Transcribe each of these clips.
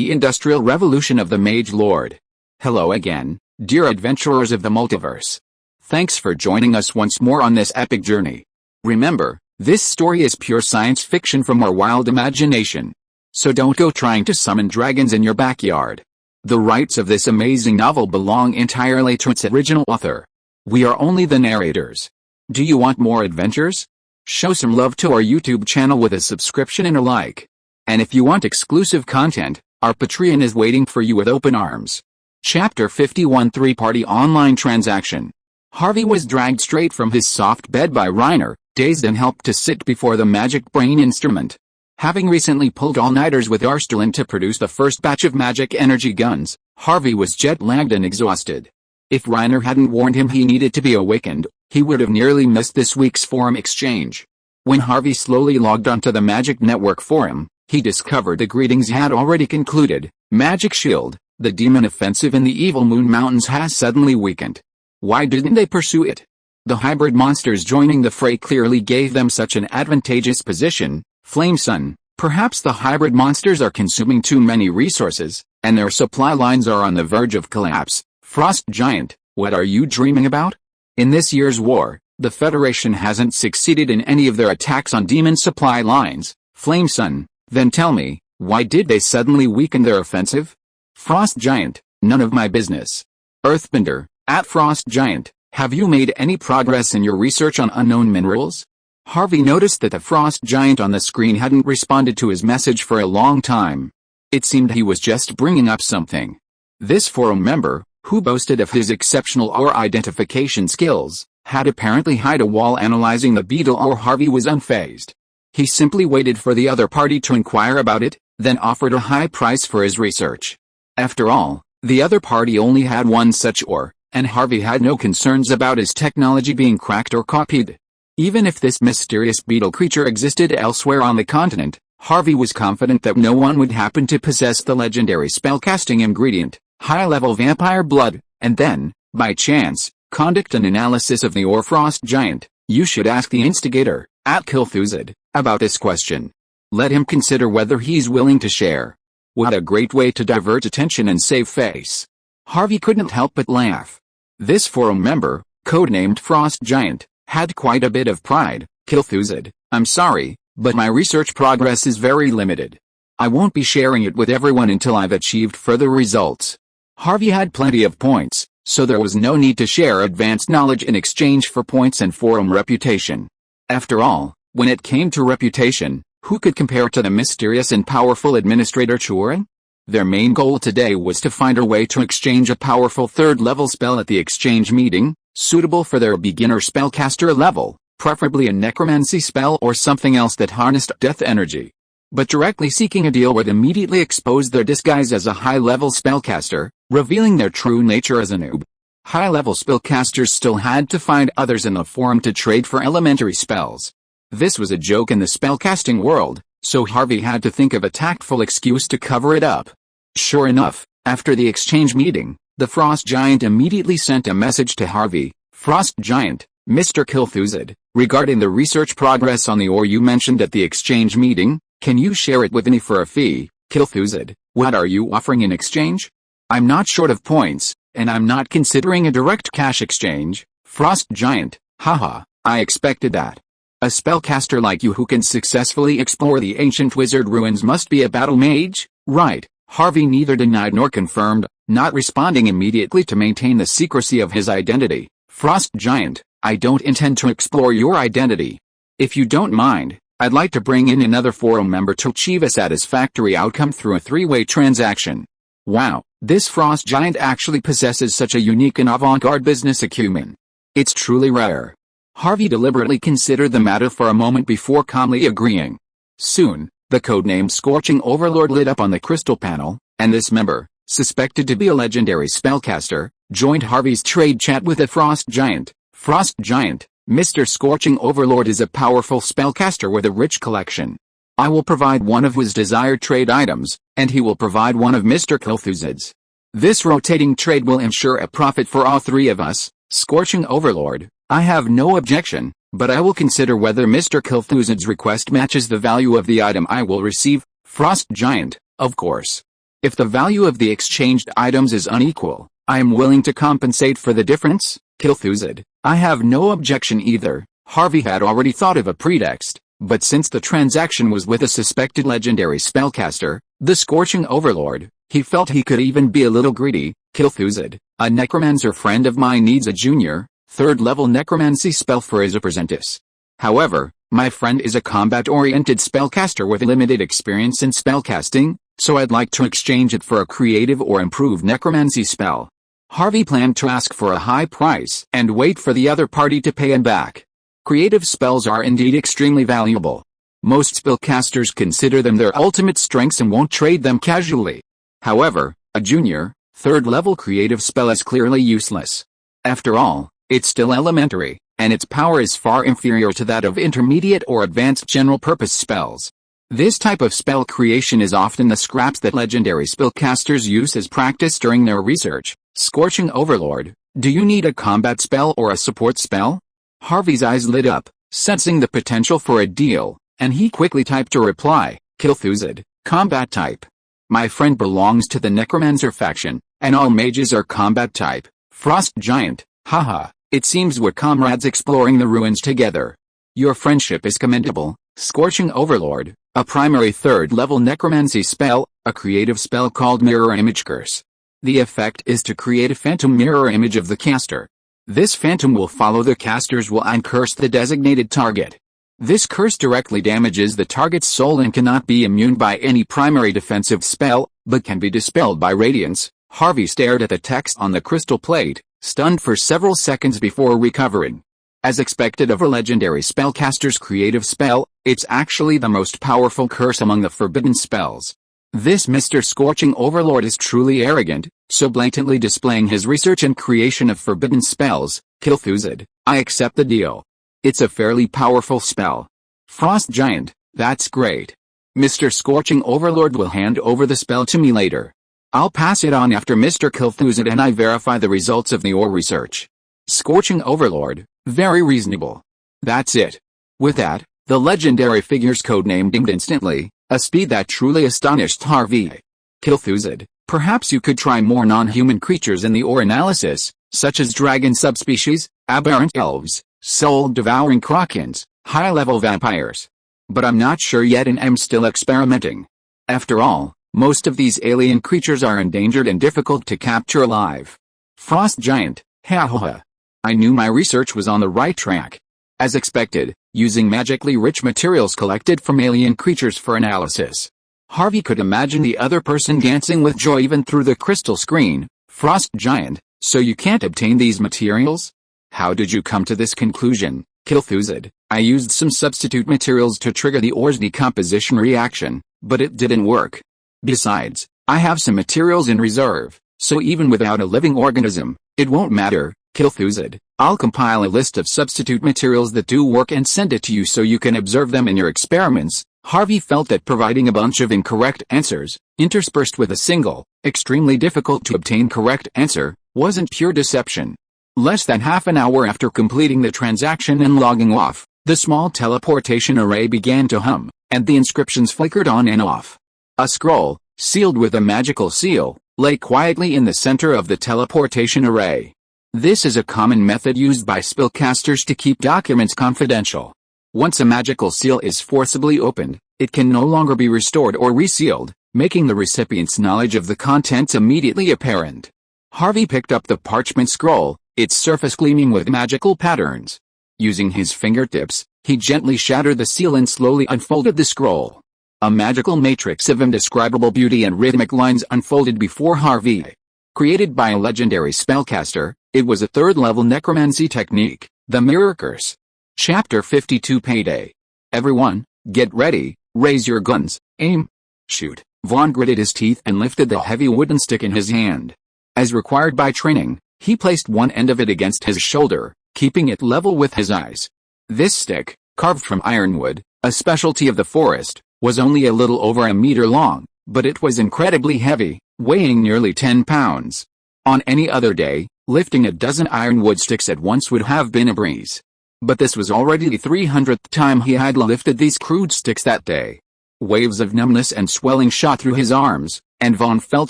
the Industrial Revolution of the Mage Lord. Hello again, dear adventurers of the multiverse. Thanks for joining us once more on this epic journey. Remember, this story is pure science fiction from our wild imagination. So don't go trying to summon dragons in your backyard. The rights of this amazing novel belong entirely to its original author. We are only the narrators. Do you want more adventures? Show some love to our YouTube channel with a subscription and a like. And if you want exclusive content, our Patreon is waiting for you with open arms. Chapter 51 Three-Party Online Transaction. Harvey was dragged straight from his soft bed by Reiner, dazed and helped to sit before the magic brain instrument. Having recently pulled all-nighters with Arstalin to produce the first batch of magic energy guns, Harvey was jet-lagged and exhausted. If Reiner hadn't warned him he needed to be awakened, he would have nearly missed this week's forum exchange. When Harvey slowly logged onto the Magic Network forum, he discovered the greetings had already concluded. Magic Shield, the demon offensive in the Evil Moon Mountains has suddenly weakened. Why didn't they pursue it? The hybrid monsters joining the fray clearly gave them such an advantageous position. Flame Sun, perhaps the hybrid monsters are consuming too many resources, and their supply lines are on the verge of collapse. Frost Giant, what are you dreaming about? In this year's war, the Federation hasn't succeeded in any of their attacks on demon supply lines. Flame Sun, then tell me, why did they suddenly weaken their offensive? Frost Giant, none of my business. Earthbender, at Frost Giant, have you made any progress in your research on unknown minerals? Harvey noticed that the Frost Giant on the screen hadn't responded to his message for a long time. It seemed he was just bringing up something. This forum member, who boasted of his exceptional ore identification skills, had apparently hid a wall analyzing the beetle ore. Harvey was unfazed. He simply waited for the other party to inquire about it, then offered a high price for his research. After all, the other party only had one such ore, and Harvey had no concerns about his technology being cracked or copied. Even if this mysterious beetle creature existed elsewhere on the continent, Harvey was confident that no one would happen to possess the legendary spellcasting ingredient, high-level vampire blood, and then, by chance, conduct an analysis of the ore. Frost Giant, you should ask the instigator, at Kilthuzid, about this question. Let him consider whether he's willing to share. What a great way to divert attention and save face. Harvey couldn't help but laugh. This forum member, codenamed Frost Giant, had quite a bit of pride. Kilthuzid, I'm sorry, but my research progress is very limited. I won't be sharing it with everyone until I've achieved further results. Harvey had plenty of points, so there was no need to share advanced knowledge in exchange for points and forum reputation. After all, when it came to reputation, who could compare to the mysterious and powerful Administrator Churin? Their main goal today was to find a way to exchange a powerful third-level spell at the exchange meeting, suitable for their beginner spellcaster level, preferably a necromancy spell or something else that harnessed death energy. But directly seeking a deal would immediately expose their disguise as a high-level spellcaster, revealing their true nature as a noob. High-level spellcasters still had to find others in the forum to trade for elementary spells. This was a joke in the spellcasting world, so Harvey had to think of a tactful excuse to cover it up. Sure enough, after the exchange meeting, the Frost Giant immediately sent a message to Harvey. Frost Giant, Mr. Kilthuzid, regarding the research progress on the ore you mentioned at the exchange meeting, can you share it with me for a fee? Kilthuzid, what are you offering in exchange? I'm not short of points, and I'm not considering a direct cash exchange. Frost Giant, haha, I expected that. A spellcaster like you who can successfully explore the ancient wizard ruins must be a battle mage, right? Harvey neither denied nor confirmed, not responding immediately to maintain the secrecy of his identity. Frost Giant, I don't intend to explore your identity. If you don't mind, I'd like to bring in another forum member to achieve a satisfactory outcome through a three-way transaction. Wow, this Frost Giant actually possesses such a unique and avant-garde business acumen. It's truly rare. Harvey deliberately considered the matter for a moment before calmly agreeing. Soon, the codename Scorching Overlord lit up on the crystal panel, and this member, suspected to be a legendary spellcaster, joined Harvey's trade chat with the Frost Giant. Frost Giant, Mr. Scorching Overlord is a powerful spellcaster with a rich collection. I will provide one of his desired trade items, and he will provide one of Mr. Kilthuzid's. This rotating trade will ensure a profit for all three of us. Scorching Overlord, I have no objection, but I will consider whether Mr. Kilthuzid's request matches the value of the item I will receive. Frost Giant, of course. If the value of the exchanged items is unequal, I am willing to compensate for the difference, Kilthuzid. I have no objection either. Harvey had already thought of a pretext, but since the transaction was with a suspected legendary spellcaster, the Scorching Overlord, he felt he could even be a little greedy. Kilthuzid, a necromancer friend of mine needs a junior, third-level necromancy spell for his apprentice. However, my friend is a combat-oriented spellcaster with limited experience in spellcasting, so I'd like to exchange it for a creative or improved necromancy spell. Harvey planned to ask for a high price and wait for the other party to pay him back. Creative spells are indeed extremely valuable. Most spellcasters consider them their ultimate strengths and won't trade them casually. However, a junior, third-level creative spell is clearly useless. After all, it's still elementary, and its power is far inferior to that of intermediate or advanced general-purpose spells. This type of spell creation is often the scraps that legendary spellcasters use as practice during their research. Scorching Overlord, do you need a combat spell or a support spell? Harvey's eyes lit up, sensing the potential for a deal, and he quickly typed a reply. Kilthuzid, combat type. My friend belongs to the necromancer faction, and all mages are combat type. Frost Giant, haha, it seems we're comrades exploring the ruins together. Your friendship is commendable. Scorching Overlord, a primary third-level necromancy spell, a creative spell called Mirror Image Curse. The effect is to create a phantom mirror image of the caster. This phantom will follow the caster's will and curse the designated target. This curse directly damages the target's soul and cannot be immune by any primary defensive spell, but can be dispelled by radiance. Harvey stared at the text on the crystal plate, stunned for several seconds before recovering. As expected of a legendary spellcaster's creative spell, it's actually the most powerful curse among the forbidden spells. This Mr. Scorching Overlord is truly arrogant, so blatantly displaying his research and creation of forbidden spells. Kilthuzid, I accept the deal. It's a fairly powerful spell. Frost Giant, that's great. Mr. Scorching Overlord will hand over the spell to me later. I'll pass it on after Mr. Kilthuzid and I verify the results of your research. Scorching Overlord, very reasonable. That's it. With that, the legendary figure's codename dinged instantly, a speed that truly astonished Harvey. Kilthuzid, perhaps you could try more non-human creatures in the ore analysis, such as dragon subspecies, aberrant elves, soul-devouring krakens, high-level vampires. But I'm not sure yet and am still experimenting. After all, most of these alien creatures are endangered and difficult to capture alive. Frost Giant, ha ha ha. I knew my research was on the right track. As expected, using magically rich materials collected from alien creatures for analysis. Harvey could imagine the other person dancing with joy even through the crystal screen. Frost Giant, so you can't obtain these materials? How did you come to this conclusion? Kilthuzid, I used some substitute materials to trigger the ore's decomposition reaction, but it didn't work. Besides, I have some materials in reserve, so even without a living organism, it won't matter. Kilthuzid, I'll compile a list of substitute materials that do work and send it to you so you can observe them in your experiments. Harvey felt that providing a bunch of incorrect answers, interspersed with a single, extremely difficult to obtain correct answer, wasn't pure deception. Less than half an hour after completing the transaction and logging off, the small teleportation array began to hum, and the inscriptions flickered on and off. A scroll, sealed with a magical seal, lay quietly in the center of the teleportation array. This is a common method used by spellcasters to keep documents confidential. Once a magical seal is forcibly opened, it can no longer be restored or resealed, making the recipient's knowledge of the contents immediately apparent. Harvey picked up the parchment scroll, its surface gleaming with magical patterns. Using his fingertips, he gently shattered the seal and slowly unfolded the scroll. A magical matrix of indescribable beauty and rhythmic lines unfolded before Harvey. Created by a legendary spellcaster, it was a third-level necromancy technique, the Mirror Curse. Chapter 52 Payday. Everyone, get ready, raise your guns, aim, shoot. Vaughn gritted his teeth and lifted the heavy wooden stick in his hand. As required by training, he placed one end of it against his shoulder, keeping it level with his eyes. This stick, carved from ironwood, a specialty of the forest, was only a little over a meter long, but it was incredibly heavy, weighing nearly 10 pounds. On any other day, lifting a dozen ironwood sticks at once would have been a breeze. But this was already the 300th time he had lifted these crude sticks that day. Waves of numbness and swelling shot through his arms, and Vaughn felt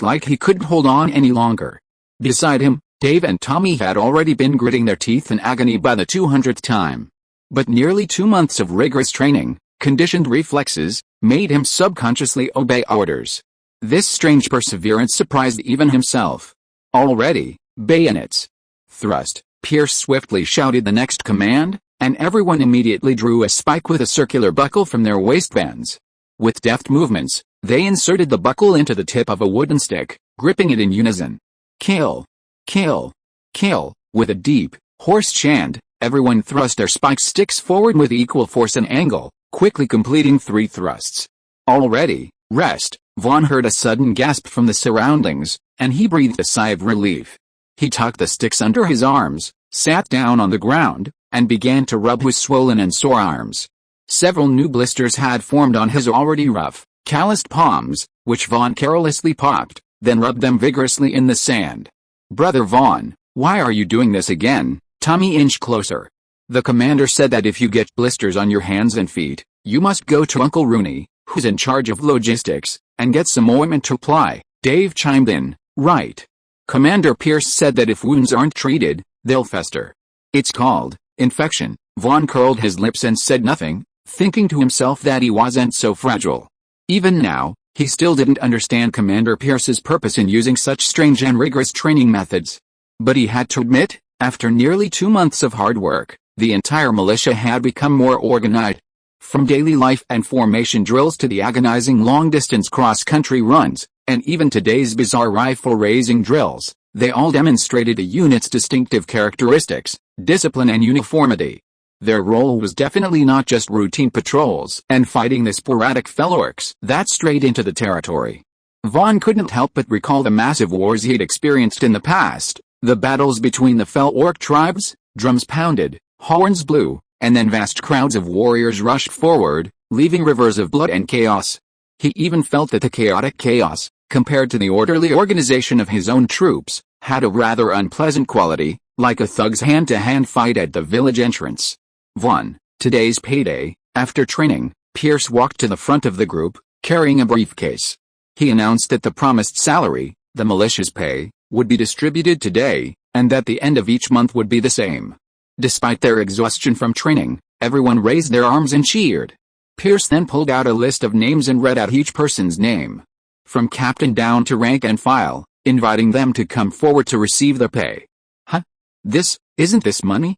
like he couldn't hold on any longer. Beside him, Dave and Tommy had already been gritting their teeth in agony by the 200th time. But nearly 2 months of rigorous training, conditioned reflexes, made him subconsciously obey orders. This strange perseverance surprised even himself. Already, bayonets. Thrust, Pierce swiftly shouted the next command, and everyone immediately drew a spike with a circular buckle from their waistbands. With deft movements, they inserted the buckle into the tip of a wooden stick, gripping it in unison. Kill! Kill! Kill! With a deep, hoarse chant, everyone thrust their spike sticks forward with equal force and angle, quickly completing 3 thrusts. Already, rest, Vaughn heard a sudden gasp from the surroundings, and he breathed a sigh of relief. He tucked the sticks under his arms, sat down on the ground, and began to rub his swollen and sore arms. Several new blisters had formed on his already rough, calloused palms, which Vaughn carelessly popped, then rubbed them vigorously in the sand. "Brother Vaughn, why are you doing this again?" Tommy inched closer. "The commander said that if you get blisters on your hands and feet, you must go to Uncle Rooney, who's in charge of logistics, and get some ointment to apply." Dave chimed in. "Right. Commander Pierce said that if wounds aren't treated, they'll fester. It's called infection." Vaughn curled his lips and said nothing, thinking to himself that he wasn't so fragile. Even now, he still didn't understand Commander Pierce's purpose in using such strange and rigorous training methods. But he had to admit, after nearly 2 months of hard work, the entire militia had become more organized. From daily life and formation drills to the agonizing long-distance cross-country runs, and even today's bizarre rifle-raising drills, they all demonstrated a unit's distinctive characteristics, discipline and uniformity. Their role was definitely not just routine patrols and fighting the sporadic fellow orcs that strayed into the territory. Vaughn couldn't help but recall the massive wars he had experienced in the past, the battles between the fell orc tribes, drums pounded, horns blew, and then vast crowds of warriors rushed forward, leaving rivers of blood and chaos. He even felt that the chaotic chaos, compared to the orderly organization of his own troops, had a rather unpleasant quality, like a thug's hand-to-hand fight at the village entrance. Vaughn, today's payday. After training, Pierce walked to the front of the group, carrying a briefcase. He announced that the promised salary, the militia's pay, would be distributed today, and that the end of each month would be the same. Despite their exhaustion from training, everyone raised their arms and cheered. Pierce then pulled out a list of names and read out each person's name, from captain down to rank and file, inviting them to come forward to receive their pay. "Huh? Isn't this money?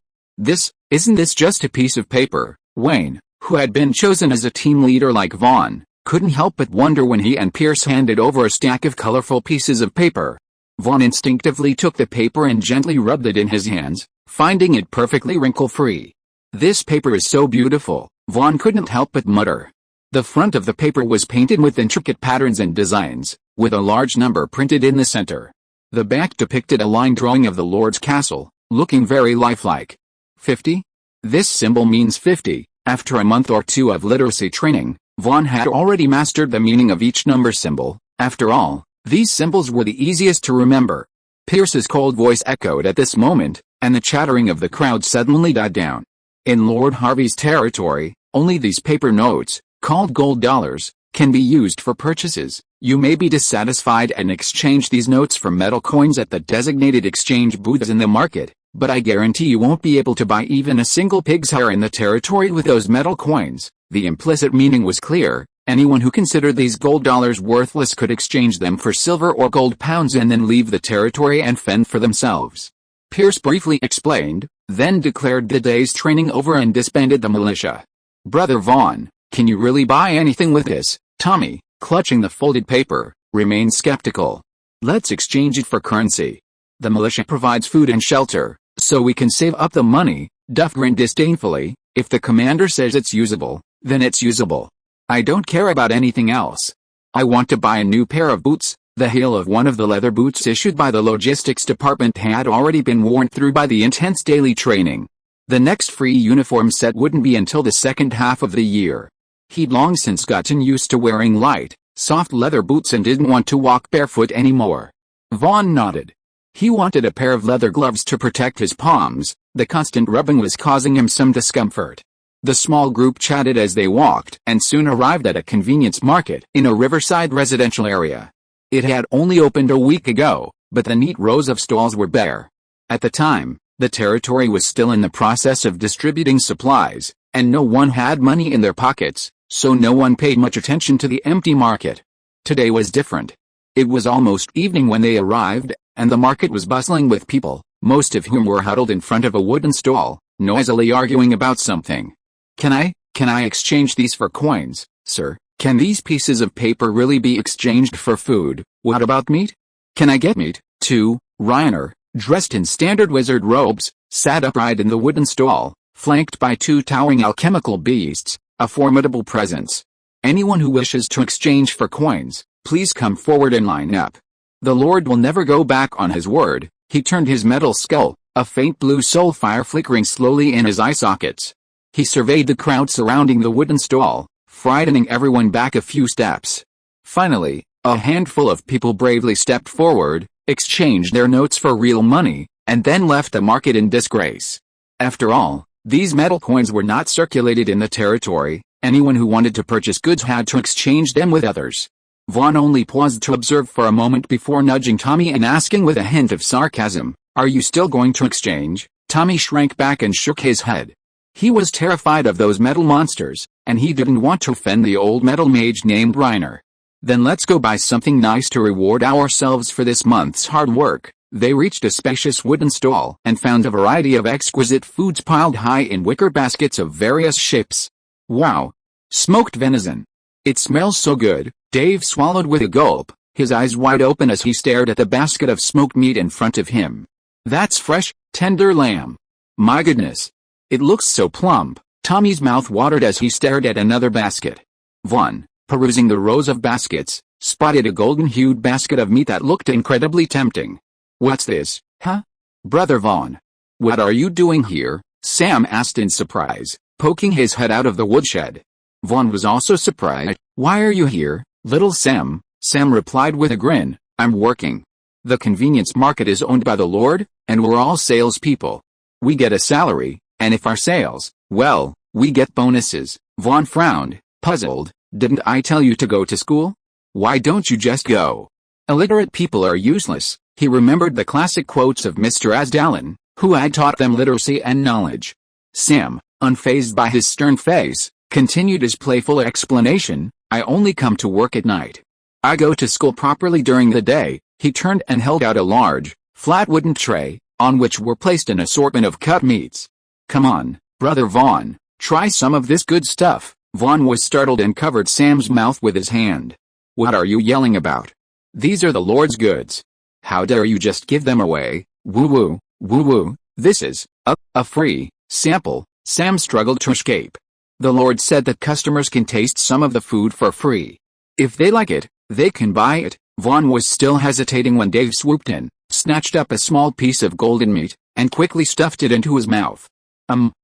Isn't this just a piece of paper?" Wayne, who had been chosen as a team leader like Vaughn, couldn't help but wonder when he and Pierce handed over a stack of colorful pieces of paper. Vaughn instinctively took the paper and gently rubbed it in his hands, finding it perfectly wrinkle-free. "This paper is so beautiful," Vaughn couldn't help but mutter. The front of the paper was painted with intricate patterns and designs, with a large number printed in the center. The back depicted a line drawing of the Lord's castle, looking very lifelike. 50? This symbol means 50. After a month or two of literacy training, Vaughn had already mastered the meaning of each number symbol. After all, these symbols were the easiest to remember. Pierce's cold voice echoed at this moment, and the chattering of the crowd suddenly died down. In Lord Harvey's territory, only these paper notes, called gold dollars, can be used for purchases. You may be dissatisfied and exchange these notes for metal coins at the designated exchange booths in the market, but I guarantee you won't be able to buy even a single pig's hair in the territory with those metal coins. The implicit meaning was clear. Anyone who considered these gold dollars worthless could exchange them for silver or gold pounds and then leave the territory and fend for themselves. Pierce briefly explained, then declared the day's training over and disbanded the militia. "Brother Vaughn, can you really buy anything with this?" Tommy, clutching the folded paper, remained skeptical. "Let's exchange it for currency. The militia provides food and shelter, so we can save up the money." Duff grinned disdainfully. "If the commander says it's usable, then it's usable. I don't care about anything else. I want to buy a new pair of boots." The heel of one of the leather boots issued by the logistics department had already been worn through by the intense daily training. The next free uniform set wouldn't be until the second half of the year. He'd long since gotten used to wearing light, soft leather boots and didn't want to walk barefoot anymore. Vaughn nodded. He wanted a pair of leather gloves to protect his palms. The constant rubbing was causing him some discomfort. The small group chatted as they walked and soon arrived at a convenience market in a riverside residential area. It had only opened a week ago, but the neat rows of stalls were bare. At the time, the territory was still in the process of distributing supplies, and no one had money in their pockets, so no one paid much attention to the empty market. Today was different. It was almost evening when they arrived, and the market was bustling with people, most of whom were huddled in front of a wooden stall, noisily arguing about something. Can I exchange these for coins, sir? Can these pieces of paper really be exchanged for food? What about meat? Can I get meat, too? Reiner, dressed in standard wizard robes, sat upright in the wooden stall, flanked by two towering alchemical beasts, a formidable presence. Anyone who wishes to exchange for coins, please come forward and line up. The Lord will never go back on his word. He turned his metal skull, a faint blue soul fire flickering slowly in his eye sockets. He surveyed the crowd surrounding the wooden stall, frightening everyone back a few steps. Finally, a handful of people bravely stepped forward, exchanged their notes for real money, and then left the market in disgrace. After all, these metal coins were not circulated in the territory. Anyone who wanted to purchase goods had to exchange them with others. Vaughn only paused to observe for a moment before nudging Tommy and asking with a hint of sarcasm, "Are you still going to exchange?" Tommy shrank back and shook his head. He was terrified of those metal monsters, and he didn't want to offend the old metal mage named Reiner. "Then let's go buy something nice to reward ourselves for this month's hard work." They reached a spacious wooden stall and found a variety of exquisite foods piled high in wicker baskets of various shapes. "Wow! Smoked venison. It smells so good." Dave swallowed with a gulp, his eyes wide open as he stared at the basket of smoked meat in front of him. "That's fresh, tender lamb. My goodness. It looks so plump." Tommy's mouth watered as he stared at another basket. Vaughn, perusing the rows of baskets, spotted a golden-hued basket of meat that looked incredibly tempting. "What's this, huh? Brother Vaughn? What are you doing here?" Sam asked in surprise, poking his head out of the woodshed. Vaughn was also surprised. "Why are you here, little Sam?" Sam replied with a grin, "I'm working. The convenience market is owned by the Lord, and we're all salespeople. We get a salary, and if our sales, well, we get bonuses." Vaughn frowned, puzzled. "Didn't I tell you to go to school? Why don't you just go? Illiterate people are useless." He remembered the classic quotes of Mr. Asdalin, who had taught them literacy and knowledge. Sam, unfazed by his stern face, continued his playful explanation, "I only come to work at night. I go to school properly during the day." He turned and held out a large, flat wooden tray, on which were placed an assortment of cut meats. "Come on, Brother Vaughn, try some of this good stuff." Vaughn was startled and covered Sam's mouth with his hand. "What are you yelling about? These are the Lord's goods. How dare you just give them away? Woo-woo, woo-woo, this is a free sample." Sam struggled to escape. "The Lord said that customers can taste some of the food for free. If they like it, they can buy it." Vaughn was still hesitating when Dave swooped in, snatched up a small piece of golden meat, and quickly stuffed it into his mouth.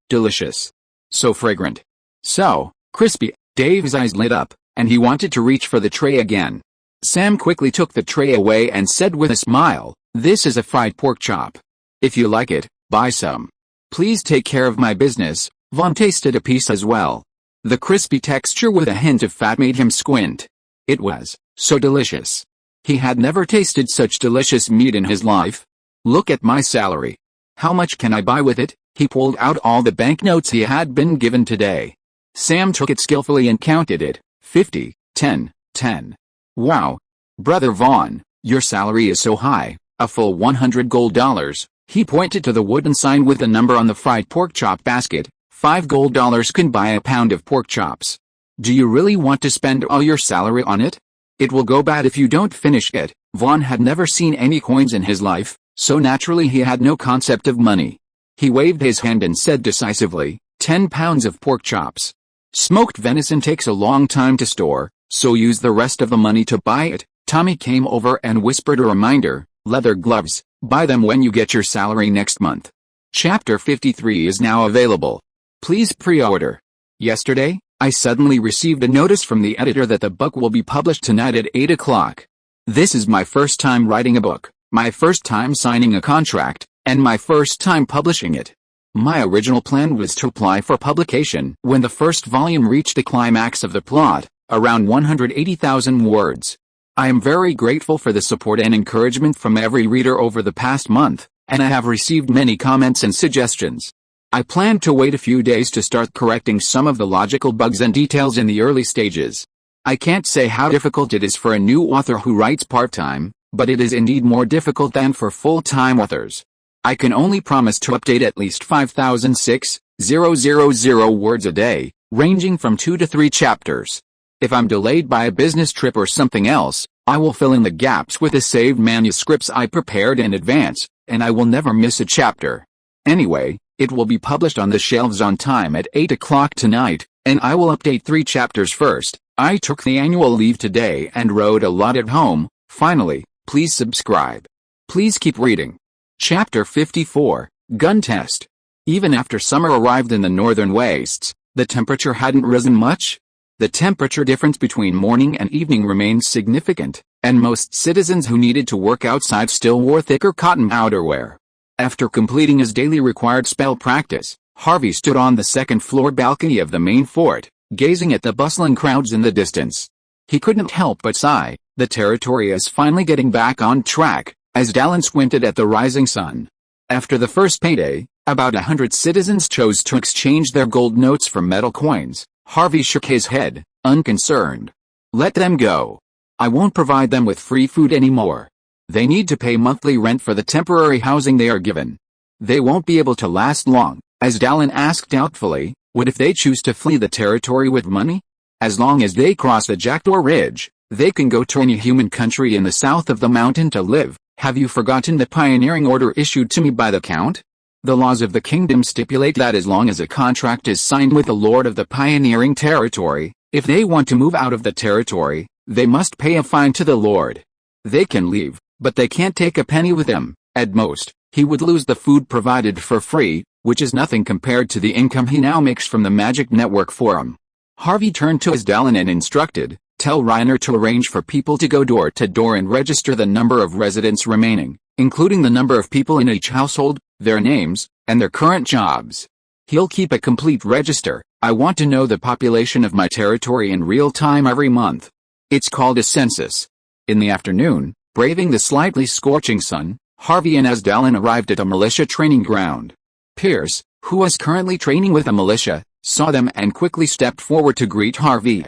Delicious. So fragrant. So crispy. Dave's eyes lit up, and he wanted to reach for the tray again. Sam quickly took the tray away and said with a smile, "This is a fried pork chop. If you like it, buy some. Please take care of my business." Vaughn tasted a piece as well. The crispy texture with a hint of fat made him squint. It was so delicious. He had never tasted such delicious meat in his life. "Look at my salary. How much can I buy with it?" He pulled out all the banknotes he had been given today. Sam took it skillfully and counted it. 50, 10, 10. "Wow. Brother Vaughn, your salary is so high, a full $100 gold." He pointed to the wooden sign with the number on the fried pork chop basket. $5 can buy a pound of pork chops. "Do you really want to spend all your salary on it? It will go bad if you don't finish it." Vaughn had never seen any coins in his life, so naturally he had no concept of money. He waved his hand and said decisively, 10 pounds of pork chops. Smoked venison takes a long time to store, so use the rest of the money to buy it." Tommy came over and whispered a reminder, "Leather gloves, buy them when you get your salary next month. Chapter 53 is now available. Please pre-order." Yesterday, I suddenly received a notice from the editor that the book will be published tonight at 8 o'clock. This is my first time writing a book, my first time signing a contract, and my first time publishing it. My original plan was to apply for publication when the first volume reached the climax of the plot, around 180,000 words. I am very grateful for the support and encouragement from every reader over the past month, and I have received many comments and suggestions. I plan to wait a few days to start correcting some of the logical bugs and details in the early stages. I can't say how difficult it is for a new author who writes part-time, but it is indeed more difficult than for full-time authors. I can only promise to update at least 5,600 words a day, ranging from 2 to 3 chapters. If I'm delayed by a business trip or something else, I will fill in the gaps with the saved manuscripts I prepared in advance, and I will never miss a chapter. Anyway, it will be published on the shelves on time at 8 o'clock tonight, and I will update 3 chapters first. I took the annual leave today and wrote a lot at home. Finally, please subscribe. Please keep reading. Chapter 54, Gun Test. Even after summer arrived in the northern wastes, the temperature hadn't risen much. The temperature difference between morning and evening remained significant, and most citizens who needed to work outside still wore thicker cotton outerwear. After completing his daily required spell practice, Harvey stood on the second-floor balcony of the main fort, gazing at the bustling crowds in the distance. He couldn't help but sigh. The territory is finally getting back on track, as Dallin squinted at the rising sun. After the first payday, about 100 citizens chose to exchange their gold notes for metal coins. Harvey shook his head, unconcerned. Let them go. I won't provide them with free food anymore. They need to pay monthly rent for the temporary housing they are given. They won't be able to last long, as Dallin asked doubtfully. What if they choose to flee the territory with money? As long as they cross the Jackdaw Ridge, they can go to any human country in the south of the mountain to live. Have you forgotten the pioneering order issued to me by the Count? The laws of the kingdom stipulate that as long as a contract is signed with the lord of the pioneering territory, if they want to move out of the territory, they must pay a fine to the lord. They can leave, but they can't take a penny with them. At most, he would lose the food provided for free, which is nothing compared to the income he now makes from the magic network forum. Harvey turned to his Dallin and instructed, tell Reiner to arrange for people to go door to door and register the number of residents remaining, including the number of people in each household, their names, and their current jobs. He'll keep a complete register. I want to know the population of my territory in real time every month. It's called a census. In the afternoon, braving the slightly scorching sun, Harvey and Dallin arrived at a militia training ground. Pierce, who was currently training with a militia, saw them and quickly stepped forward to greet Harvey.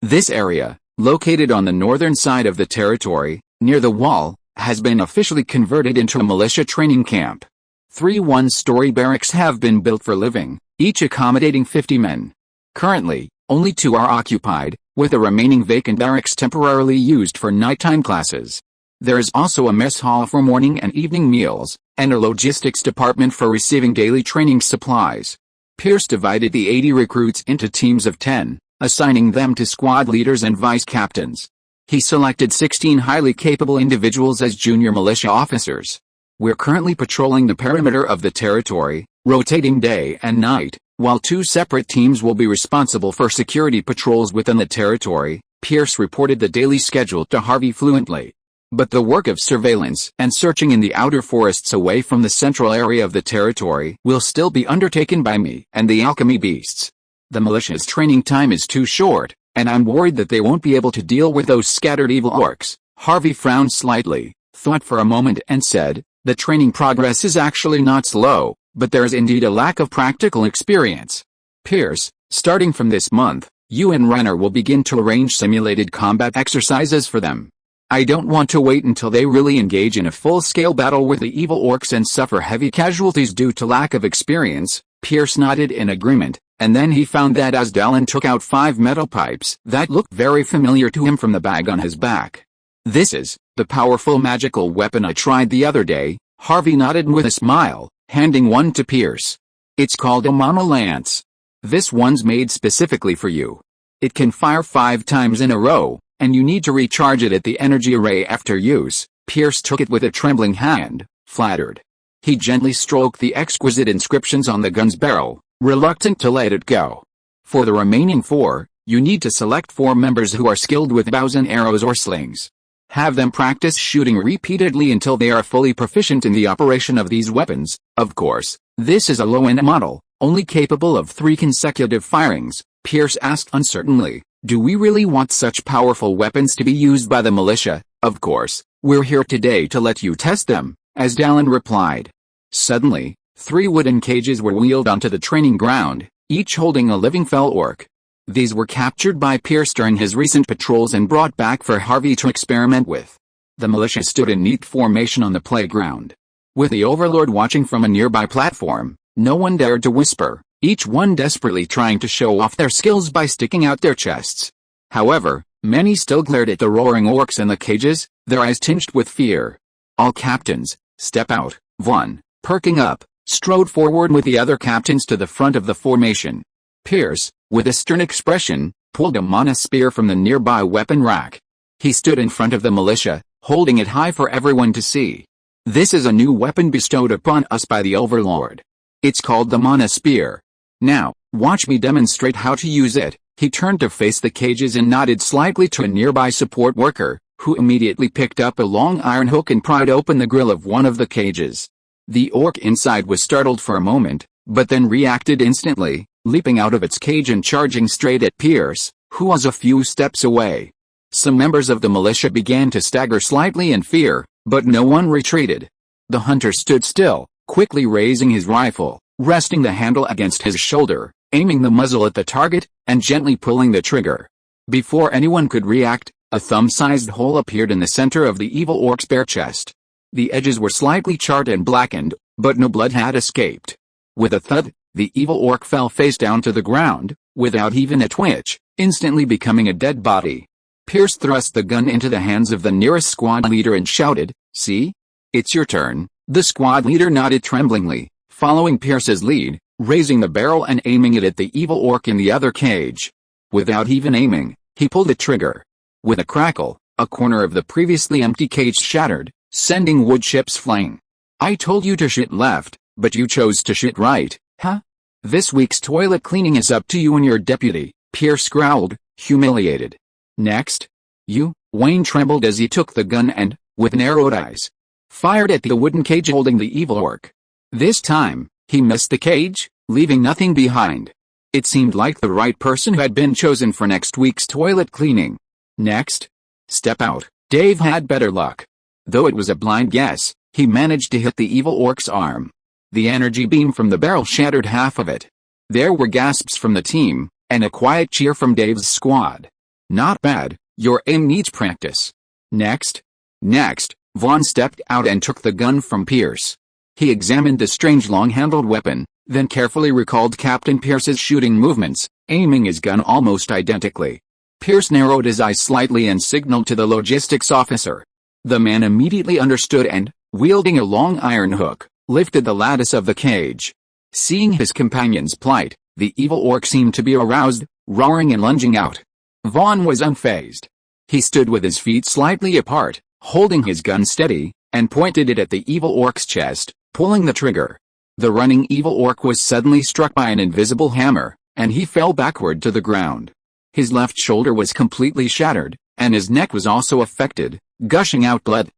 This area, located on the northern side of the territory, near the wall, has been officially converted into a militia training camp. 3 one-story barracks have been built for living, each accommodating 50 men. Currently, only 2 are occupied, with the remaining vacant barracks temporarily used for nighttime classes. There is also a mess hall for morning and evening meals, and a logistics department for receiving daily training supplies. Pierce divided the 80 recruits into teams of 10, assigning them to squad leaders and vice captains. He selected 16 highly capable individuals as junior militia officers. We're currently patrolling the perimeter of the territory, rotating day and night, while 2 separate teams will be responsible for security patrols within the territory. Pierce reported the daily schedule to Harvey fluently. But the work of surveillance and searching in the outer forests away from the central area of the territory will still be undertaken by me and the alchemy beasts. The militia's training time is too short, and I'm worried that they won't be able to deal with those scattered evil orcs. Harvey frowned slightly, thought for a moment and said, the training progress is actually not slow, but there is indeed a lack of practical experience. Pierce, starting from this month, you and Reiner will begin to arrange simulated combat exercises for them. I don't want to wait until they really engage in a full-scale battle with the evil orcs and suffer heavy casualties due to lack of experience. Pierce nodded in agreement, and then he found that Dallin took out 5 metal pipes that looked very familiar to him from the bag on his back. This is the powerful magical weapon I tried the other day. Harvey nodded with a smile, handing one to Pierce. It's called a monolance. This one's made specifically for you. It can fire 5 times in a row, and you need to recharge it at the energy array after use. Pierce took it with a trembling hand, flattered. He gently stroked the exquisite inscriptions on the gun's barrel, reluctant to let it go. For the remaining 4, you need to select 4 members who are skilled with bows and arrows or slings. Have them practice shooting repeatedly until they are fully proficient in the operation of these weapons. Of course, this is a low-end model, only capable of 3 consecutive firings. Pierce asked uncertainly, Do we really want such powerful weapons to be used by the militia? Of course, we're here today to let you test them, as Dallin replied. Suddenly, 3 wooden cages were wheeled onto the training ground, each holding a living fell orc. These were captured by Pierce during his recent patrols and brought back for Harvey to experiment with. The militia stood in neat formation on the playground. With the overlord watching from a nearby platform, no one dared to whisper, each one desperately trying to show off their skills by sticking out their chests. However, many still glared at the roaring orcs in the cages, their eyes tinged with fear. All captains, step out. Vaughn, perking up, strode forward with the other captains to the front of the formation. Pierce, with a stern expression, pulled a mana spear from the nearby weapon rack. He stood in front of the militia, holding it high for everyone to see. This is a new weapon bestowed upon us by the Overlord. It's called the mana spear. Now, watch me demonstrate how to use it. He turned to face the cages and nodded slightly to a nearby support worker, who immediately picked up a long iron hook and pried open the grill of one of the cages. The orc inside was startled for a moment, but then reacted instantly, leaping out of its cage and charging straight at Pierce, who was a few steps away. Some members of the militia began to stagger slightly in fear, but no one retreated. The hunter stood still, quickly raising his rifle, resting the handle against his shoulder, aiming the muzzle at the target, and gently pulling the trigger. Before anyone could react, a thumb-sized hole appeared in the center of the evil orc's bare chest. The edges were slightly charred and blackened, but no blood had escaped. With a thud, the evil orc fell face down to the ground, without even a twitch, instantly becoming a dead body. Pierce thrust the gun into the hands of the nearest squad leader and shouted, "See? It's your turn." The squad leader nodded tremblingly, following Pierce's lead, raising the barrel and aiming it at the evil orc in the other cage. Without even aiming, he pulled the trigger. With a crackle, a corner of the previously empty cage shattered, sending wood chips flying. "I told you to shit left, but you chose to shit right, huh? This week's toilet cleaning is up to you and your deputy," Pierce growled, humiliated. "Next." "You." Wayne trembled as he took the gun and, with narrowed eyes, fired at the wooden cage holding the evil orc. This time, he missed the cage, leaving nothing behind. It seemed like the right person had been chosen for next week's toilet cleaning. "Next." "Step out." Dave had better luck. Though it was a blind guess, he managed to hit the evil orc's arm. The energy beam from the barrel shattered half of it. There were gasps from the team, and a quiet cheer from Dave's squad. "Not bad, your aim needs practice." "Next." Next, Vaughn stepped out and took the gun from Pierce. He examined the strange long-handled weapon, then carefully recalled Captain Pierce's shooting movements, aiming his gun almost identically. Pierce narrowed his eyes slightly and signaled to the logistics officer. The man immediately understood and, wielding a long iron hook, lifted the lattice of the cage. Seeing his companion's plight, the evil orc seemed to be aroused, roaring and lunging out. Vaughn was unfazed. He stood with his feet slightly apart, holding his gun steady, and pointed it at the evil orc's chest, pulling the trigger. The running evil orc was suddenly struck by an invisible hammer, and he fell backward to the ground. His left shoulder was completely shattered, and his neck was also affected, gushing out blood.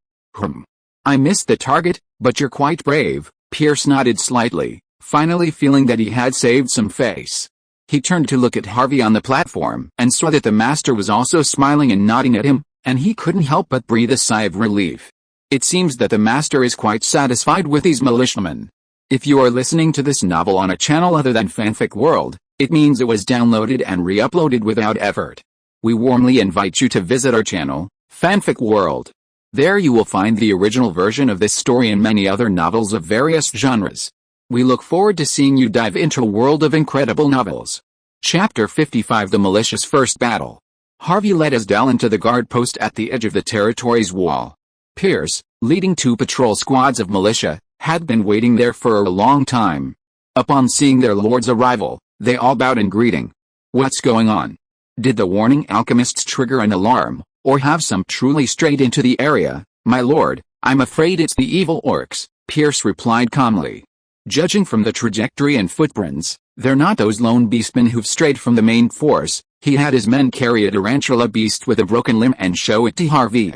"I missed the target, but you're quite brave," Pierce nodded slightly, finally feeling that he had saved some face. He turned to look at Harvey on the platform and saw that the master was also smiling and nodding at him, and he couldn't help but breathe a sigh of relief. It seems that the master is quite satisfied with these militiamen. If you are listening to this novel on a channel other than Fanfic World, it means it was downloaded and re-uploaded without effort. We warmly invite you to visit our channel, Fanfic World. There you will find the original version of this story and many other novels of various genres. We look forward to seeing you dive into a world of incredible novels. Chapter 55: The Militia's First Battle. Harvey led Asdal into the guard post at the edge of the territory's wall. Pierce, leading 2 patrol squads of militia, had been waiting there for a long time. Upon seeing their lord's arrival, they all bowed in greeting. "What's going on? Did the warning alchemists trigger an alarm, or have some truly strayed into the area?" "My lord, I'm afraid it's the evil orcs," Pierce replied calmly. "Judging from the trajectory and footprints, they're not those lone beastmen who've strayed from the main force." He had his men carry a tarantula beast with a broken limb and show it to Harvey.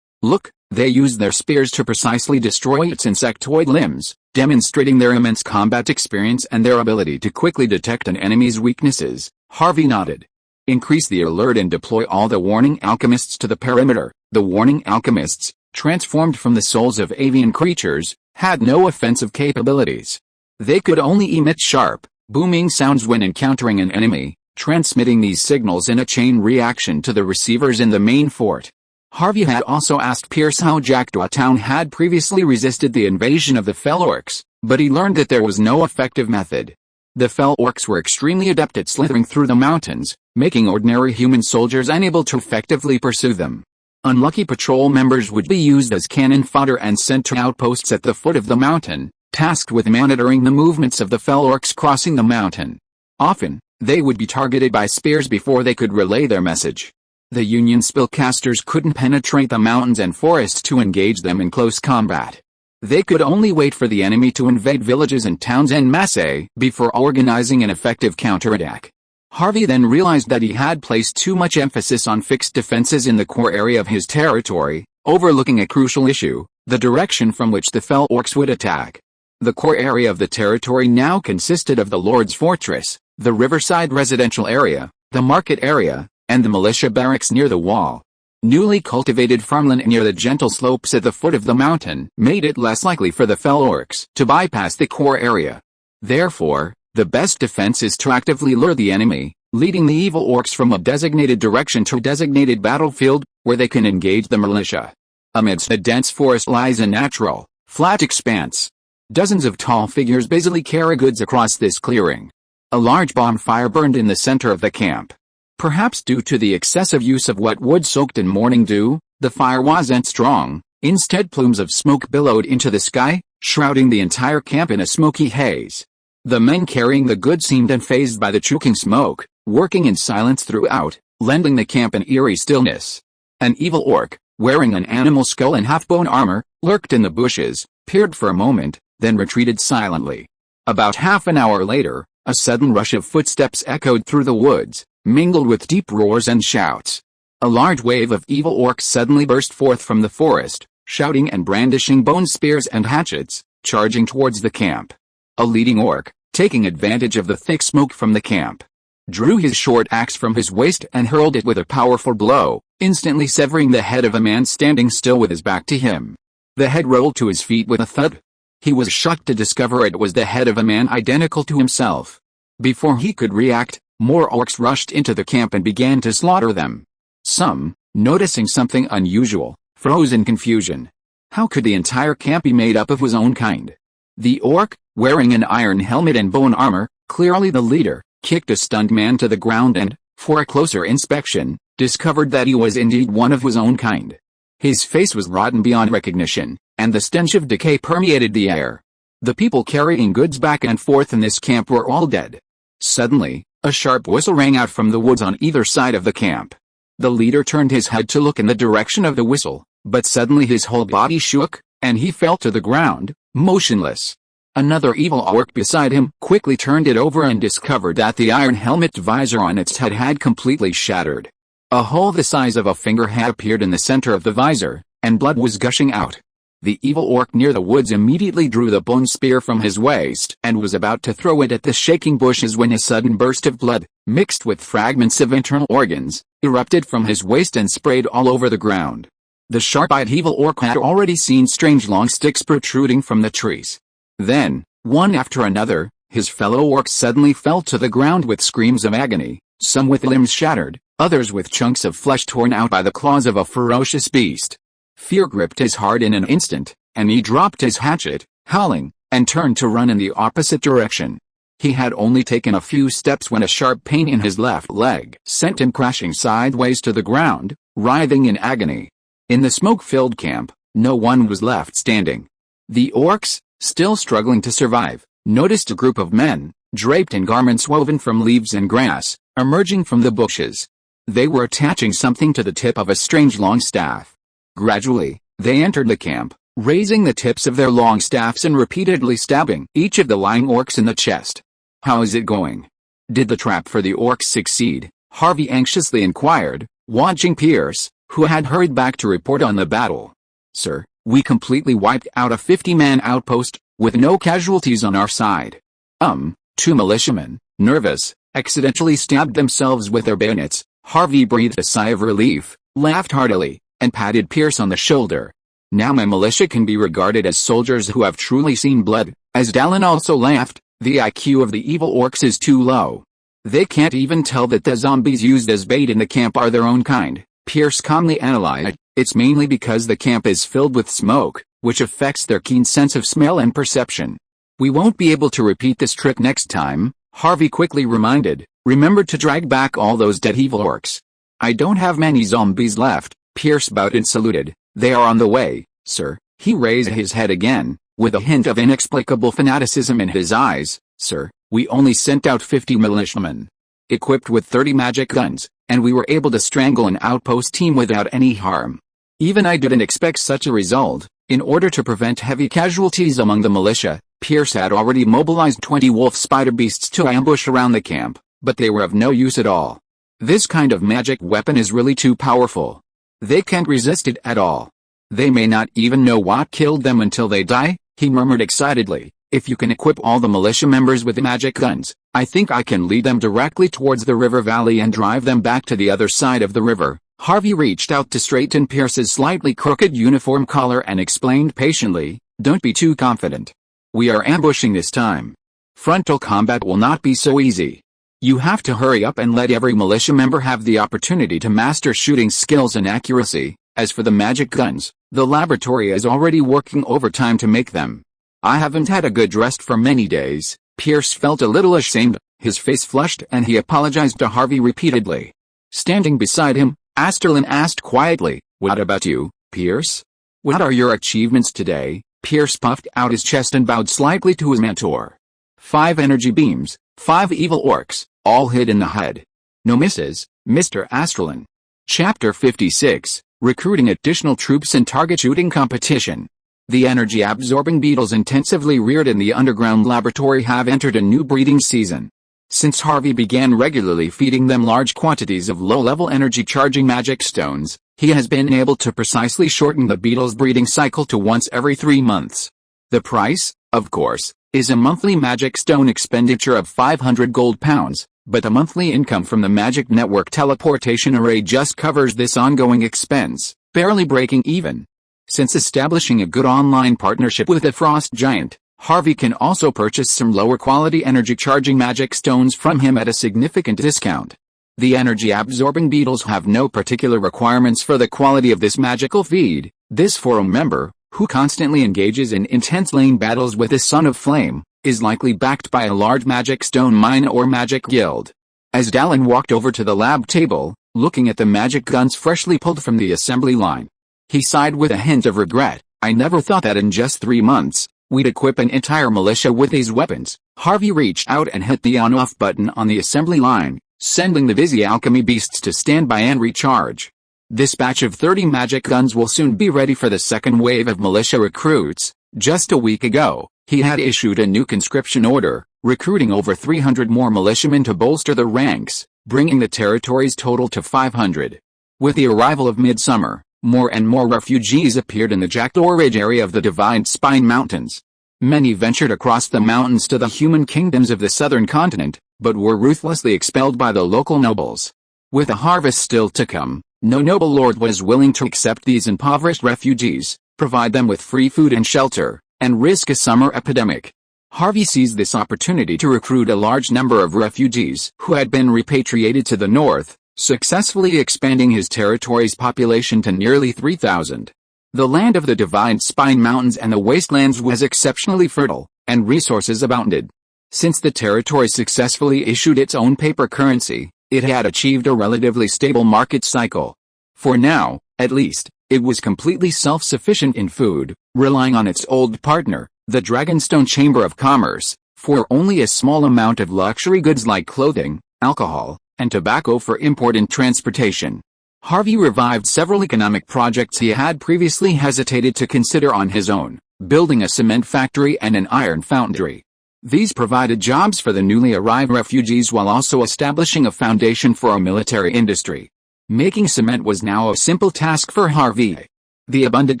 "Look, they use their spears to precisely destroy its insectoid limbs, demonstrating their immense combat experience and their ability to quickly detect an enemy's weaknesses." Harvey nodded. Increase the alert and deploy all the warning alchemists to the perimeter. The warning alchemists, transformed from the souls of avian creatures, had no offensive capabilities. They could only emit sharp, booming sounds when encountering an enemy, transmitting these signals in a chain reaction to the receivers in the main fort. Harvey had also asked Pierce how Jackdaw Town had previously resisted the invasion of the Fell Orcs, but he learned that there was no effective method. The Fell Orcs were extremely adept at slithering through the mountains, making ordinary human soldiers unable to effectively pursue them. Unlucky patrol members would be used as cannon fodder and sent to outposts at the foot of the mountain, tasked with monitoring the movements of the Fell Orcs crossing the mountain. Often, they would be targeted by spears before they could relay their message. The Union spellcasters couldn't penetrate the mountains and forests to engage them in close combat. They could only wait for the enemy to invade villages and towns en masse before organizing an effective counterattack. Harvey then realized that he had placed too much emphasis on fixed defenses in the core area of his territory, overlooking a crucial issue, the direction from which the Fell Orcs would attack. The core area of the territory now consisted of the Lord's Fortress, the riverside residential area, the market area, and the militia barracks near the wall. Newly cultivated farmland near the gentle slopes at the foot of the mountain made it less likely for the Fell Orcs to bypass the core area. Therefore, the best defense is to actively lure the enemy, leading the evil orcs from a designated direction to a designated battlefield, where they can engage the militia. Amidst the dense forest lies a natural, flat expanse. Dozens of tall figures busily carry goods across this clearing. A large bonfire burned in the center of the camp. Perhaps due to the excessive use of wet wood soaked in morning dew, the fire wasn't strong. Instead, plumes of smoke billowed into the sky, shrouding the entire camp in a smoky haze. The men carrying the goods seemed unfazed by the choking smoke, working in silence throughout, lending the camp an eerie stillness. An evil orc, wearing an animal skull and half-bone armor, lurked in the bushes, peered for a moment, then retreated silently. About half an hour later, a sudden rush of footsteps echoed through the woods, mingled with deep roars and shouts. A large wave of evil orcs suddenly burst forth from the forest, shouting and brandishing bone spears and hatchets, charging towards the camp. A leading orc, taking advantage of the thick smoke from the camp, drew his short axe from his waist and hurled it with a powerful blow, instantly severing the head of a man standing still with his back to him. The head rolled to his feet with a thud. He was shocked to discover it was the head of a man identical to himself. Before he could react, more orcs rushed into the camp and began to slaughter them. Some, noticing something unusual, froze in confusion. How could the entire camp be made up of his own kind? The orc, wearing an iron helmet and bone armor, clearly the leader, kicked a stunned man to the ground and, for a closer inspection, discovered that he was indeed one of his own kind. His face was rotten beyond recognition, and the stench of decay permeated the air. The people carrying goods back and forth in this camp were all dead. Suddenly, a sharp whistle rang out from the woods on either side of the camp. The leader turned his head to look in the direction of the whistle, but suddenly his whole body shook, and he fell to the ground, motionless. Another evil orc beside him quickly turned it over and discovered that the iron helmet visor on its head had completely shattered. A hole the size of a finger had appeared in the center of the visor, and blood was gushing out. The evil orc near the woods immediately drew the bone spear from his waist and was about to throw it at the shaking bushes when a sudden burst of blood, mixed with fragments of internal organs, erupted from his waist and sprayed all over the ground. The sharp-eyed evil orc had already seen strange long sticks protruding from the trees. Then, one after another, his fellow orcs suddenly fell to the ground with screams of agony, some with limbs shattered, others with chunks of flesh torn out by the claws of a ferocious beast. Fear gripped his heart in an instant, and he dropped his hatchet, howling, and turned to run in the opposite direction. He had only taken a few steps when a sharp pain in his left leg sent him crashing sideways to the ground, writhing in agony. In the smoke-filled camp, no one was left standing. The orcs, still struggling to survive, noticed a group of men, draped in garments woven from leaves and grass, emerging from the bushes. They were attaching something to the tip of a strange long staff. Gradually, they entered the camp, raising the tips of their long staffs and repeatedly stabbing each of the lying orcs in the chest. "How is it going? Did the trap for the orcs succeed?" Harvey anxiously inquired, watching Pierce, who had hurried back to report on the battle. "Sir, we completely wiped out a 50-man outpost, with no casualties on our side." 2 militiamen, nervous, accidentally stabbed themselves with their bayonets. Harvey breathed a sigh of relief, laughed heartily, and patted Pierce on the shoulder. Now my militia can be regarded as soldiers who have truly seen blood. As Dallin also laughed, the IQ of the evil orcs is too low. They can't even tell that the zombies used as bait in the camp are their own kind. Pierce calmly analyzed, it's mainly because the camp is filled with smoke, which affects their keen sense of smell and perception. We won't be able to repeat this trick next time, Harvey quickly reminded. Remember to drag back all those dead evil orcs. I don't have many zombies left, Pierce bowed and saluted. They are on the way, sir. He raised his head again, with a hint of inexplicable fanaticism in his eyes. Sir, we only sent out 50 militiamen, equipped with 30 magic guns, and we were able to strangle an outpost team without any harm. Even I didn't expect such a result. In order to prevent heavy casualties among the militia, Pierce had already mobilized 20 wolf spider beasts to ambush around the camp, but they were of no use at all. This kind of magic weapon is really too powerful. They can't resist it at all. They may not even know what killed them until they die, he murmured excitedly. If you can equip all the militia members with magic guns, I think I can lead them directly towards the river valley and drive them back to the other side of the river. Harvey reached out to straighten Pierce's slightly crooked uniform collar and explained patiently, don't be too confident. We are ambushing this time. Frontal combat will not be so easy. You have to hurry up and let every militia member have the opportunity to master shooting skills and accuracy. As for the magic guns, the laboratory is already working overtime to make them. I haven't had a good rest for many days. Pierce felt a little ashamed, his face flushed and he apologized to Harvey repeatedly. Standing beside him, Asterlin asked quietly, what about you, Pierce? What are your achievements today? Pierce puffed out his chest and bowed slightly to his mentor. 5 energy beams, 5 evil orcs, all hit in the head. No misses, Mr. Asterlin. Chapter 56, Recruiting Additional Troops and Target Shooting Competition. The energy-absorbing beetles intensively reared in the underground laboratory have entered a new breeding season. Since Harvey began regularly feeding them large quantities of low-level energy-charging magic stones, he has been able to precisely shorten the beetles' breeding cycle to once every 3 months. The price, of course, is a monthly magic stone expenditure of 500 gold pounds, but the monthly income from the Magic Network teleportation array just covers this ongoing expense, barely breaking even. Since establishing a good online partnership with the Frost Giant, Harvey can also purchase some lower-quality energy-charging magic stones from him at a significant discount. The energy-absorbing beetles have no particular requirements for the quality of this magical feed. This forum member, who constantly engages in intense lane battles with the Son of Flame, is likely backed by a large magic stone mine or magic guild. As Dallin walked over to the lab table, looking at the magic guns freshly pulled from the assembly line, he sighed with a hint of regret. I never thought that in just 3 months, we'd equip an entire militia with these weapons. Harvey reached out and hit the on-off button on the assembly line, sending the busy alchemy beasts to stand by and recharge. This batch of 30 magic guns will soon be ready for the second wave of militia recruits. Just a week ago, he had issued a new conscription order, recruiting over 300 more militiamen to bolster the ranks, bringing the territory's total to 500. With the arrival of midsummer, more and more refugees appeared in the Jackdaw Ridge area of the Divine Spine Mountains. Many ventured across the mountains to the human kingdoms of the southern continent, but were ruthlessly expelled by the local nobles. With a harvest still to come, no noble lord was willing to accept these impoverished refugees, provide them with free food and shelter, and risk a summer epidemic. Harvey seized this opportunity to recruit a large number of refugees who had been repatriated to the north, successfully expanding his territory's population to nearly 3,000. The land of the Divine Spine Mountains and the wastelands was exceptionally fertile, and resources abounded. Since the territory successfully issued its own paper currency, it had achieved a relatively stable market cycle. For now, at least, it was completely self-sufficient in food, relying on its old partner, the Dragonstone Chamber of Commerce, for only a small amount of luxury goods like clothing, alcohol, and tobacco for import and transportation. Harvey revived several economic projects he had previously hesitated to consider on his own, building a cement factory and an iron foundry. These provided jobs for the newly arrived refugees while also establishing a foundation for a military industry. Making cement was now a simple task for Harvey. The abundant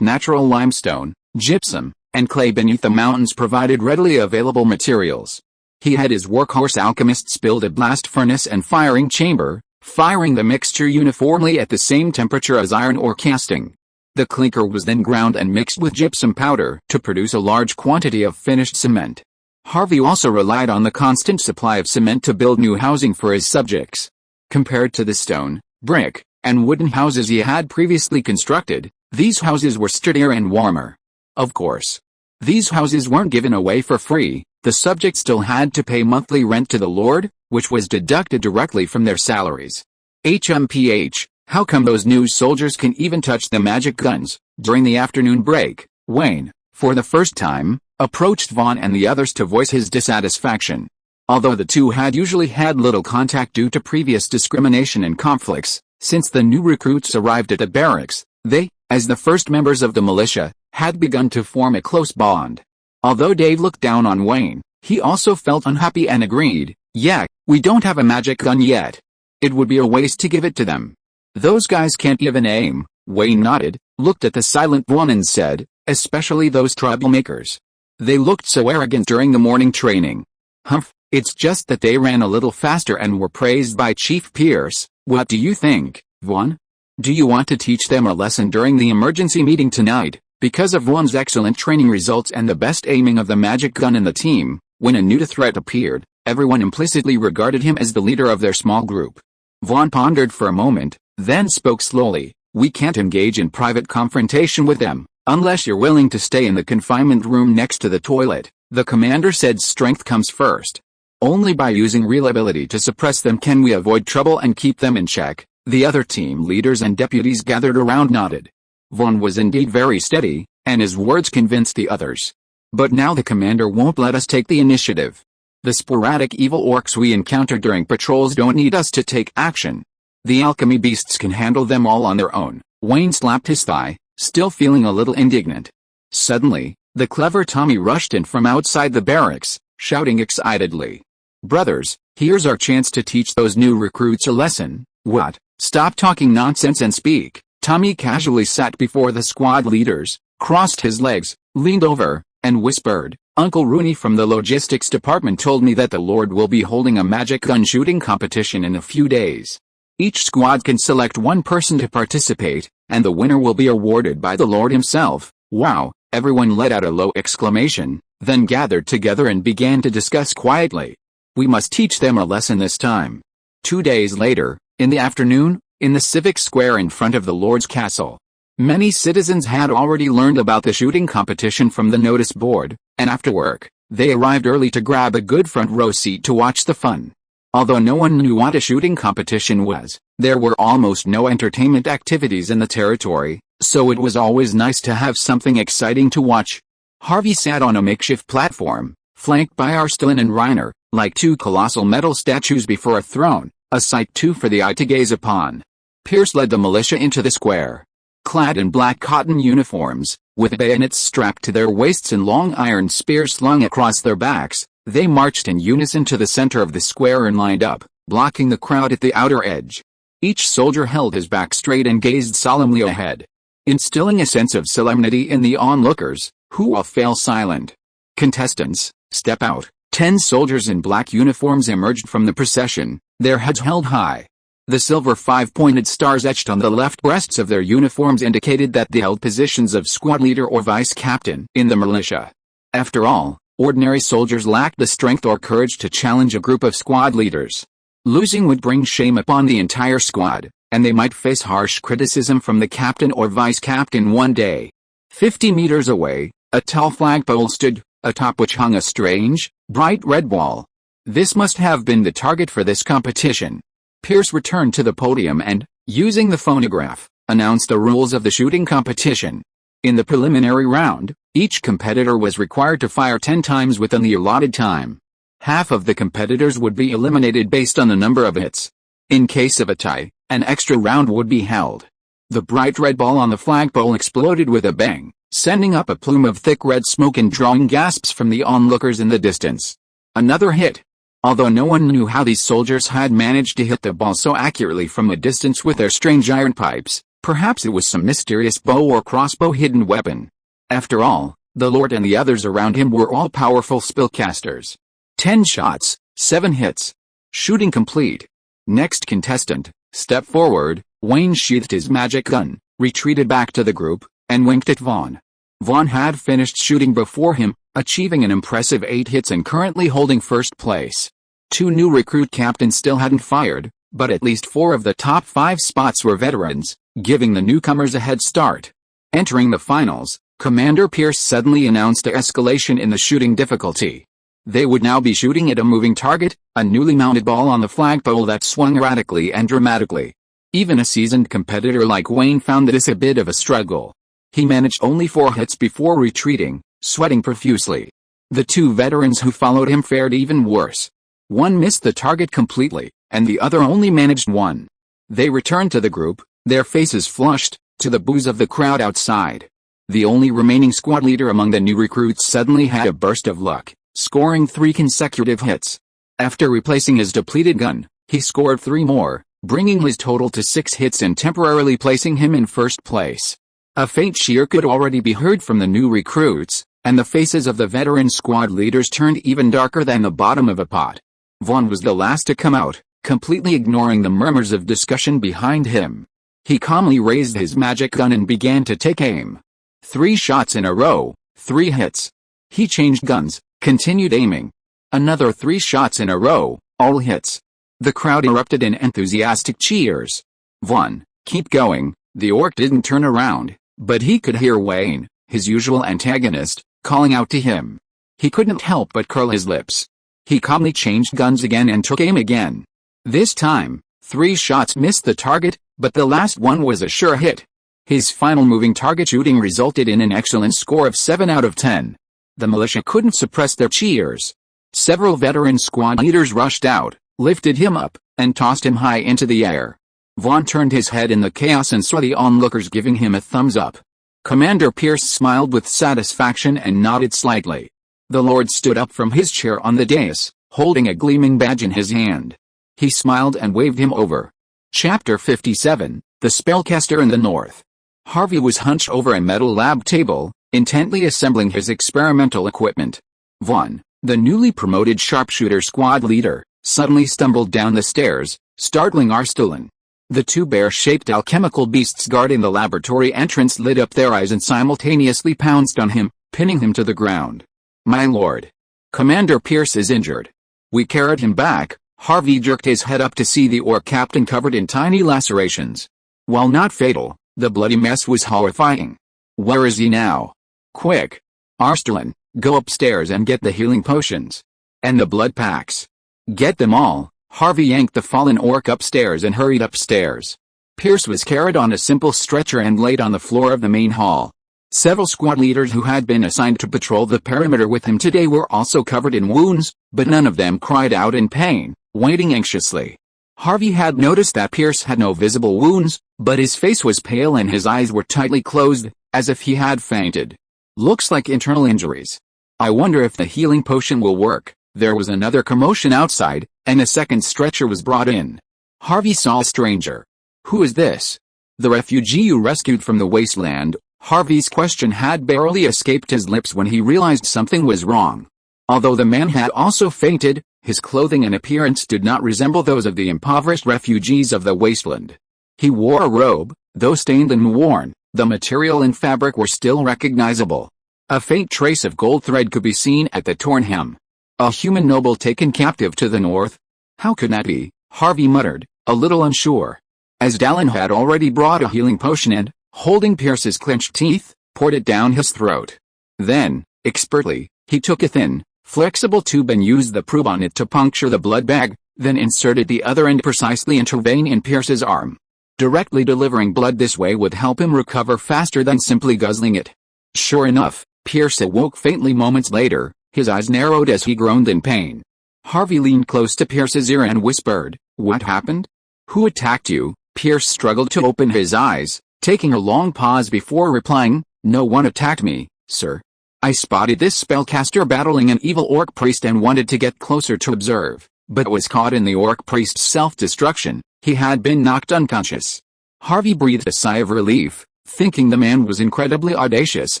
natural limestone, gypsum, and clay beneath the mountains provided readily available materials. He had his workhorse alchemists build a blast furnace and firing chamber, firing the mixture uniformly at the same temperature as iron ore casting. The clinker was then ground and mixed with gypsum powder to produce a large quantity of finished cement. Harvey also relied on the constant supply of cement to build new housing for his subjects. Compared to the stone, brick, and wooden houses he had previously constructed, these houses were sturdier and warmer. Of course, these houses weren't given away for free. The subjects still had to pay monthly rent to the Lord, which was deducted directly from their salaries. HMPH, how come those new soldiers can even touch the magic guns? During the afternoon break, Wayne, for the first time, approached Vaughn and the others to voice his dissatisfaction. Although the two had usually had little contact due to previous discrimination and conflicts, since the new recruits arrived at the barracks, they, as the first members of the militia, had begun to form a close bond. Although Dave looked down on Wayne, he also felt unhappy and agreed, "Yeah, we don't have a magic gun yet. It would be a waste to give it to them. Those guys can't even aim." Wayne nodded, looked at the silent one and said, "Especially those troublemakers. They looked so arrogant during the morning training." "Humph, it's just that they ran a little faster and were praised by Chief Pierce. What do you think, Vaughn? Do you want to teach them a lesson during the emergency meeting tonight?" Because of Vaughn's excellent training results and the best aiming of the magic gun in the team, when a new threat appeared, everyone implicitly regarded him as the leader of their small group. Vaughn pondered for a moment, then spoke slowly. "We can't engage in private confrontation with them, unless you're willing to stay in the confinement room next to the toilet." The commander said strength comes first. "Only by using real ability to suppress them can we avoid trouble and keep them in check." The other team leaders and deputies gathered around nodded. Vaughn was indeed very steady, and his words convinced the others. "But now the commander won't let us take the initiative. The sporadic evil orcs we encounter during patrols don't need us to take action. The alchemy beasts can handle them all on their own." Wayne slapped his thigh, still feeling a little indignant. Suddenly, the clever Tommy rushed in from outside the barracks, shouting excitedly, "Brothers, here's our chance to teach those new recruits a lesson." "What? Stop talking nonsense and speak." Tommy casually sat before the squad leaders, crossed his legs, leaned over, and whispered, "Uncle Rooney from the logistics department told me that the Lord will be holding a magic gun shooting competition in a few days. Each squad can select one person to participate, and the winner will be awarded by the Lord himself." "Wow!" Everyone let out a low exclamation, then gathered together and began to discuss quietly. "We must teach them a lesson this time." 2 days later, in the afternoon, in the civic square in front of the Lord's castle, many citizens had already learned about the shooting competition from the notice board, and after work, they arrived early to grab a good front row seat to watch the fun. Although no one knew what a shooting competition was, there were almost no entertainment activities in the territory, so it was always nice to have something exciting to watch. Harvey sat on a makeshift platform, flanked by Arstlin and Reiner, like two colossal metal statues before a throne, a sight too for the eye to gaze upon. Pierce led the militia into the square. Clad in black cotton uniforms, with bayonets strapped to their waists and long iron spears slung across their backs, they marched in unison to the center of the square and lined up, blocking the crowd at the outer edge. Each soldier held his back straight and gazed solemnly ahead, instilling a sense of solemnity in the onlookers, who all fell silent. "Contestants, step out." 10 soldiers in black uniforms emerged from the procession, their heads held high. The silver 5-pointed stars etched on the left breasts of their uniforms indicated that they held positions of squad leader or vice captain in the militia. After all, ordinary soldiers lacked the strength or courage to challenge a group of squad leaders. Losing would bring shame upon the entire squad, and they might face harsh criticism from the captain or vice captain one day. 50 meters away, a tall flagpole stood, atop which hung a strange, bright red ball. This must have been the target for this competition. Pierce returned to the podium and, using the phonograph, announced the rules of the shooting competition. In the preliminary round, each competitor was required to fire 10 times within the allotted time. Half of the competitors would be eliminated based on the number of hits. In case of a tie, an extra round would be held. The bright red ball on the flagpole exploded with a bang, sending up a plume of thick red smoke and drawing gasps from the onlookers in the distance. Another hit. Although no one knew how these soldiers had managed to hit the ball so accurately from a distance with their strange iron pipes, perhaps it was some mysterious bow or crossbow hidden weapon. After all, the Lord and the others around him were all powerful spellcasters. 10 shots, 7 hits. Shooting complete. Next contestant, step forward. Wayne sheathed his magic gun, retreated back to the group, and winked at Vaughn. Vaughn had finished shooting before him, achieving an impressive 8 hits and currently holding first place. 2 new recruit captains still hadn't fired, but at least 4 of the top 5 spots were veterans, giving the newcomers a head start. Entering the finals, Commander Pierce suddenly announced an escalation in the shooting difficulty. They would now be shooting at a moving target, a newly mounted ball on the flagpole that swung erratically and dramatically. Even a seasoned competitor like Wayne found this a bit of a struggle. He managed only 4 hits before retreating, sweating profusely. The 2 veterans who followed him fared even worse. One missed the target completely, and the other only managed 1. They returned to the group, their faces flushed, to the boos of the crowd outside. The only remaining squad leader among the new recruits suddenly had a burst of luck, scoring 3 consecutive hits. After replacing his depleted gun, he scored 3 more, bringing his total to 6 hits and temporarily placing him in first place. A faint cheer could already be heard from the new recruits, and the faces of the veteran squad leaders turned even darker than the bottom of a pot. Vaughn was the last to come out, completely ignoring the murmurs of discussion behind him. He calmly raised his magic gun and began to take aim. 3 shots in a row, 3 hits. He changed guns, continued aiming. Another 3 shots in a row, all hits. The crowd erupted in enthusiastic cheers. Vaughn, keep going. The orc didn't turn around, but he could hear Wayne, his usual antagonist, calling out to him. He couldn't help but curl his lips. He calmly changed guns again and took aim again. This time, 3 shots missed the target, but the last one was a sure hit. His final moving target shooting resulted in an excellent score of 7 out of 10. The militia couldn't suppress their cheers. Several veteran squad leaders rushed out, lifted him up, and tossed him high into the air. Vaughn turned his head in the chaos and saw the onlookers giving him a thumbs up. Commander Pierce smiled with satisfaction and nodded slightly. The Lord stood up from his chair on the dais, holding a gleaming badge in his hand. He smiled and waved him over. Chapter 57, The Spellcaster in the North. Harvey was hunched over a metal lab table, intently assembling his experimental equipment. Vaughn, the newly promoted sharpshooter squad leader, suddenly stumbled down the stairs, startling Arstellan. The 2 bear-shaped alchemical beasts guarding the laboratory entrance lit up their eyes and simultaneously pounced on him, pinning him to the ground. My lord. Commander Pierce is injured. We carried him back. Harvey jerked his head up to see the orc captain covered in tiny lacerations. While not fatal, the bloody mess was horrifying. Where is he now? Quick. Arstellan, go upstairs and get the healing potions. And the blood packs. Get them all. Harvey yanked the fallen orc upstairs and hurried upstairs. Pierce was carried on a simple stretcher and laid on the floor of the main hall. Several squad leaders who had been assigned to patrol the perimeter with him today were also covered in wounds, but none of them cried out in pain, waiting anxiously. Harvey had noticed that Pierce had no visible wounds, but his face was pale and his eyes were tightly closed, as if he had fainted. Looks like internal injuries. I wonder if the healing potion will work. There was another commotion outside, and a second stretcher was brought in. Harvey saw a stranger. Who is this? The refugee you rescued from the wasteland. Harvey's question had barely escaped his lips when he realized something was wrong. Although the man had also fainted, his clothing and appearance did not resemble those of the impoverished refugees of the wasteland. He wore a robe, though stained and worn, the material and fabric were still recognizable. A faint trace of gold thread could be seen at the torn hem. A human noble taken captive to the north? How could that be? Harvey muttered, a little unsure. As Dallin had already brought a healing potion and, holding Pierce's clenched teeth, poured it down his throat. Then, expertly, he took a thin, flexible tube and used the probe on it to puncture the blood bag, then inserted the other end precisely into a vein in Pierce's arm. Directly delivering blood this way would help him recover faster than simply guzzling it. Sure enough, Pierce awoke faintly moments later, his eyes narrowed as he groaned in pain. Harvey leaned close to Pierce's ear and whispered, "What happened? Who attacked you?" Pierce struggled to open his eyes, taking a long pause before replying, "No one attacked me, sir. I spotted this spellcaster battling an evil orc priest and wanted to get closer to observe, but was caught in the orc priest's self-destruction. He had been knocked unconscious." Harvey breathed a sigh of relief, thinking the man was incredibly audacious,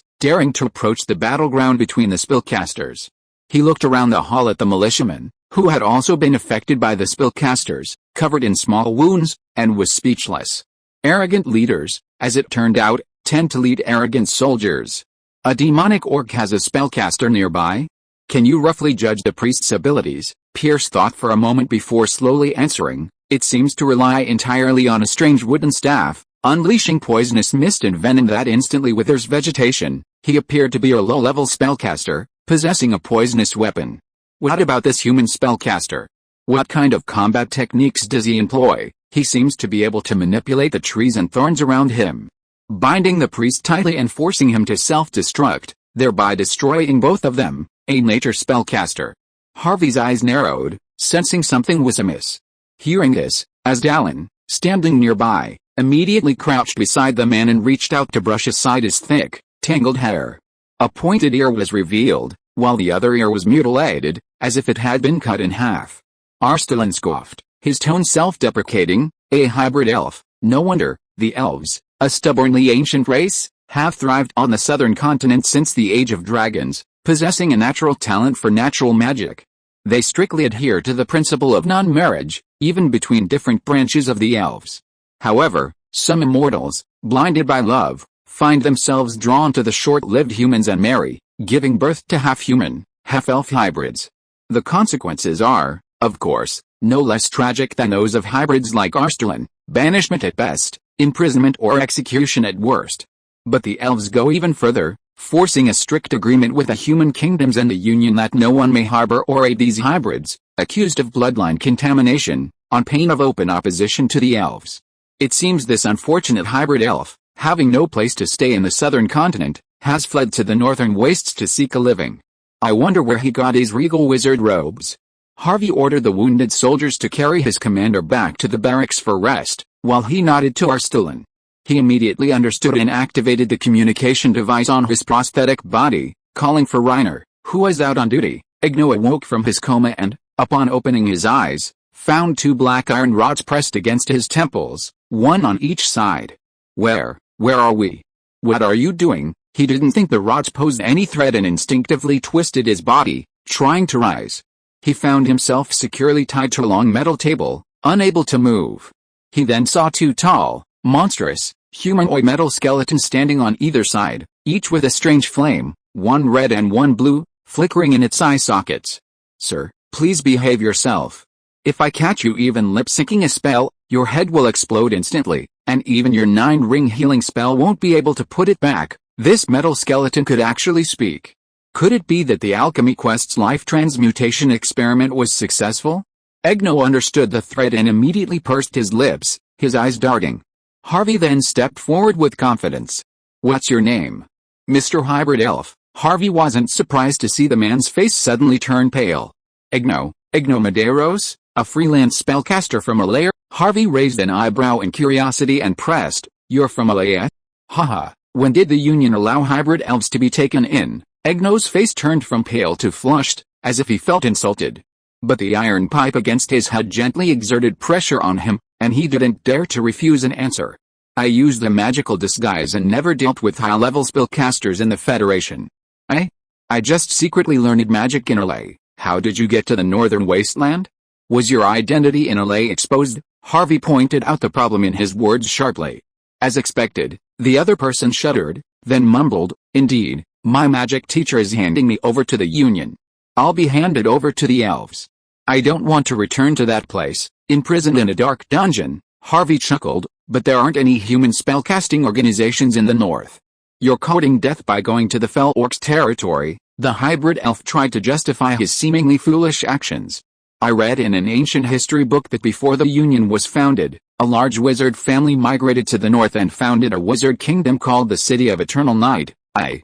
daring to approach the battleground between the spellcasters. He looked around the hall at the militiamen, who had also been affected by the spellcasters, covered in small wounds, and was speechless. Arrogant leaders, as it turned out, tend to lead arrogant soldiers. A demonic orc has a spellcaster nearby? Can you roughly judge the priest's abilities? Pierce thought for a moment before slowly answering. It seems to rely entirely on a strange wooden staff, unleashing poisonous mist and venom that instantly withers vegetation. He appeared to be a low-level spellcaster, possessing a poisonous weapon. What about this human spellcaster? What kind of combat techniques does he employ? He seems to be able to manipulate the trees and thorns around him, binding the priest tightly and forcing him to self-destruct, thereby destroying both of them. A nature spellcaster. Harvey's eyes narrowed, sensing something was amiss. Hearing this, Asdalon, standing nearby, immediately crouched beside the man and reached out to brush aside his thick, tangled hair. A pointed ear was revealed, while the other ear was mutilated, as if it had been cut in half. Asdalon scoffed, his tone self-deprecating. A hybrid elf. No wonder. The elves, a stubbornly ancient race, have thrived on the southern continent since the Age of Dragons, possessing a natural talent for natural magic. They strictly adhere to the principle of non-marriage, even between different branches of the elves. However, some immortals, blinded by love, find themselves drawn to the short-lived humans and marry, giving birth to half-human, half-elf hybrids. The consequences are, of course, no less tragic than those of hybrids like Asdalon: banishment at best, imprisonment or execution at worst. But the elves go even further, forcing a strict agreement with the human kingdoms and the union that no one may harbor or aid these hybrids, accused of bloodline contamination, on pain of open opposition to the elves. It seems this unfortunate hybrid elf, having no place to stay in the southern continent, has fled to the northern wastes to seek a living. I wonder where he got his regal wizard robes. Harvey ordered the wounded soldiers to carry his commander back to the barracks for rest, while he nodded to Asdalon. He immediately understood and activated the communication device on his prosthetic body, calling for Reiner, who was out on duty. Igno awoke from his coma and, upon opening his eyes, found two black iron rods pressed against his temples, one on each side. Where are we? What are you doing? He didn't think the rods posed any threat and instinctively twisted his body, trying to rise. He found himself securely tied to a long metal table, unable to move. He then saw two tall, monstrous, humanoid metal skeletons standing on either side, each with a strange flame, one red and one blue, flickering in its eye sockets. Sir, please behave yourself. If I catch you even lip-syncing a spell, your head will explode instantly, and even your 9-ring healing spell won't be able to put it back. This metal skeleton could actually speak. Could it be that the alchemy quest's life transmutation experiment was successful? Igno understood the threat and immediately pursed his lips, his eyes darting. Harvey then stepped forward with confidence. What's your name? Mr. Hybrid Elf. Harvey wasn't surprised to see the man's face suddenly turn pale. Igno Medeiros, a freelance spellcaster from Malaya? Harvey raised an eyebrow in curiosity and pressed, You're from Malaya? Haha, when did the Union allow hybrid elves to be taken in? Igno's face turned from pale to flushed, as if he felt insulted. But the iron pipe against his head gently exerted pressure on him, and he didn't dare to refuse an answer. I used a magical disguise and never dealt with high-level spellcasters in the Federation. I just secretly learned magic in LA. How did you get to the northern wasteland? Was your identity in LA exposed? Harvey pointed out the problem in his words sharply. As expected, the other person shuddered, then mumbled, Indeed, my magic teacher is handing me over to the Union. I'll be handed over to the elves. I don't want to return to that place, imprisoned in a dark dungeon. Harvey chuckled, but there aren't any human spellcasting organizations in the north. You're courting death by going to the fell orcs' territory. The hybrid elf tried to justify his seemingly foolish actions. I read in an ancient history book that before the Union was founded, a large wizard family migrated to the north and founded a wizard kingdom called the City of Eternal Night. I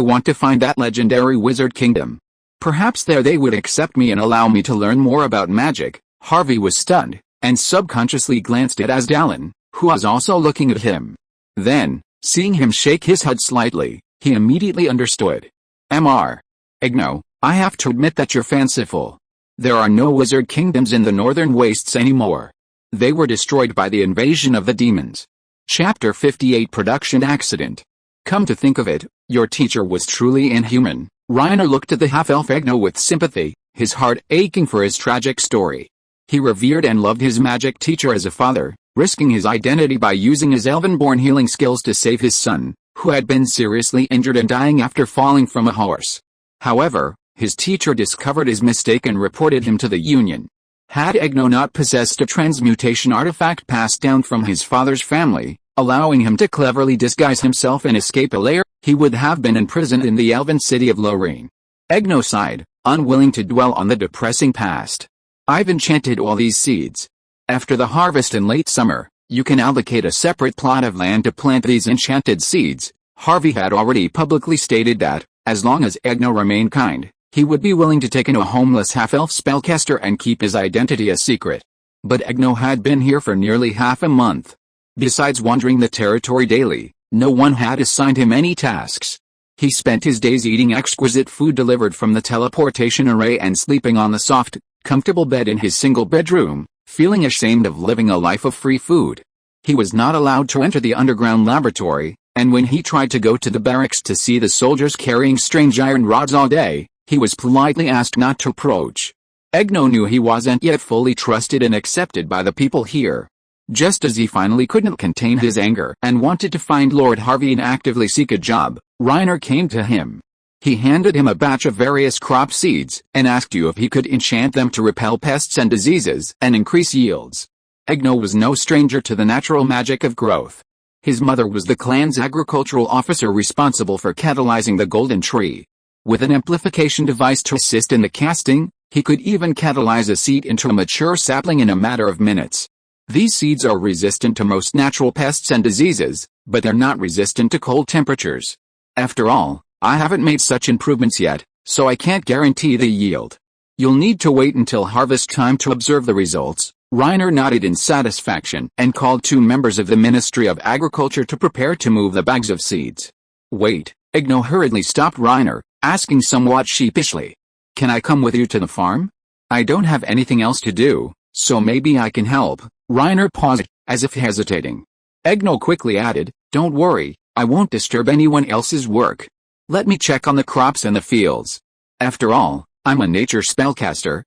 want to find that legendary wizard kingdom. Perhaps there they would accept me and allow me to learn more about magic. Harvey was stunned, and subconsciously glanced at Asdalon, who was also looking at him. Then, seeing him shake his head slightly, he immediately understood. Igno, I have to admit that you're fanciful. There are no wizard kingdoms in the northern wastes anymore. They were destroyed by the invasion of the demons. Chapter 58 Production Accident. Come to think of it, your teacher was truly inhuman. Reiner looked at the half-elf Egno with sympathy, his heart aching for his tragic story. He revered and loved his magic teacher as a father, risking his identity by using his elven-born healing skills to save his son, who had been seriously injured and dying after falling from a horse. However, his teacher discovered his mistake and reported him to the Union. Had Egno not possessed a transmutation artifact passed down from his father's family, allowing him to cleverly disguise himself and escape a lair, he would have been imprisoned in the elven city of Lorraine. Egno sighed, unwilling to dwell on the depressing past. I've enchanted all these seeds. After the harvest in late summer, you can allocate a separate plot of land to plant these enchanted seeds. Harvey had already publicly stated that, as long as Egno remained kind, he would be willing to take in a homeless half-elf spellcaster and keep his identity a secret. But Egno had been here for nearly half a month. Besides wandering the territory daily, no one had assigned him any tasks. He spent his days eating exquisite food delivered from the teleportation array and sleeping on the soft, comfortable bed in his single bedroom, feeling ashamed of living a life of free food. He was not allowed to enter the underground laboratory, and when he tried to go to the barracks to see the soldiers carrying strange iron rods all day, he was politely asked not to approach. Egno knew he wasn't yet fully trusted and accepted by the people here. Just as he finally couldn't contain his anger and wanted to find Lord Harvey and actively seek a job, Reiner came to him. He handed him a batch of various crop seeds and asked you if he could enchant them to repel pests and diseases and increase yields. Egno was no stranger to the natural magic of growth. His mother was the clan's agricultural officer responsible for catalyzing the golden tree. With an amplification device to assist in the casting, he could even catalyze a seed into a mature sapling in a matter of minutes. These seeds are resistant to most natural pests and diseases, but they're not resistant to cold temperatures. After all, I haven't made such improvements yet, so I can't guarantee the yield. You'll need to wait until harvest time to observe the results. Reiner nodded in satisfaction and called 2 members of the Ministry of Agriculture to prepare to move the bags of seeds. Wait, Egno hurriedly stopped Reiner, asking somewhat sheepishly. Can I come with you to the farm? I don't have anything else to do, so maybe I can help. Reiner paused, as if hesitating. Egno quickly added, don't worry, I won't disturb anyone else's work. Let me check on the crops and the fields. After all, I'm a nature spellcaster.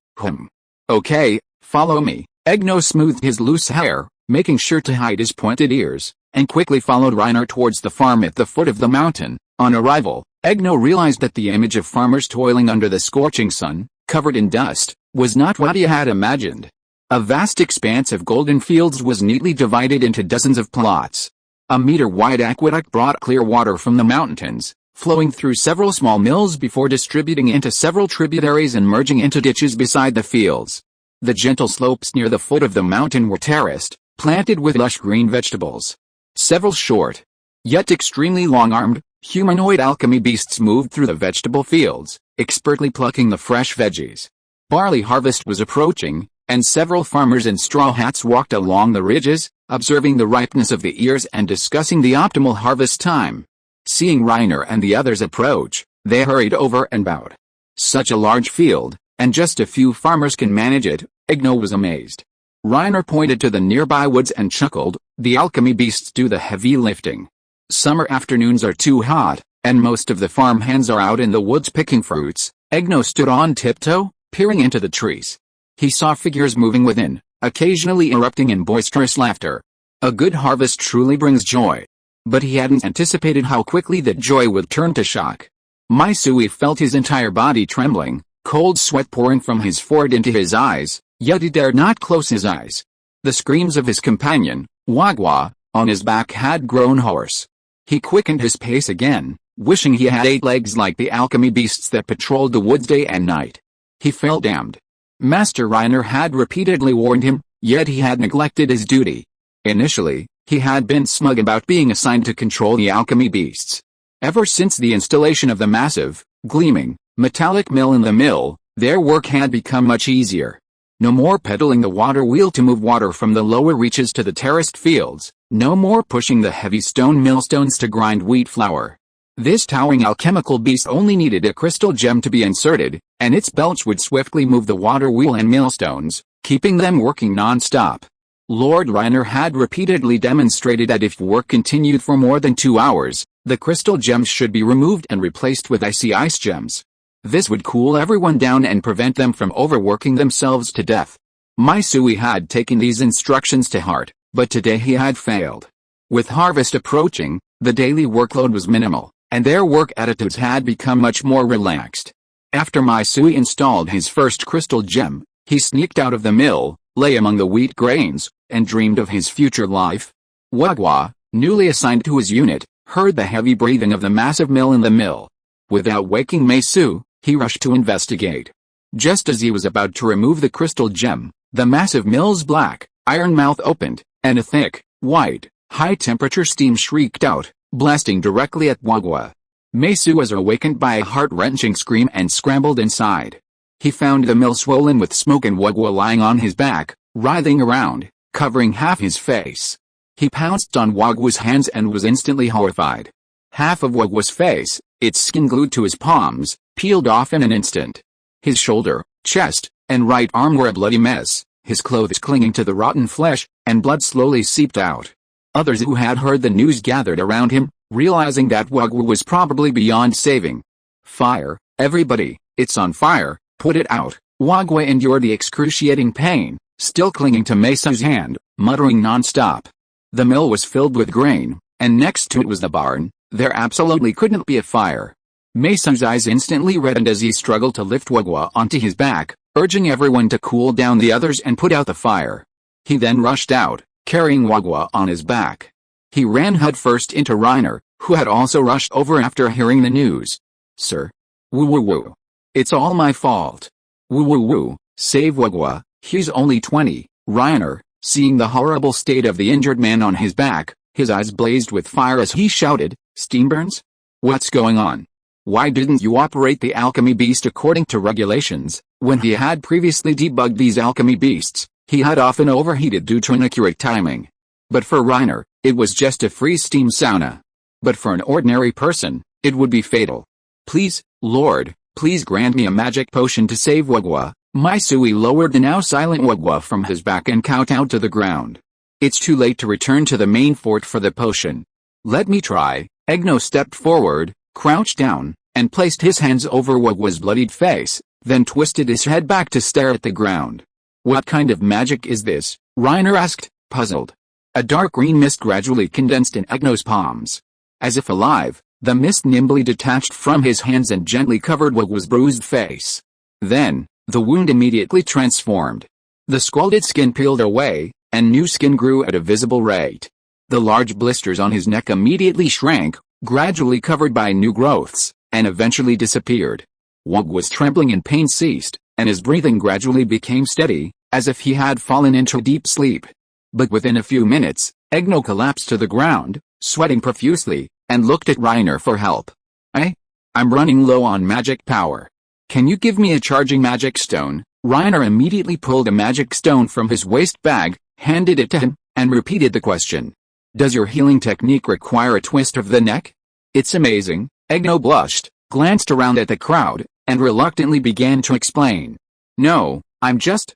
Okay, follow me. Egno smoothed his loose hair, making sure to hide his pointed ears, and quickly followed Reiner towards the farm at the foot of the mountain. On arrival, Egno realized that the image of farmers toiling under the scorching sun, covered in dust, was not what he had imagined. A vast expanse of golden fields was neatly divided into dozens of plots. A meter-wide aqueduct brought clear water from the mountains, flowing through several small mills before distributing into several tributaries and merging into ditches beside the fields. The gentle slopes near the foot of the mountain were terraced, planted with lush green vegetables. Several short, yet extremely long-armed, humanoid alchemy beasts moved through the vegetable fields, expertly plucking the fresh veggies. Barley harvest was approaching, and several farmers in straw hats walked along the ridges, observing the ripeness of the ears and discussing the optimal harvest time. Seeing Reiner and the others approach, they hurried over and bowed. Such a large field, and just a few farmers can manage it, Egno was amazed. Reiner pointed to the nearby woods and chuckled, the alchemy beasts do the heavy lifting. Summer afternoons are too hot, and most of the farm hands are out in the woods picking fruits. Egno stood on tiptoe, peering into the trees. He saw figures moving within, occasionally erupting in boisterous laughter. A good harvest truly brings joy. But he hadn't anticipated how quickly that joy would turn to shock. Maisui felt his entire body trembling, cold sweat pouring from his forehead into his eyes, yet he dared not close his eyes. The screams of his companion, Wagwa, on his back had grown hoarse. He quickened his pace again, wishing he had 8 legs like the alchemy beasts that patrolled the woods day and night. He felt damned. Master Reiner had repeatedly warned him, yet he had neglected his duty. Initially, he had been smug about being assigned to control the alchemy beasts. Ever since the installation of the massive, gleaming, metallic mill in the mill, their work had become much easier. No more pedaling the water wheel to move water from the lower reaches to the terraced fields, no more pushing the heavy stone millstones to grind wheat flour. This towering alchemical beast only needed a crystal gem to be inserted, and its belch would swiftly move the water wheel and millstones, keeping them working non-stop. Lord Reiner had repeatedly demonstrated that if work continued for more than 2 hours, the crystal gems should be removed and replaced with icy ice gems. This would cool everyone down and prevent them from overworking themselves to death. Maisui had taken these instructions to heart, but today he had failed. With harvest approaching, the daily workload was minimal, and their work attitudes had become much more relaxed. After Maisui installed his first crystal gem, he sneaked out of the mill, lay among the wheat grains, and dreamed of his future life. Wagwa, newly assigned to his unit, heard the heavy breathing of the massive mill in the mill. Without waking Maisui, he rushed to investigate. Just as he was about to remove the crystal gem, the massive mill's black, iron mouth opened, and a thick, white, high-temperature steam shrieked out, blasting directly at Wagwa. Maisui was awakened by a heart-wrenching scream and scrambled inside. He found the mill swollen with smoke and Wagwa lying on his back, writhing around, covering half his face. He pounced on Wagwa's hands and was instantly horrified. Half of Wagwa's face, its skin glued to his palms, peeled off in an instant. His shoulder, chest, and right arm were a bloody mess, his clothes clinging to the rotten flesh, and blood slowly seeped out. Others who had heard the news gathered around him, realizing that Wagwa was probably beyond saving. Fire, everybody, it's on fire, put it out. Wagwa endured the excruciating pain, still clinging to Maisui's hand, muttering non-stop. The mill was filled with grain, and next to it was the barn. There absolutely couldn't be a fire. Maisui's eyes instantly reddened as he struggled to lift Wagwa onto his back, urging everyone to cool down the others and put out the fire. He then rushed out, carrying Wagwa on his back. He ran headfirst into Reiner, who had also rushed over after hearing the news. "Sir. Woo-woo-woo. It's all my fault. Woo-woo-woo, save Wagwa, he's only 20, Reiner, seeing the horrible state of the injured man on his back, his eyes blazed with fire as he shouted, "Steam burns? What's going on? Why didn't you operate the alchemy beast according to regulations?" When he had previously debugged these alchemy beasts, he had often overheated due to inaccurate timing. But for Reiner, it was just a free steam sauna. But for an ordinary person, it would be fatal. "Please, Lord, please grant me a magic potion to save Wagwa." Maisui lowered the now silent Wagwa from his back and kowtowed to the ground. "It's too late to return to the main fort for the potion. Let me try." Egno stepped forward, crouched down, and placed his hands over Wagwa's bloodied face, then twisted his head back to stare at the ground. "What kind of magic is this?" Reiner asked, puzzled. A dark green mist gradually condensed in Egno's palms. As if alive, the mist nimbly detached from his hands and gently covered Wagwa's bruised face. Then, the wound immediately transformed. The scalded skin peeled away, and new skin grew at a visible rate. The large blisters on his neck immediately shrank, gradually covered by new growths, and eventually disappeared. Wagwa's trembling and pain ceased, and his breathing gradually became steady, as if he had fallen into deep sleep. But within a few minutes, Egno collapsed to the ground, sweating profusely, and looked at Reiner for help. I'm running low on magic power. Can you give me a charging magic stone?" Reiner immediately pulled a magic stone from his waist bag, handed it to him, and repeated the question. "Does your healing technique require a twist of the neck?" "It's amazing." Egno blushed, glanced around at the crowd, and reluctantly began to explain. "No, I'm just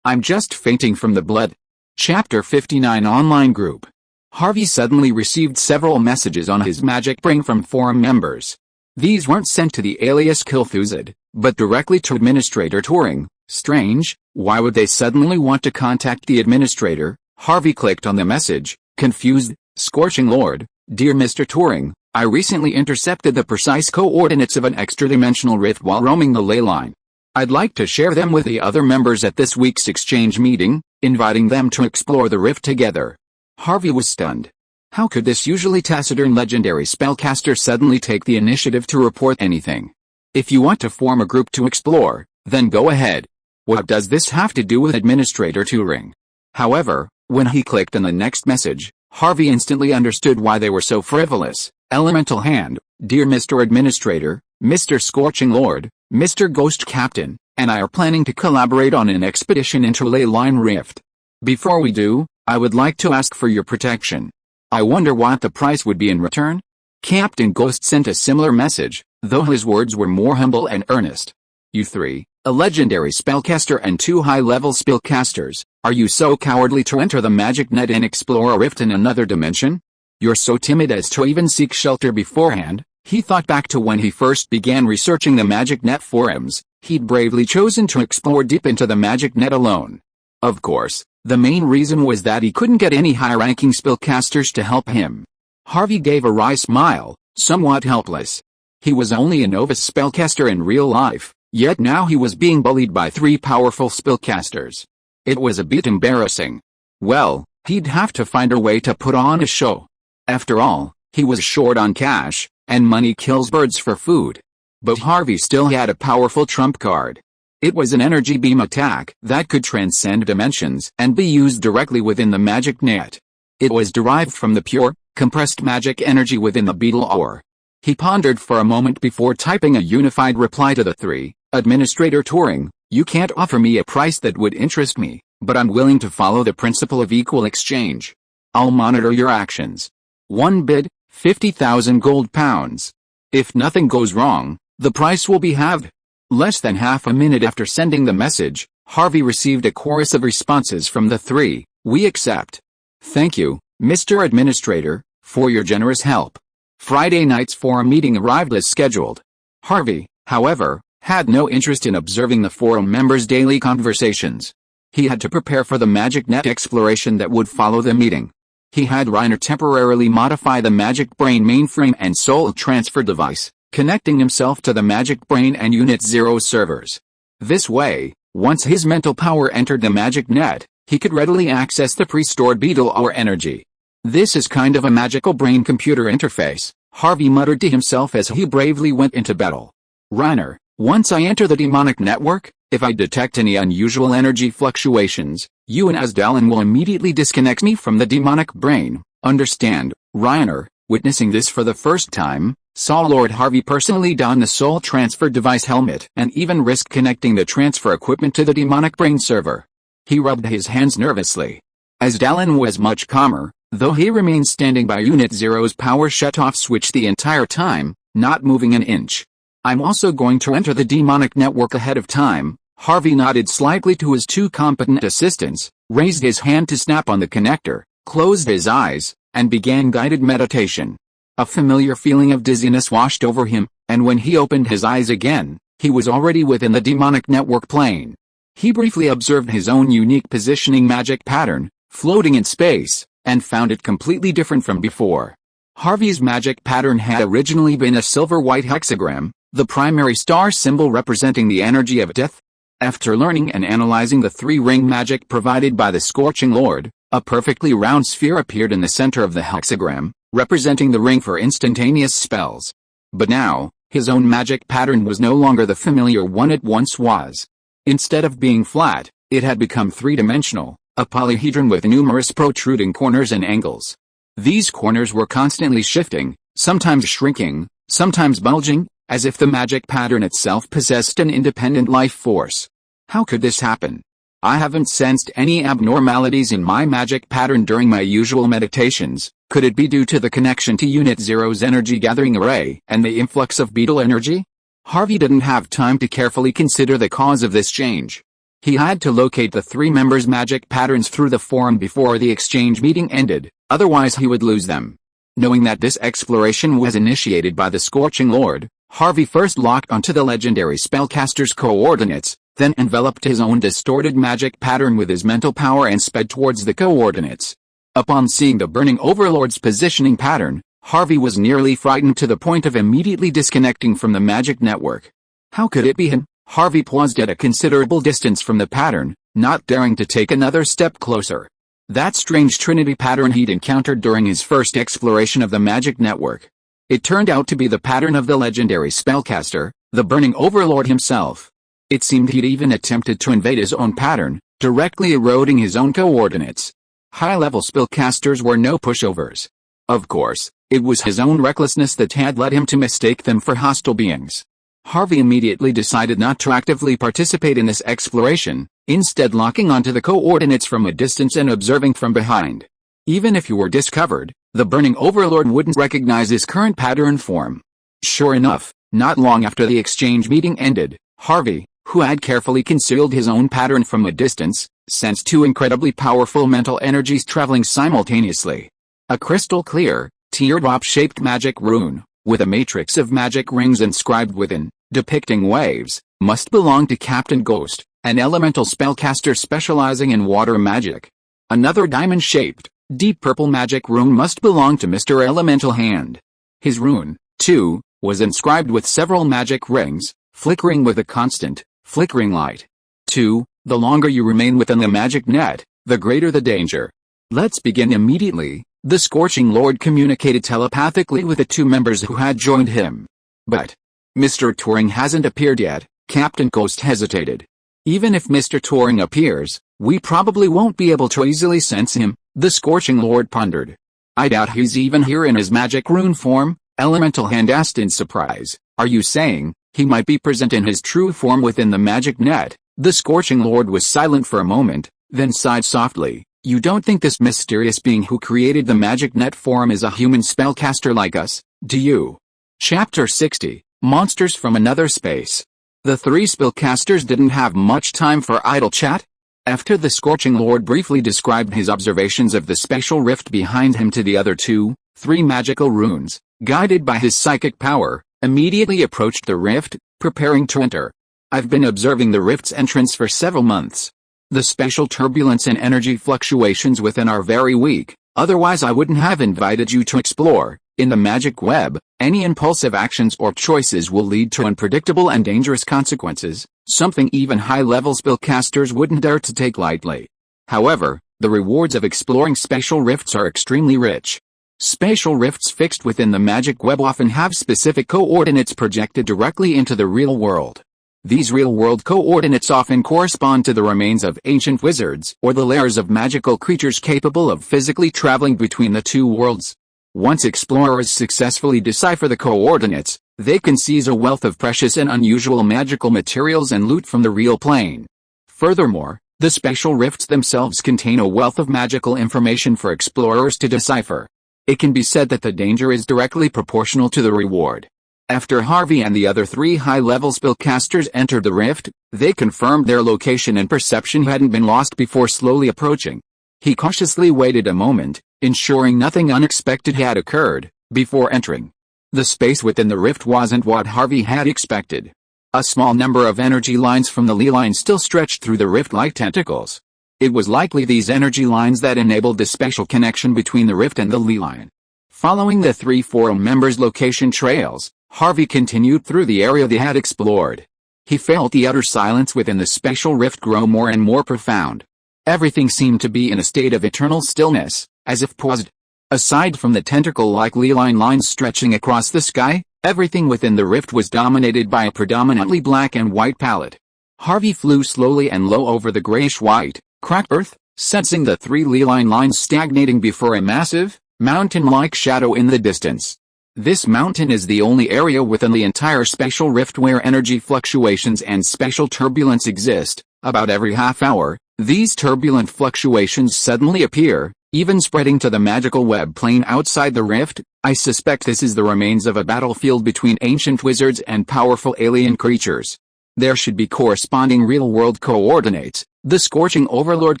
fainting from the blood." Chapter 59 Online Group. Harvey suddenly received several messages on his magic brain from forum members. These weren't sent to the alias Kilthuzid, but directly to Administrator Turing. Strange, why would they suddenly want to contact the administrator? Harvey clicked on the message, confused. "Scorching Lord, dear Mr. Turing, I recently intercepted the precise coordinates of an extra-dimensional rift while roaming the ley line. I'd like to share them with the other members at this week's exchange meeting, inviting them to explore the rift together." Harvey was stunned. How could this usually taciturn legendary spellcaster suddenly take the initiative to report anything? "If you want to form a group to explore, then go ahead. What does this have to do with Administrator Turing?" However, when he clicked on the next message, Harvey instantly understood why they were so frivolous. "Elemental Hand, dear Mr. Administrator, Mr. Scorching Lord, Mr. Ghost Captain, and I are planning to collaborate on an expedition into Ley Line Rift. Before we do, I would like to ask for your protection. I wonder what the price would be in return?" Captain Ghost sent a similar message, though his words were more humble and earnest. "You three, a legendary spellcaster and 2 high-level spellcasters, are you so cowardly to enter the magic net and explore a rift in another dimension? You're so timid as to even seek shelter beforehand?" He thought back to when he first began researching the Magic Net forums. He'd bravely chosen to explore deep into the Magic Net alone. Of course, the main reason was that he couldn't get any high-ranking spellcasters to help him. Harvey gave a wry smile, somewhat helpless. He was only a novice spellcaster in real life, yet now he was being bullied by 3 powerful spellcasters. It was a bit embarrassing. Well, he'd have to find a way to put on a show. After all, he was short on cash, and money kills birds for food. But Harvey still had a powerful trump card. It was an energy beam attack that could transcend dimensions and be used directly within the magic net. It was derived from the pure, compressed magic energy within the beetle ore. He pondered for a moment before typing a unified reply to the 3. Administrator Turing, you can't offer me a price that would interest me, but I'm willing to follow the principle of equal exchange. I'll monitor your actions. 1 bid, 50,000 gold pounds. If nothing goes wrong, the price will be halved. Less than half a minute after sending the message, Harvey received a chorus of responses from the 3. We accept. Thank you, Mr. Administrator, for your generous help. Friday night's forum meeting arrived as scheduled. Harvey, however, had no interest in observing the forum members' daily conversations. He had to prepare for the Magic Net exploration that would follow the meeting. He had Reiner temporarily modify the Magic Brain mainframe and soul transfer device, connecting himself to the Magic Brain and Unit 0 servers. This way, once his mental power entered the Magic Net, he could readily access the pre-stored beetle ore energy. This is kind of a magical brain-computer interface, Harvey muttered to himself as he bravely went into battle. Reiner, once I enter the demonic network, if I detect any unusual energy fluctuations, you and Asdalen will immediately disconnect me from the demonic brain, understand? Reiner, witnessing this for the first time, saw Lord Harvey personally don the soul transfer device helmet and even risk connecting the transfer equipment to the demonic brain server. He rubbed his hands nervously. Asdalen was much calmer, though he remained standing by Unit 0's power shut-off switch the entire time, not moving an inch. I'm also going to enter the demonic network ahead of time. Harvey nodded slightly to his 2 competent assistants, raised his hand to snap on the connector, closed his eyes, and began guided meditation. A familiar feeling of dizziness washed over him, and when he opened his eyes again, he was already within the demonic network plane. He briefly observed his own unique positioning magic pattern, floating in space, and found it completely different from before. Harvey's magic pattern had originally been a silver-white hexagram, the primary star symbol representing the energy of death. After learning and analyzing the 3-ring magic provided by the Scorching Lord, a perfectly round sphere appeared in the center of the hexagram, representing the ring for instantaneous spells. But now, his own magic pattern was no longer the familiar one it once was. Instead of being flat, it had become 3-dimensional, a polyhedron with numerous protruding corners and angles. These corners were constantly shifting, sometimes shrinking, sometimes bulging, as if the magic pattern itself possessed an independent life force. How could this happen? I haven't sensed any abnormalities in my magic pattern during my usual meditations. Could it be due to the connection to Unit 0's energy gathering array and the influx of beetle energy? Harvey didn't have time to carefully consider the cause of this change. He had to locate the 3 members' magic patterns through the forum before the exchange meeting ended, otherwise he would lose them. Knowing that this exploration was initiated by the Scorching Lord, Harvey first locked onto the legendary spellcaster's coordinates, then enveloped his own distorted magic pattern with his mental power and sped towards the coordinates. Upon seeing the Burning Overlord's positioning pattern, Harvey was nearly frightened to the point of immediately disconnecting from the magic network. How could it be him? Harvey paused at a considerable distance from the pattern, not daring to take another step closer. That strange Trinity pattern he'd encountered during his first exploration of the magic network. It turned out to be the pattern of the legendary spellcaster, the Burning Overlord himself. It seemed he'd even attempted to invade his own pattern, directly eroding his own coordinates. High-level spellcasters were no pushovers. Of course, it was his own recklessness that had led him to mistake them for hostile beings. Harvey immediately decided not to actively participate in this exploration, instead locking onto the coordinates from a distance and observing from behind. Even if he were discovered, the Burning Overlord wouldn't recognize his current pattern form. Sure enough, not long after the exchange meeting ended, Harvey, who had carefully concealed his own pattern from a distance, sensed 2 incredibly powerful mental energies traveling simultaneously. A crystal-clear, teardrop-shaped magic rune, with a matrix of magic rings inscribed within, depicting waves, must belong to Captain Ghost, an elemental spellcaster specializing in water magic. Another diamond-shaped, deep purple magic rune must belong to Mr. Elemental Hand. His rune, too, was inscribed with several magic rings, flickering with a constant, flickering light. 2. The longer you remain within the magic net, the greater the danger. Let's begin immediately. The Scorching Lord communicated telepathically with the two members who had joined him. But Mr. Turing hasn't appeared yet. Captain Ghost hesitated. Even if Mr. Turing appears, we probably won't be able to easily sense him, the Scorching Lord pondered. I doubt he's even here in his magic rune form, Elemental Hand asked in surprise. Are you saying he might be present in his true form within the magic net? The Scorching Lord was silent for a moment, then sighed softly. You don't think this mysterious being who created the magic net form is a human spellcaster like us, do you? Chapter 60, Monsters from Another Space. The three spellcasters didn't have much time for idle chat. After the Scorching Lord briefly described his observations of the special rift behind him to the other two, three magical runes, guided by his psychic power, immediately approached the rift, preparing to enter. I've been observing the rift's entrance for several months. The special turbulence and energy fluctuations within are very weak, otherwise I wouldn't have invited you to explore. In the magic web, any impulsive actions or choices will lead to unpredictable and dangerous consequences, something even high-level spellcasters wouldn't dare to take lightly. However, the rewards of exploring spatial rifts are extremely rich. Spatial rifts fixed within the magic web often have specific coordinates projected directly into the real world. These real-world coordinates often correspond to the remains of ancient wizards or the lairs of magical creatures capable of physically traveling between the two worlds. Once explorers successfully decipher the coordinates, they can seize a wealth of precious and unusual magical materials and loot from the real plane. Furthermore, the spatial rifts themselves contain a wealth of magical information for explorers to decipher. It can be said that the danger is directly proportional to the reward. After Harvey and the other three high-level spellcasters entered the rift, they confirmed their location and perception hadn't been lost before slowly approaching. He cautiously waited a moment, ensuring nothing unexpected had occurred, before entering. The space within the rift wasn't what Harvey had expected. A small number of energy lines from the ley line still stretched through the rift like tentacles. It was likely these energy lines that enabled the special connection between the rift and the ley line. Following the three forum members' location trails, Harvey continued through the area they had explored. He felt the utter silence within the spatial rift grow more and more profound. Everything seemed to be in a state of eternal stillness, as if paused. Aside from the tentacle-like ley line lines stretching across the sky, everything within the rift was dominated by a predominantly black and white palette. Harvey flew slowly and low over the grayish-white, cracked earth, sensing the three ley line lines stagnating before a massive, mountain-like shadow in the distance. This mountain is the only area within the entire spatial rift where energy fluctuations and spatial turbulence exist. About every half hour, these turbulent fluctuations suddenly appear, even spreading to the magical web plane outside the rift. I suspect this is the remains of a battlefield between ancient wizards and powerful alien creatures. There should be corresponding real-world coordinates. The Scorching Overlord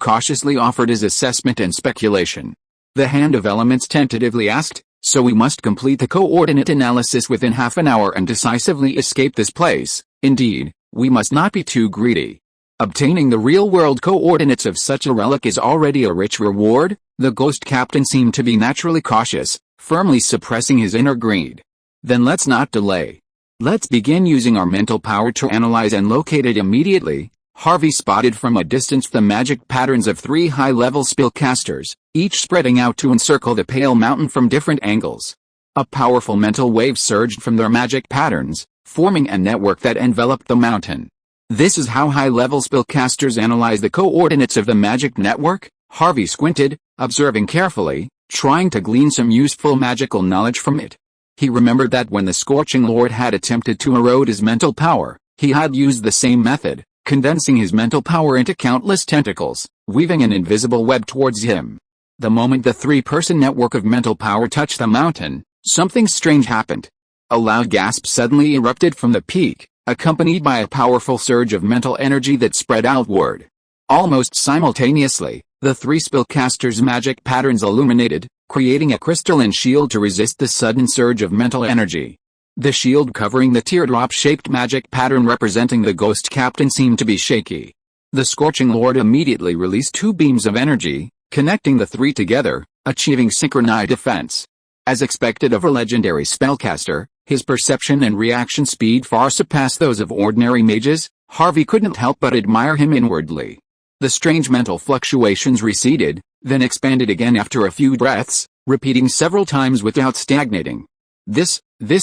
cautiously offered his assessment and speculation. The Hand of Elements tentatively asked, so we must complete the coordinate analysis within half an hour and decisively escape this place. Indeed, we must not be too greedy. Obtaining the real-world coordinates of such a relic is already a rich reward. The ghost captain seemed to be naturally cautious, firmly suppressing his inner greed. Then let's not delay. Let's begin using our mental power to analyze and locate it immediately. Harvey spotted from a distance the magic patterns of three high-level spellcasters, each spreading out to encircle the pale mountain from different angles. A powerful mental wave surged from their magic patterns, forming a network that enveloped the mountain. This is how high-level spellcasters analyze the coordinates of the magic network? Harvey squinted, observing carefully, trying to glean some useful magical knowledge from it. He remembered that when the Scorching Lord had attempted to erode his mental power, he had used the same method, condensing his mental power into countless tentacles, weaving an invisible web towards him. The moment the three-person network of mental power touched the mountain, something strange happened. A loud gasp suddenly erupted from the peak, accompanied by a powerful surge of mental energy that spread outward. Almost simultaneously, the three spellcasters' magic patterns illuminated, creating a crystalline shield to resist the sudden surge of mental energy. The shield covering the teardrop-shaped magic pattern representing the ghost captain seemed to be shaky. The Scorching Lord immediately released 2 beams of energy, connecting the 3 together, achieving synchronized defense. As expected of a legendary spellcaster, his perception and reaction speed far surpassed those of ordinary mages. Harvey couldn't help but admire him inwardly. The strange mental fluctuations receded, then expanded again after a few breaths, repeating several times without stagnating. This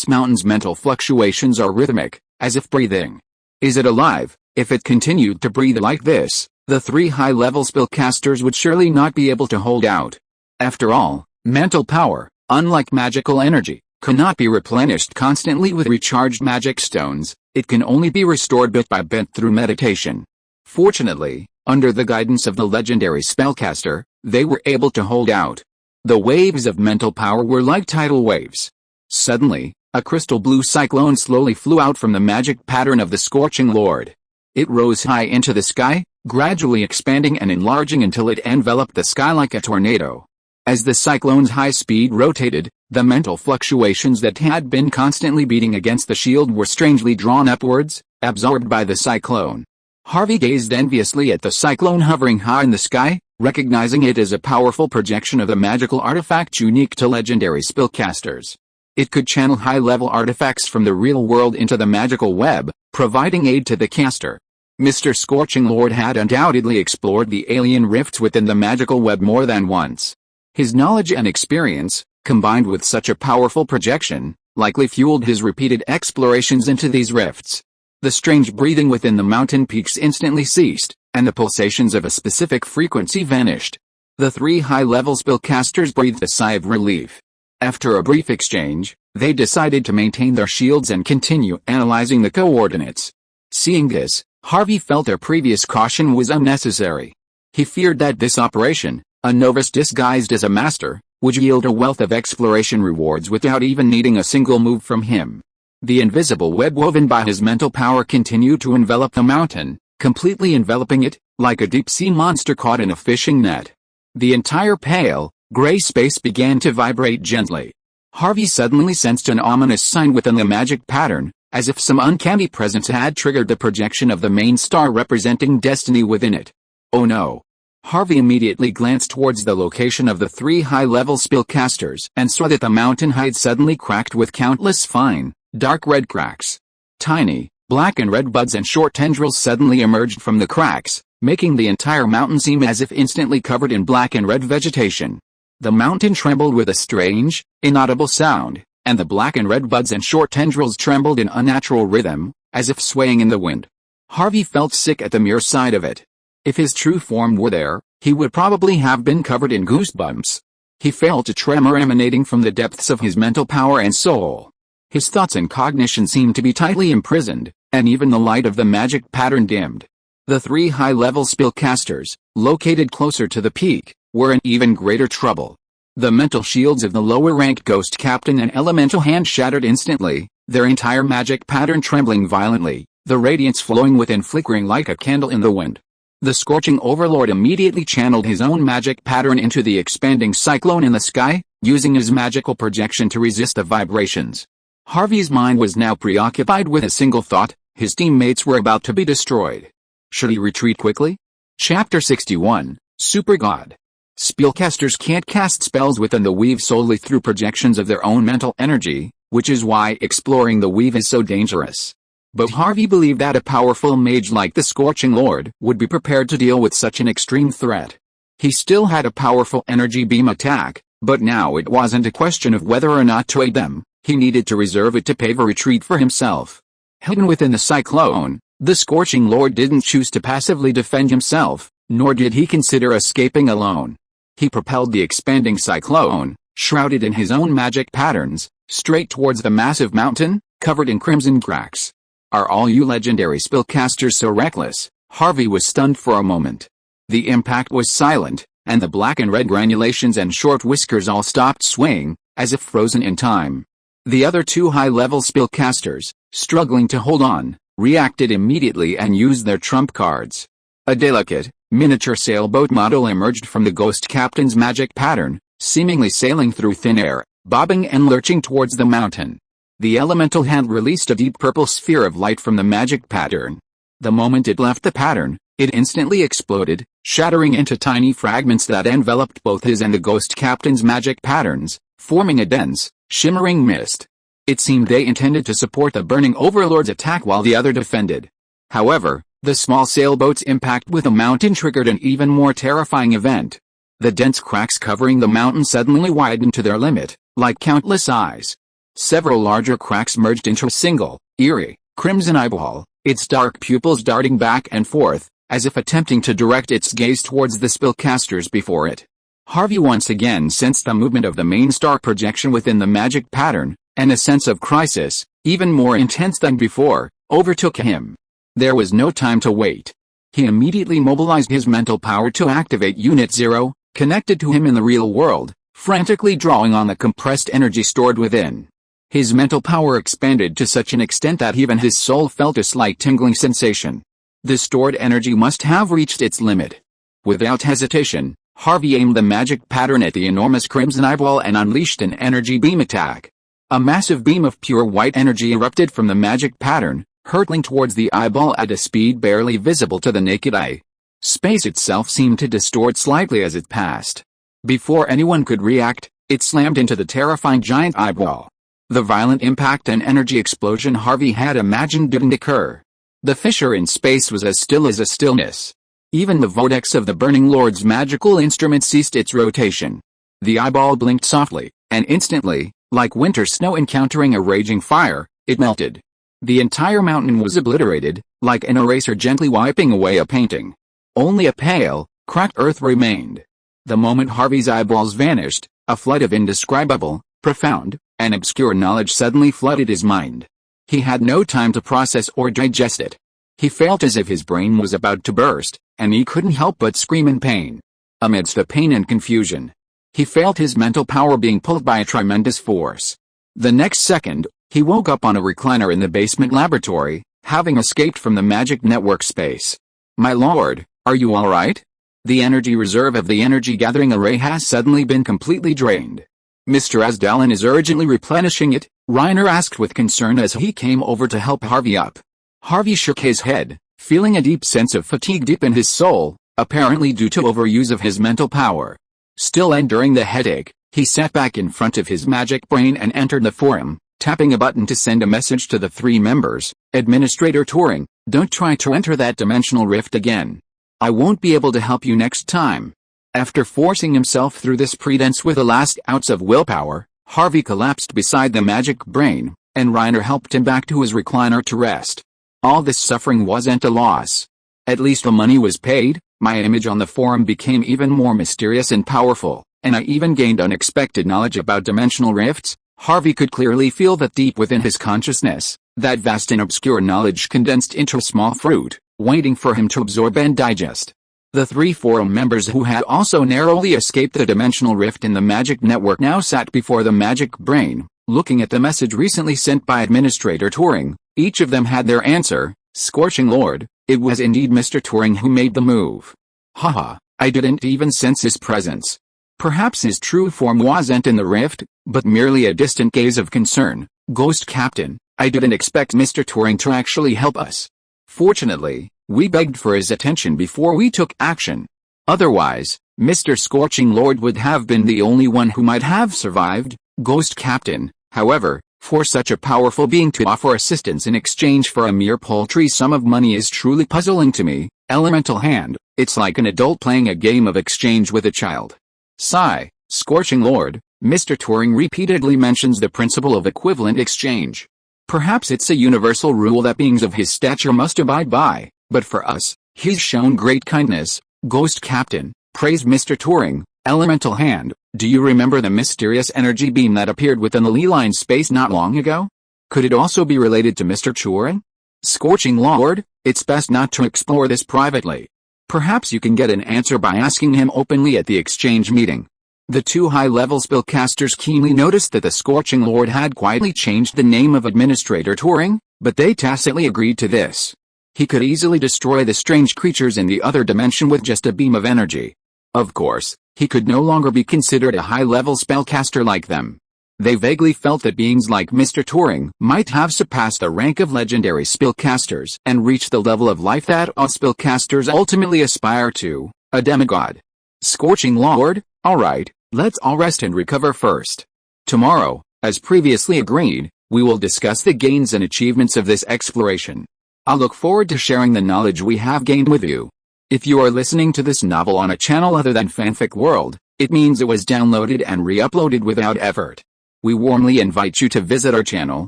mountain's mental fluctuations are rhythmic, as if breathing. Is it alive? If it continued to breathe like this, the 3 high-level spellcasters would surely not be able to hold out. After all, mental power, unlike magical energy, cannot be replenished constantly with recharged magic stones. It can only be restored bit by bit through meditation. Fortunately, under the guidance of the legendary spellcaster, they were able to hold out. The waves of mental power were like tidal waves. Suddenly, a crystal blue cyclone slowly flew out from the magic pattern of the Scorching Lord. It rose high into the sky, gradually expanding and enlarging until it enveloped the sky like a tornado. As the cyclone's high speed rotated, the mental fluctuations that had been constantly beating against the shield were strangely drawn upwards, absorbed by the cyclone. Harvey gazed enviously at the cyclone hovering high in the sky, recognizing it as a powerful projection of the magical artifact unique to legendary spellcasters. It could channel high-level artifacts from the real world into the magical web, providing aid to the caster. Mr. Scorching Lord had undoubtedly explored the alien rifts within the magical web more than once. His knowledge and experience, combined with such a powerful projection, likely fueled his repeated explorations into these rifts. The strange breathing within the mountain peaks instantly ceased, and the pulsations of a specific frequency vanished. The 3 high-level spellcasters breathed a sigh of relief. After a brief exchange, they decided to maintain their shields and continue analyzing the coordinates. Seeing this, Harvey felt their previous caution was unnecessary. He feared that this operation, a novice disguised as a master, would yield a wealth of exploration rewards without even needing a single move from him. The invisible web woven by his mental power continued to envelop the mountain, completely enveloping it, like a deep-sea monster caught in a fishing net. The entire pale, gray space began to vibrate gently. Harvey suddenly sensed an ominous sign within the magic pattern, as if some uncanny presence had triggered the projection of the main star representing destiny within it. Oh no! Harvey immediately glanced towards the location of the 3 high-level spellcasters and saw that the mountain height suddenly cracked with countless fine, dark red cracks. Tiny, black and red buds and short tendrils suddenly emerged from the cracks, making the entire mountain seem as if instantly covered in black and red vegetation. The mountain trembled with a strange, inaudible sound, and the black and red buds and short tendrils trembled in unnatural rhythm, as if swaying in the wind. Harvey felt sick at the mere sight of it. If his true form were there, he would probably have been covered in goosebumps. He felt a tremor emanating from the depths of his mental power and soul. His thoughts and cognition seemed to be tightly imprisoned, and even the light of the magic pattern dimmed. The 3 high-level spellcasters, located closer to the peak, were in even greater trouble. The mental shields of the lower-ranked ghost captain and elemental hand shattered instantly, their entire magic pattern trembling violently, the radiance flowing within flickering like a candle in the wind. The Scorching Overlord immediately channeled his own magic pattern into the expanding cyclone in the sky, using his magical projection to resist the vibrations. Harvey's mind was now preoccupied with a single thought: his teammates were about to be destroyed. Should he retreat quickly? Chapter 61, Super God. Spellcasters can't cast spells within the weave solely through projections of their own mental energy, which is why exploring the weave is so dangerous. But Harvey believed that a powerful mage like the Scorching Lord would be prepared to deal with such an extreme threat. He still had a powerful energy beam attack, but now it wasn't a question of whether or not to aid them, he needed to reserve it to pave a retreat for himself. Hidden within the cyclone, the Scorching Lord didn't choose to passively defend himself, nor did he consider escaping alone. He propelled the expanding cyclone, shrouded in his own magic patterns, straight towards the massive mountain, covered in crimson cracks. Are all you legendary spellcasters so reckless? Harvey was stunned for a moment. The impact was silent, and the black and red granulations and short whiskers all stopped swaying, as if frozen in time. The other 2 high-level spellcasters, struggling to hold on, reacted immediately and used their trump cards. A delicate, miniature sailboat model emerged from the ghost captain's magic pattern, seemingly sailing through thin air, bobbing and lurching towards the mountain. The elemental hand released a deep purple sphere of light from the magic pattern. The moment it left the pattern, it instantly exploded, shattering into tiny fragments that enveloped both his and the ghost captain's magic patterns, forming a dense, shimmering mist. It seemed they intended to support the burning overlord's attack while the other defended. However, the small sailboat's impact with the mountain triggered an even more terrifying event. The dense cracks covering the mountain suddenly widened to their limit, like countless eyes. Several larger cracks merged into a single, eerie, crimson eyeball, its dark pupils darting back and forth, as if attempting to direct its gaze towards the spellcasters before it. Harvey once again sensed the movement of the main star projection within the magic pattern, and a sense of crisis, even more intense than before, overtook him. There was no time to wait. He immediately mobilized his mental power to activate Unit 0, connected to him in the real world, frantically drawing on the compressed energy stored within. His mental power expanded to such an extent that even his soul felt a slight tingling sensation. The stored energy must have reached its limit. Without hesitation, Harvey aimed the magic pattern at the enormous crimson eyeball and unleashed an energy beam attack. A massive beam of pure white energy erupted from the magic pattern, hurtling towards the eyeball at a speed barely visible to the naked eye. Space itself seemed to distort slightly as it passed. Before anyone could react, it slammed into the terrifying giant eyeball. The violent impact and energy explosion Harvey had imagined didn't occur. The fissure in space was as still as a stillness. Even the vortex of the Burning Lord's magical instrument ceased its rotation. The eyeball blinked softly, and instantly, like winter snow encountering a raging fire, it melted. The entire mountain was obliterated, like an eraser gently wiping away a painting. Only a pale, cracked earth remained. The moment Harvey's eyeballs vanished, a flood of indescribable, profound, and obscure knowledge suddenly flooded his mind. He had no time to process or digest it. He felt as if his brain was about to burst, and he couldn't help but scream in pain. Amidst the pain and confusion, he felt his mental power being pulled by a tremendous force. The next second, he woke up on a recliner in the basement laboratory, having escaped from the magic network space. "My lord, are you all right? The energy reserve of the energy gathering array has suddenly been completely drained. Mr. Asdalin is urgently replenishing it," Reiner asked with concern as he came over to help Harvey up. Harvey shook his head, feeling a deep sense of fatigue deep in his soul, apparently due to overuse of his mental power. Still enduring the headache, he sat back in front of his magic brain and entered the forum, tapping a button to send a message to the three members. "Administrator Turing, don't try to enter that dimensional rift again. I won't be able to help you next time." After forcing himself through this pretense with the last ounce of willpower, Harvey collapsed beside the magic brain, and Reiner helped him back to his recliner to rest. All this suffering wasn't a loss. At least the money was paid. My image on the forum became even more mysterious and powerful, and I even gained unexpected knowledge about dimensional rifts. Harvey could clearly feel that deep within his consciousness, that vast and obscure knowledge condensed into a small fruit, waiting for him to absorb and digest. The three forum members who had also narrowly escaped the dimensional rift in the magic network now sat before the magic brain, looking at the message recently sent by Administrator Turing. Each of them had their answer. "Scorching Lord, it was indeed Mr. Turing who made the move. Haha, I didn't even sense his presence. Perhaps his true form wasn't in the rift, but merely a distant gaze of concern. Ghost Captain, I didn't expect Mr. Turing to actually help us. Fortunately, we begged for his attention before we took action. Otherwise, Mr. Scorching Lord would have been the only one who might have survived." Ghost Captain, however, for such a powerful being to offer assistance in exchange for a mere paltry sum of money is truly puzzling to me. Elemental hand, it's like an adult playing a game of exchange with a child. Sigh. Scorching Lord, Mr. Turing repeatedly mentions the principle of equivalent exchange. Perhaps it's a universal rule that beings of his stature must abide by, but for us, he's shown great kindness. Ghost Captain, praised Mr. Turing. Elemental hand, do you remember the mysterious energy beam that appeared within the Leeline space not long ago? Could it also be related to Mr. Turing? Scorching Lord, it's best not to explore this privately. Perhaps you can get an answer by asking him openly at the exchange meeting. The two high-level spellcasters keenly noticed that the Scorching Lord had quietly changed the name of Administrator Turing, but they tacitly agreed to this. He could easily destroy the strange creatures in the other dimension with just a beam of energy. Of course, He could no longer be considered a high-level spellcaster like them. They vaguely felt that beings like Mr. Turing might have surpassed the rank of legendary spellcasters and reached the level of life that all spellcasters ultimately aspire to, a demigod. Scorching Lord, alright, let's all rest and recover first. Tomorrow, as previously agreed, we will discuss the gains and achievements of this exploration. I'll look forward to sharing the knowledge we have gained with you. If you are listening to this novel on a channel other than Fanfic World, it means it was downloaded and re-uploaded without effort. We warmly invite you to visit our channel,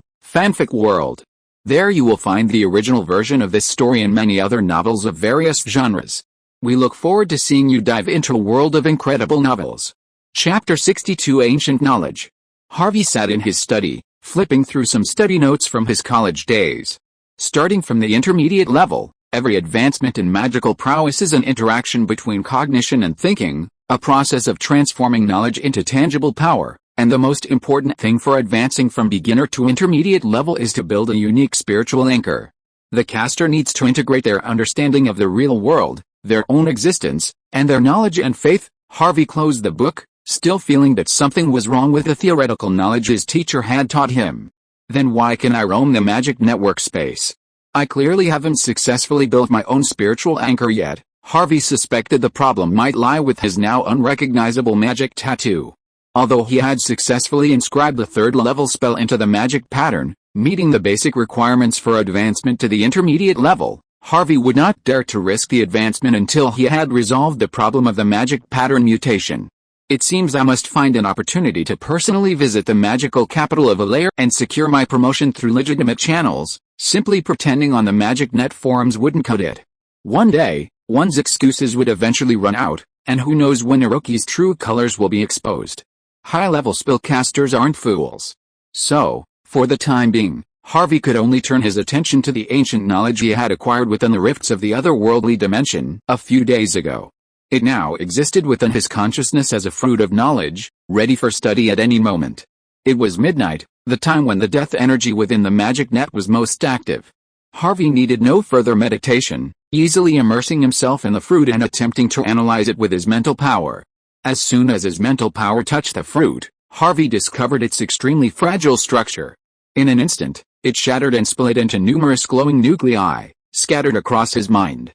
Fanfic World. There you will find the original version of this story and many other novels of various genres. We look forward to seeing you dive into a world of incredible novels. Chapter 62 Ancient Knowledge. Harvey sat in his study, flipping through some study notes from his college days. Starting from the intermediate level, every advancement in magical prowess is an interaction between cognition and thinking, a process of transforming knowledge into tangible power. And the most important thing for advancing from beginner to intermediate level is to build a unique spiritual anchor. The caster needs to integrate their understanding of the real world, their own existence, and their knowledge and faith. Harvey closed the book, still feeling that something was wrong with the theoretical knowledge his teacher had taught him. Then why can I roam the magic network space? I clearly haven't successfully built my own spiritual anchor yet. Harvey suspected the problem might lie with his now unrecognizable magic tattoo. Although he had successfully inscribed the third-level spell into the magic pattern, meeting the basic requirements for advancement to the intermediate level, Harvey would not dare to risk the advancement until he had resolved the problem of the magic pattern mutation. It seems I must find an opportunity to personally visit the magical capital of a layer and secure my promotion through legitimate channels. Simply pretending on the magic net forums wouldn't cut it. One day, one's excuses would eventually run out, and who knows when Naruki's true colors will be exposed. High-level spellcasters aren't fools. So, for the time being, Harvey could only turn his attention to the ancient knowledge he had acquired within the rifts of the otherworldly dimension a few days ago. It now existed within his consciousness as a fruit of knowledge, ready for study at any moment. It was midnight, the time when the death energy within the magic net was most active. Harvey needed no further meditation, easily immersing himself in the fruit and attempting to analyze it with his mental power. As soon as his mental power touched the fruit, Harvey discovered its extremely fragile structure. In an instant, it shattered and split into numerous glowing nuclei, scattered across his mind.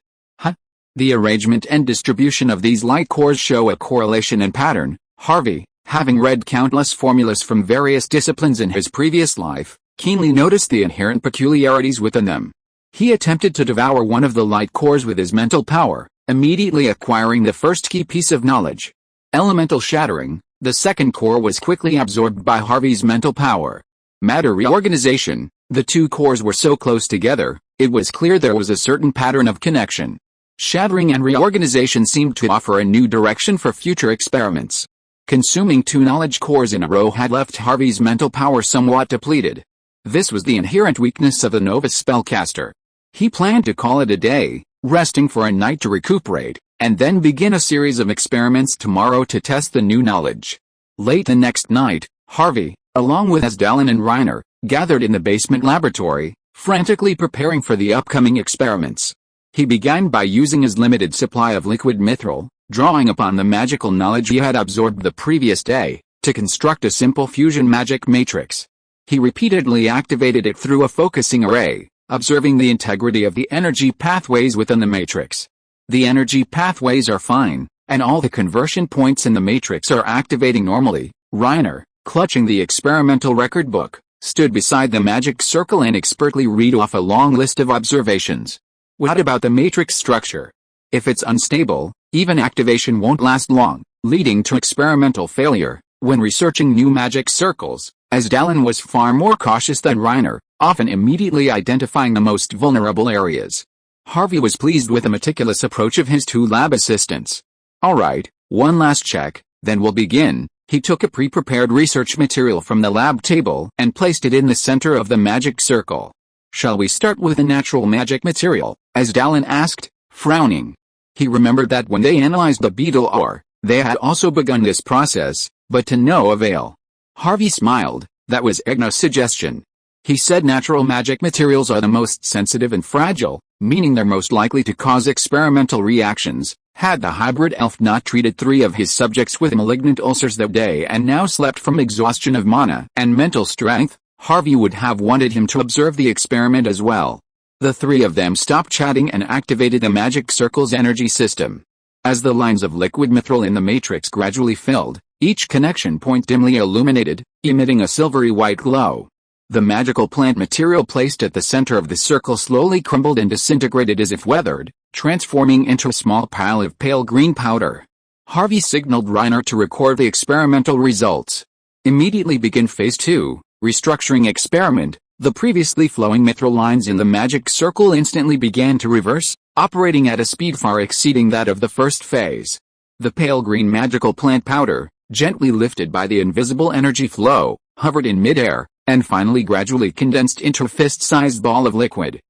The arrangement and distribution of these light cores show a correlation and pattern. Harvey, having read countless formulas from various disciplines in his previous life, keenly noticed the inherent peculiarities within them. He attempted to devour one of the light cores with his mental power, immediately acquiring the first key piece of knowledge. Elemental shattering, the second core was quickly absorbed by Harvey's mental power. Matter reorganization, the two cores were so close together, it was clear there was a certain pattern of connection. Shattering and reorganization seemed to offer a new direction for future experiments. Consuming two knowledge cores in a row had left Harvey's mental power somewhat depleted. This was the inherent weakness of the novice spellcaster. He planned to call it a day, resting for a night to recuperate, and then begin a series of experiments tomorrow to test the new knowledge. Late the next night, Harvey, along with Asdalen and Reiner, gathered in the basement laboratory, frantically preparing for the upcoming experiments. He began by using his limited supply of liquid mithril, drawing upon the magical knowledge he had absorbed the previous day, to construct a simple fusion magic matrix. He repeatedly activated it through a focusing array, observing the integrity of the energy pathways within the matrix. The energy pathways are fine, and all the conversion points in the matrix are activating normally. Reiner, clutching the experimental record book, stood beside the magic circle and expertly read off a long list of observations. What about the matrix structure? If it's unstable, even activation won't last long, leading to experimental failure. When researching new magic circles, Asdalen was far more cautious than Reiner, often immediately identifying the most vulnerable areas. Harvey was pleased with the meticulous approach of his two lab assistants. Alright, one last check, then we'll begin. He took a pre-prepared research material from the lab table and placed it in the center of the magic circle. Shall we start with the natural magic material? Asdalen asked, frowning. He remembered that when they analyzed the beetle ore, they had also begun this process, but to no avail. Harvey smiled. That was Egna's suggestion. He said natural magic materials are the most sensitive and fragile, meaning they're most likely to cause experimental reactions. Had the hybrid elf not treated 3 of his subjects with malignant ulcers that day and now slept from exhaustion of mana and mental strength, Harvey would have wanted him to observe the experiment as well. The 3 of them stopped chatting and activated the magic circle's energy system. As the lines of liquid mithril in the matrix gradually filled, each connection point dimly illuminated, emitting a silvery white glow. The magical plant material placed at the center of the circle slowly crumbled and disintegrated as if weathered, transforming into a small pile of pale green powder. Harvey signaled Reiner to record the experimental results. Immediately begin Phase 2, restructuring experiment. The previously flowing mithril lines in the magic circle instantly began to reverse, operating at a speed far exceeding that of the first phase. The pale green magical plant powder, gently lifted by the invisible energy flow, hovered in midair, and finally gradually condensed into a fist-sized ball of liquid.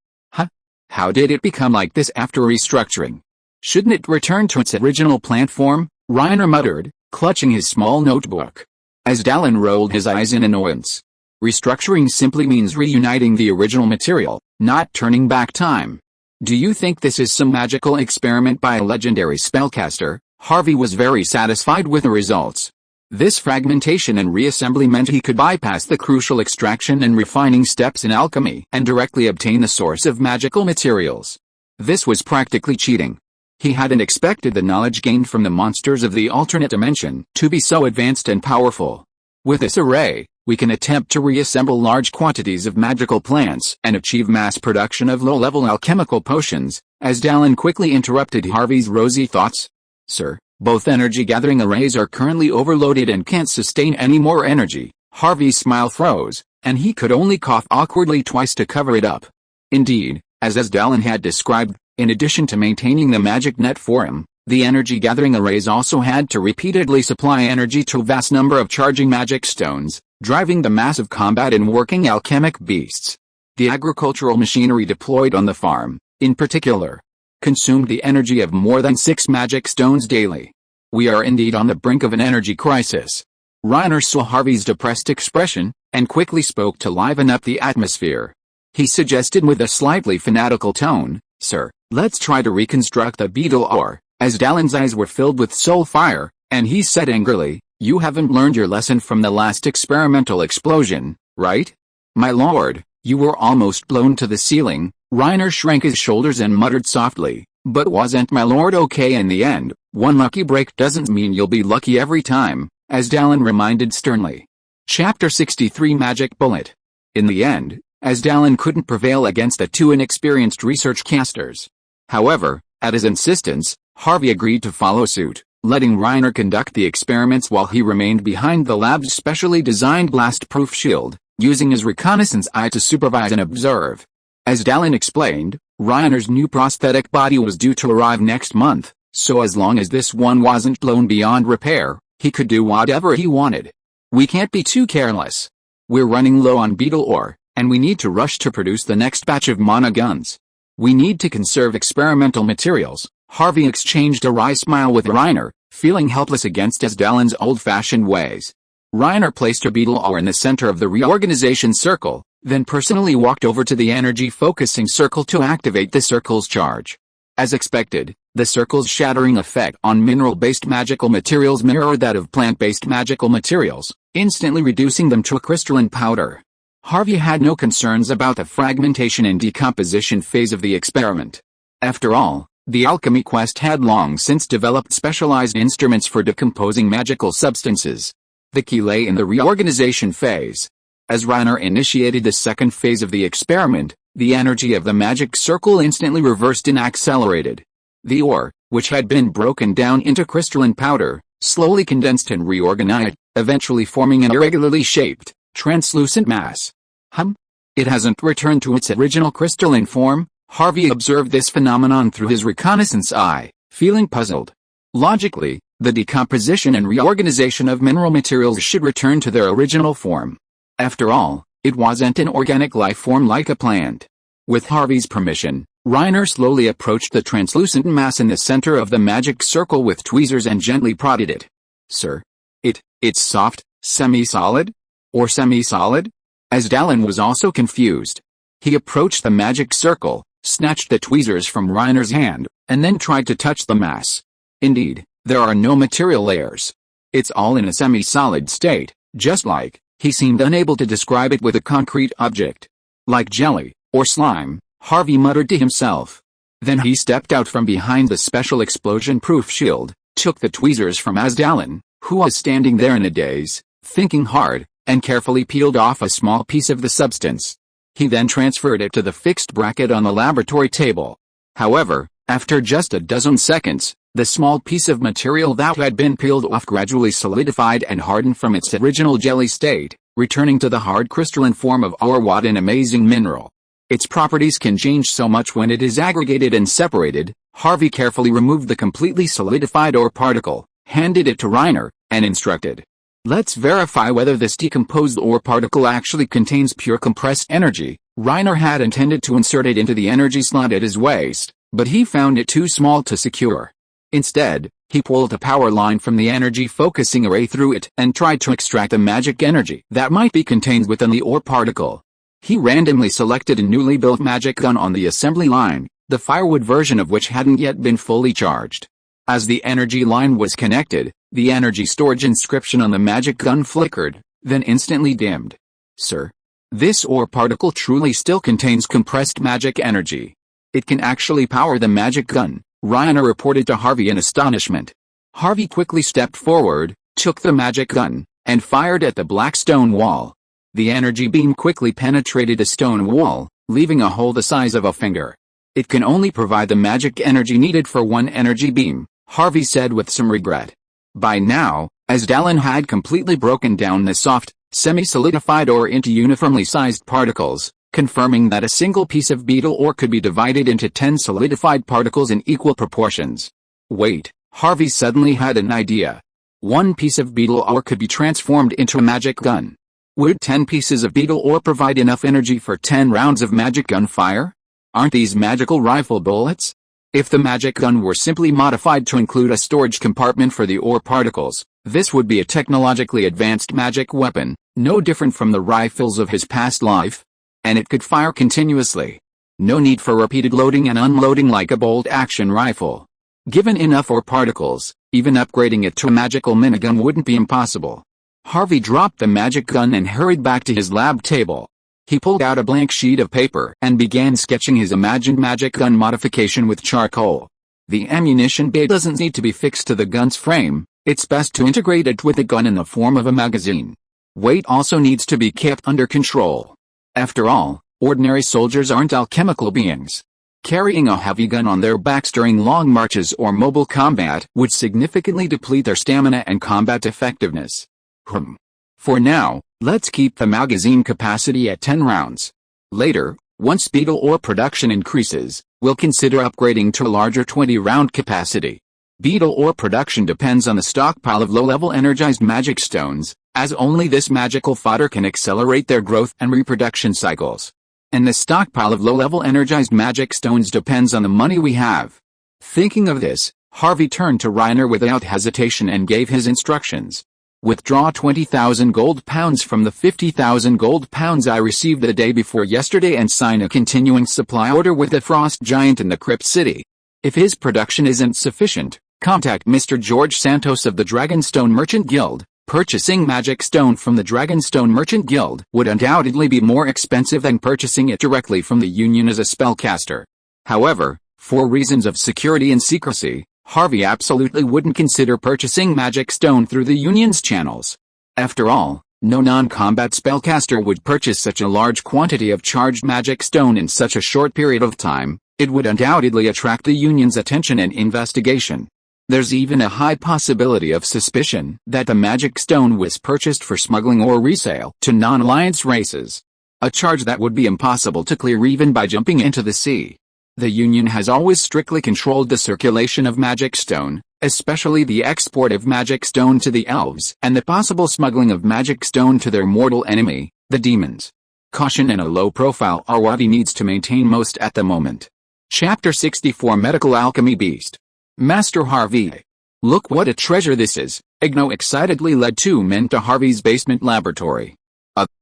How did it become like this after restructuring? Shouldn't it return to its original plant form? Reiner muttered, clutching his small notebook. As Dallin rolled his eyes in annoyance. Restructuring simply means reuniting the original material, not turning back time. Do you think this is some magical experiment by a legendary spellcaster? Harvey was very satisfied with the results. This fragmentation and reassembly meant he could bypass the crucial extraction and refining steps in alchemy and directly obtain the source of magical materials. This was practically cheating. He hadn't expected the knowledge gained from the monsters of the alternate dimension to be so advanced and powerful. With this array, we can attempt to reassemble large quantities of magical plants and achieve mass production of low-level alchemical potions, as Dallin quickly interrupted Harvey's rosy thoughts. Sir, both energy-gathering arrays are currently overloaded and can't sustain any more energy. Harvey's smile froze, and he could only cough awkwardly twice to cover it up. Indeed, as Dallin had described, in addition to maintaining the magic net for him, the energy-gathering arrays also had to repeatedly supply energy to a vast number of charging magic stones, driving the massive combat and working alchemic beasts. The agricultural machinery deployed on the farm, in particular, consumed the energy of more than 6 magic stones daily. We are indeed on the brink of an energy crisis. Reiner saw Harvey's depressed expression, and quickly spoke to liven up the atmosphere. He suggested with a slightly fanatical tone, Sir, let's try to reconstruct the beetle ore. As Dallin's eyes were filled with soul fire, and he said angrily, You haven't learned your lesson from the last experimental explosion, right? My lord, you were almost blown to the ceiling. Reiner shrank his shoulders and muttered softly, But wasn't my lord okay in the end? One lucky break doesn't mean you'll be lucky every time, as Dallin reminded sternly. Chapter 63 Magic Bullet. In the end, as Dallin couldn't prevail against the 2 inexperienced research casters. However, at his insistence, Harvey agreed to follow suit, letting Reiner conduct the experiments while he remained behind the lab's specially designed blast-proof shield, using his reconnaissance eye to supervise and observe. As Dallin explained, Reiner's new prosthetic body was due to arrive next month, so as long as this one wasn't blown beyond repair, he could do whatever he wanted. We can't be too careless. We're running low on beetle ore, and we need to rush to produce the next batch of mana guns. We need to conserve experimental materials. Harvey exchanged a wry smile with Reiner, feeling helpless against Dallin's old-fashioned ways. Reiner placed a beetle ore in the center of the reorganization circle, then personally walked over to the energy-focusing circle to activate the circle's charge. As expected, the circle's shattering effect on mineral-based magical materials mirrored that of plant-based magical materials, instantly reducing them to a crystalline powder. Harvey had no concerns about the fragmentation and decomposition phase of the experiment. After all, the alchemy quest had long since developed specialized instruments for decomposing magical substances. The key lay in the reorganization phase. As Reiner initiated the second phase of the experiment, the energy of the magic circle instantly reversed and accelerated. The ore, which had been broken down into crystalline powder, slowly condensed and reorganized, eventually forming an irregularly shaped, translucent mass. It hasn't returned to its original crystalline form? Harvey observed this phenomenon through his reconnaissance eye, feeling puzzled. Logically, the decomposition and reorganization of mineral materials should return to their original form. After all, it wasn't an organic life form like a plant. With Harvey's permission, Reiner slowly approached the translucent mass in the center of the magic circle with tweezers and gently prodded it. Sir, it's soft, semi-solid? Or semi-solid? As Dallin was also confused. He approached the magic circle, snatched the tweezers from Reiner's hand, and then tried to touch the mass. Indeed, there are no material layers. It's all in a semi-solid state, just like, he seemed unable to describe it with a concrete object. Like jelly, or slime, Harvey muttered to himself. Then he stepped out from behind the special explosion-proof shield, took the tweezers from Asdalin, who was standing there in a daze, thinking hard, and carefully peeled off a small piece of the substance. He then transferred it to the fixed bracket on the laboratory table. However, after just a dozen seconds, the small piece of material that had been peeled off gradually solidified and hardened from its original jelly state, returning to the hard crystalline form of ore. What an amazing mineral! Its properties can change so much when it is aggregated and separated. Harvey carefully removed the completely solidified ore particle, handed it to Reiner, and instructed. Let's verify whether this decomposed ore particle actually contains pure compressed energy. Reiner had intended to insert it into the energy slot at his waist, but he found it too small to secure. Instead, he pulled a power line from the energy focusing array through it and tried to extract the magic energy that might be contained within the ore particle. He randomly selected a newly built magic gun on the assembly line, the firewood version of which hadn't yet been fully charged. As the energy line was connected, the energy storage inscription on the magic gun flickered, then instantly dimmed. Sir, this ore particle truly still contains compressed magic energy. It can actually power the magic gun, Reiner reported to Harvey in astonishment. Harvey quickly stepped forward, took the magic gun, and fired at the black stone wall. The energy beam quickly penetrated the stone wall, leaving a hole the size of a finger. It can only provide the magic energy needed for one energy beam, Harvey said with some regret. By now, Asdalin had completely broken down the soft, semi-solidified ore into uniformly sized particles, confirming that a single piece of beetle ore could be divided into 10 solidified particles in equal proportions. Wait, Harvey suddenly had an idea. One piece of beetle ore could be transformed into a magic gun. Would 10 pieces of beetle ore provide enough energy for 10 rounds of magic gun fire? Aren't these magical rifle bullets? If the magic gun were simply modified to include a storage compartment for the ore particles, this would be a technologically advanced magic weapon, no different from the rifles of his past life. And it could fire continuously. No need for repeated loading and unloading like a bolt-action rifle. Given enough ore particles, even upgrading it to a magical minigun wouldn't be impossible. Harvey dropped the magic gun and hurried back to his lab table. He pulled out a blank sheet of paper and began sketching his imagined magic gun modification with charcoal. The ammunition bay doesn't need to be fixed to the gun's frame, it's best to integrate it with the gun in the form of a magazine. Weight also needs to be kept under control. After all, ordinary soldiers aren't alchemical beings. Carrying a heavy gun on their backs during long marches or mobile combat would significantly deplete their stamina and combat effectiveness. For now, let's keep the magazine capacity at 10 rounds. Later, once beetle ore production increases, we'll consider upgrading to a larger 20-round capacity. Beetle ore production depends on the stockpile of low-level energized magic stones, as only this magical fodder can accelerate their growth and reproduction cycles. And the stockpile of low-level energized magic stones depends on the money we have. Thinking of this, Harvey turned to Reiner without hesitation and gave his instructions. Withdraw 20,000 gold pounds from the 50,000 gold pounds I received the day before yesterday and sign a continuing supply order with the frost giant in the Crypt City. If his production isn't sufficient, contact Mr. George Santos of the Dragonstone Merchant Guild. Purchasing magic stone from the Dragonstone Merchant Guild would undoubtedly be more expensive than purchasing it directly from the Union as a spellcaster. However, for reasons of security and secrecy, Harvey absolutely wouldn't consider purchasing magic stone through the Union's channels. After all, no non-combat spellcaster would purchase such a large quantity of charged magic stone in such a short period of time. It would undoubtedly attract the Union's attention and investigation. There's even a high possibility of suspicion that the magic stone was purchased for smuggling or resale to non-alliance races. A charge that would be impossible to clear even by jumping into the sea. The Union has always strictly controlled the circulation of magic stone, especially the export of magic stone to the elves and the possible smuggling of magic stone to their mortal enemy, the demons. Caution and a low profile are what he needs to maintain most at the moment. Chapter 64 Medical Alchemy Beast. Master Harvey. Look what a treasure this is, Igno excitedly led two men to Harvey's basement laboratory.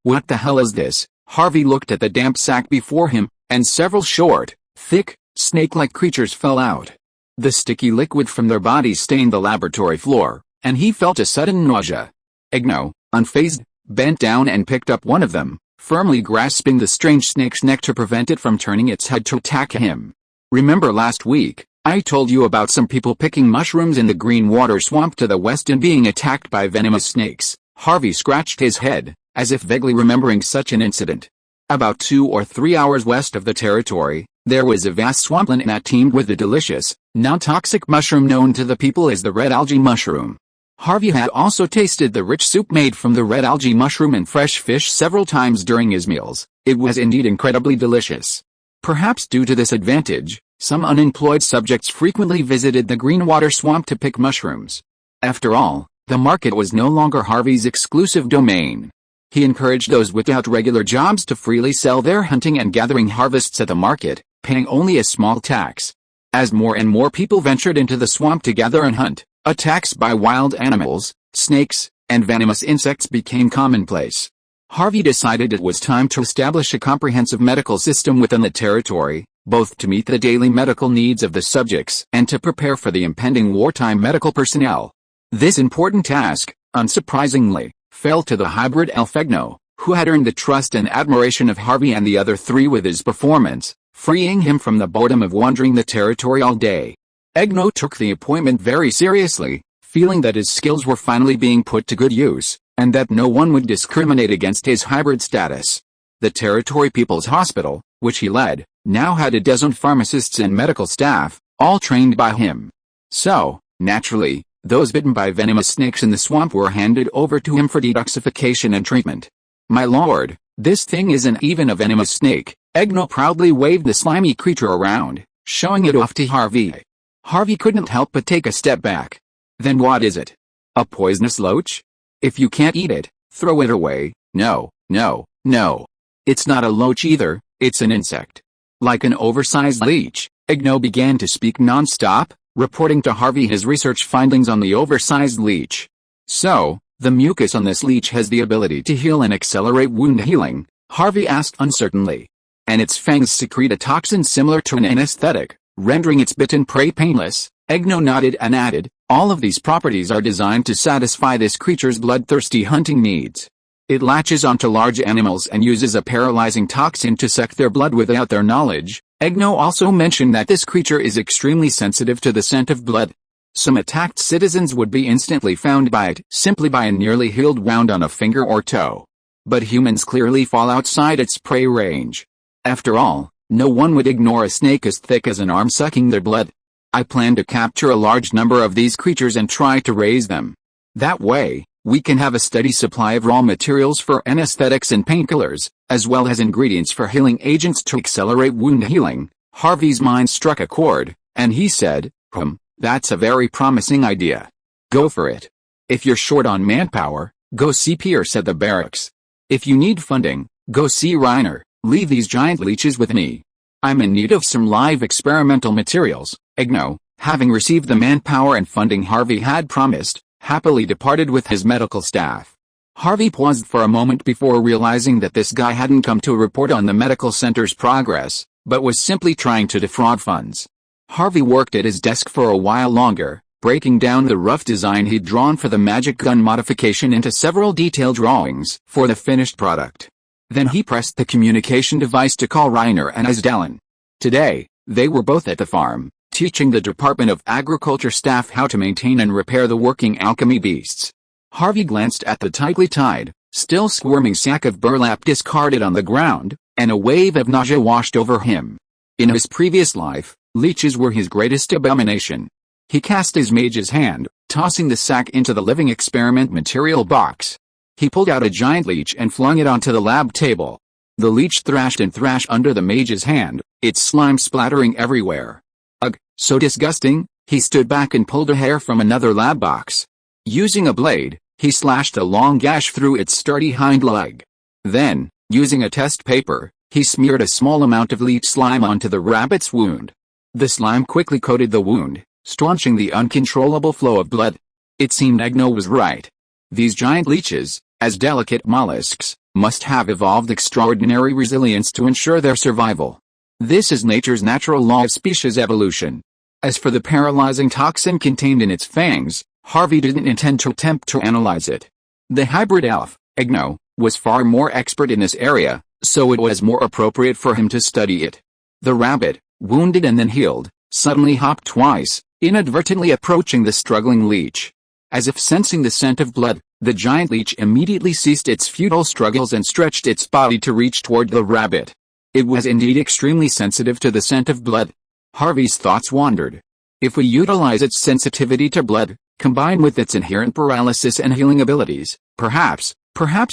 What the hell is this? Harvey looked at the damp sack before him, and several short, Thick, snake-like creatures fell out. The sticky liquid from their bodies stained the laboratory floor, and he felt a sudden nausea. Egno, unfazed, bent down and picked up one of them, firmly grasping the strange snake's neck to prevent it from turning its head to attack him. Remember last week, I told you about some people picking mushrooms in the green water swamp to the west and being attacked by venomous snakes? Harvey scratched his head, as if vaguely remembering such an incident. About 2 or 3 hours west of the territory, there was a vast swampland that teemed with the delicious, non-toxic mushroom known to the people as the red algae mushroom. Harvey had also tasted the rich soup made from the red algae mushroom and fresh fish several times during his meals. It was indeed incredibly delicious. Perhaps due to this advantage, some unemployed subjects frequently visited the green water swamp to pick mushrooms. After all, the market was no longer Harvey's exclusive domain. He encouraged those without regular jobs to freely sell their hunting and gathering harvests at the market, paying only a small tax. As more and more people ventured into the swamp to gather and hunt, attacks by wild animals, snakes, and venomous insects became commonplace. Harvey decided it was time to establish a comprehensive medical system within the territory, both to meet the daily medical needs of the subjects and to prepare for the impending wartime medical personnel. This important task, unsurprisingly, fell to the hybrid elf Egno, who had earned the trust and admiration of Harvey and the other three with his performance, freeing him from the boredom of wandering the territory all day. Egno took the appointment very seriously, feeling that his skills were finally being put to good use, and that no one would discriminate against his hybrid status. The Territory People's Hospital, which he led, now had a dozen pharmacists and medical staff, all trained by him. So, naturally, those bitten by venomous snakes in the swamp were handed over to him for detoxification and treatment. "My lord, this thing isn't even a venomous snake." Egno proudly waved the slimy creature around, showing it off to Harvey. Harvey couldn't help but take a step back. "Then what is it? A poisonous loach? If you can't eat it, throw it away." "No, no, no. It's not a loach either, it's an insect." Like an oversized leech, Egno began to speak non-stop, reporting to Harvey his research findings on the oversized leech. "So, the mucus on this leech has the ability to heal and accelerate wound healing?" Harvey asked uncertainly. "And its fangs secrete a toxin similar to an anesthetic, rendering its bitten prey painless?" Egno nodded and added, "All of these properties are designed to satisfy this creature's bloodthirsty hunting needs. It latches onto large animals and uses a paralyzing toxin to suck their blood without their knowledge." Egno also mentioned that this creature is extremely sensitive to the scent of blood. Some attacked citizens would be instantly found by it simply by a nearly healed wound on a finger or toe. But humans clearly fall outside its prey range. After all, no one would ignore a snake as thick as an arm sucking their blood. "I plan to capture a large number of these creatures and try to raise them. That way, we can have a steady supply of raw materials for anesthetics and painkillers, as well as ingredients for healing agents to accelerate wound healing." Harvey's mind struck a chord, and he said, That's a very promising idea. Go for it. If you're short on manpower, go see Pierce at the barracks. If you need funding, go see Reiner. Leave these giant leeches with me. I'm in need of some live experimental materials." Egno, having received the manpower and funding Harvey had promised, happily departed with his medical staff. Harvey paused for a moment before realizing that this guy hadn't come to report on the medical center's progress, but was simply trying to defraud funds. Harvey worked at his desk for a while longer, breaking down the rough design he'd drawn for the magic gun modification into several detailed drawings for the finished product. Then he pressed the communication device to call Reiner and Isdalen. Today, they were both at the farm, teaching the Department of Agriculture staff how to maintain and repair the working alchemy beasts. Harvey glanced at the tightly tied, still squirming sack of burlap discarded on the ground, and a wave of nausea washed over him. In his previous life, leeches were his greatest abomination. He cast his mage's hand, tossing the sack into the living experiment material box. He pulled out a giant leech and flung it onto the lab table. The leech thrashed and thrashed under the mage's hand, its slime splattering everywhere. Ugh, so disgusting. He stood back and pulled a hair from another lab box. Using a blade, he slashed a long gash through its sturdy hind leg. Then, using a test paper, he smeared a small amount of leech slime onto the rabbit's wound. The slime quickly coated the wound, staunching the uncontrollable flow of blood. It seemed Egno was right. These giant leeches, as delicate mollusks, must have evolved extraordinary resilience to ensure their survival. This is nature's natural law of species evolution. As for the paralyzing toxin contained in its fangs, Harvey didn't intend to attempt to analyze it. The hybrid elf, Igno, was far more expert in this area, so it was more appropriate for him to study it. The rabbit, wounded and then healed, suddenly hopped twice, inadvertently approaching the struggling leech. As if sensing the scent of blood, the giant leech immediately ceased its futile struggles and stretched its body to reach toward the rabbit. It was indeed extremely sensitive to the scent of blood. Harvey's thoughts wandered. If we utilize its sensitivity to blood, combined with its inherent paralysis and healing abilities, perhaps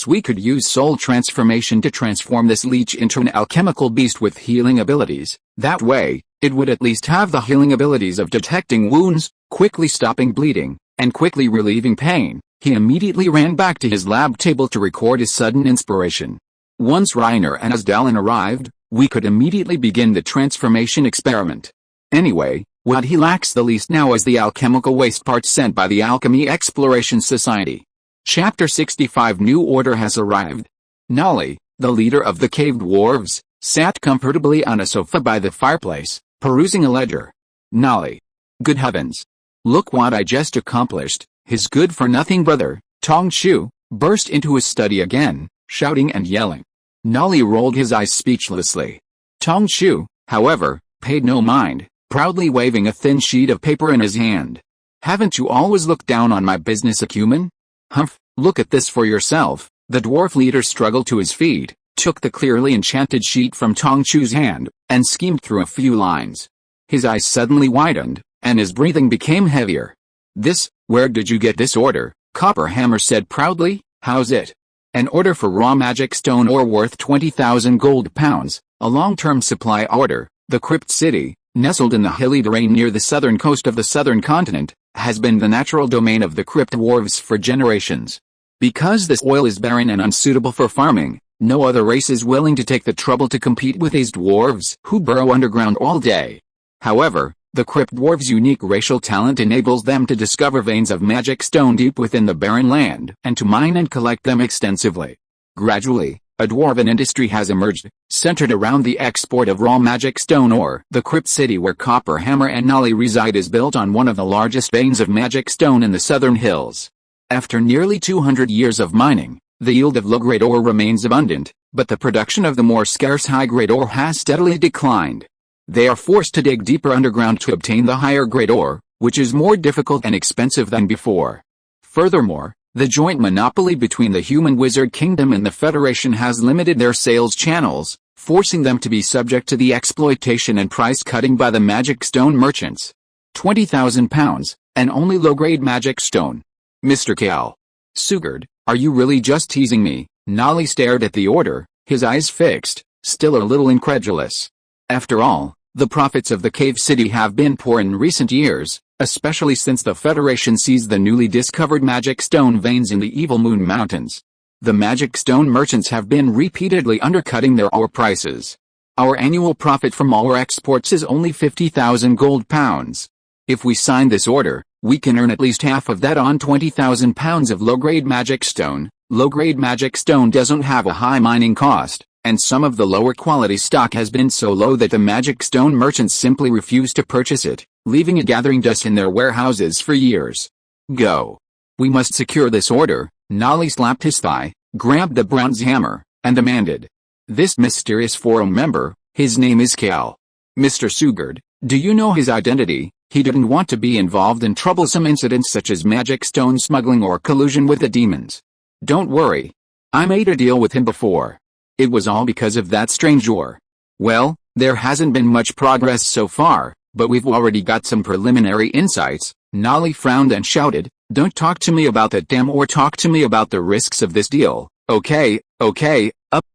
we could use soul transformation to transform this leech into an alchemical beast with healing abilities. That way, it would at least have the healing abilities of detecting wounds, quickly stopping bleeding, and quickly relieving pain. He immediately ran back to his lab table to record his sudden inspiration. Once Reiner and Asdalen arrived, we could immediately begin the transformation experiment. Anyway, what he lacks the least now is the alchemical waste parts sent by the Alchemy Exploration Society. Chapter 65 New Order has arrived. Nolly, the leader of the cave dwarves, sat comfortably on a sofa by the fireplace, perusing a ledger. Nolly. Good heavens. Look what I just accomplished. His good-for-nothing brother, Tong Chu, burst into his study again, shouting and yelling. Nolly rolled his eyes speechlessly. Tong Chu, however, paid no mind, proudly waving a thin sheet of paper in his hand. Haven't you always looked down on my business acumen? Humph, look at this for yourself. The dwarf leader struggled to his feet, took the clearly enchanted sheet from Tong Chu's hand, and skimmed through a few lines. His eyes suddenly widened, and his breathing became heavier. Where did you get this order? Copperhammer said proudly. How's it? An order for raw magic stone ore worth 20,000 gold pounds, a long-term supply order. The Crypt City, nestled in the hilly terrain near the southern coast of the southern continent, has been the natural domain of the crypt dwarves for generations. Because this oil is barren and unsuitable for farming, no other race is willing to take the trouble to compete with these dwarves who burrow underground all day. However, the crypt dwarves' unique racial talent enables them to discover veins of magic stone deep within the barren land and to mine and collect them extensively. Gradually, a dwarven industry has emerged, centered around the export of raw magic stone ore. The Crypt City where Copperhammer and Nolly reside is built on one of the largest veins of magic stone in the southern hills. After nearly 200 years of mining, the yield of low-grade ore remains abundant, but the production of the more scarce high-grade ore has steadily declined. They are forced to dig deeper underground to obtain the higher-grade ore, which is more difficult and expensive than before. Furthermore, the joint monopoly between the Human Wizard Kingdom and the Federation has limited their sales channels, forcing them to be subject to the exploitation and price cutting by the magic stone merchants. 20,000 pounds, and only low-grade magic stone. Mr. Cal. Sugard, are you really just teasing me? Nolly stared at the order, his eyes fixed, still a little incredulous. After all, the profits of the cave city have been poor in recent years, especially since the Federation seized the newly discovered magic stone veins in the Evil Moon Mountains. The magic stone merchants have been repeatedly undercutting their ore prices. Our annual profit from ore exports is only 50,000 gold pounds. If we sign this order, we can earn at least half of that on 20,000 pounds of low-grade magic stone. Low-grade magic stone doesn't have a high mining cost, and some of the lower quality stock has been so low that the magic stone merchants simply refuse to purchase it, leaving it gathering dust in their warehouses for years. Go. We must secure this order. Nolly slapped his thigh, grabbed the bronze hammer, and demanded. This mysterious forum member, his name is Cal. Mr. Sugard, do you know his identity? He didn't want to be involved in troublesome incidents such as magic stone smuggling or collusion with the demons. Don't worry. I made a deal with him before. It was all because of that strange ore. Well, there hasn't been much progress so far, but we've already got some preliminary insights. Nolly frowned and shouted, don't talk to me about that damn ore, talk to me about the risks of this deal. Okay,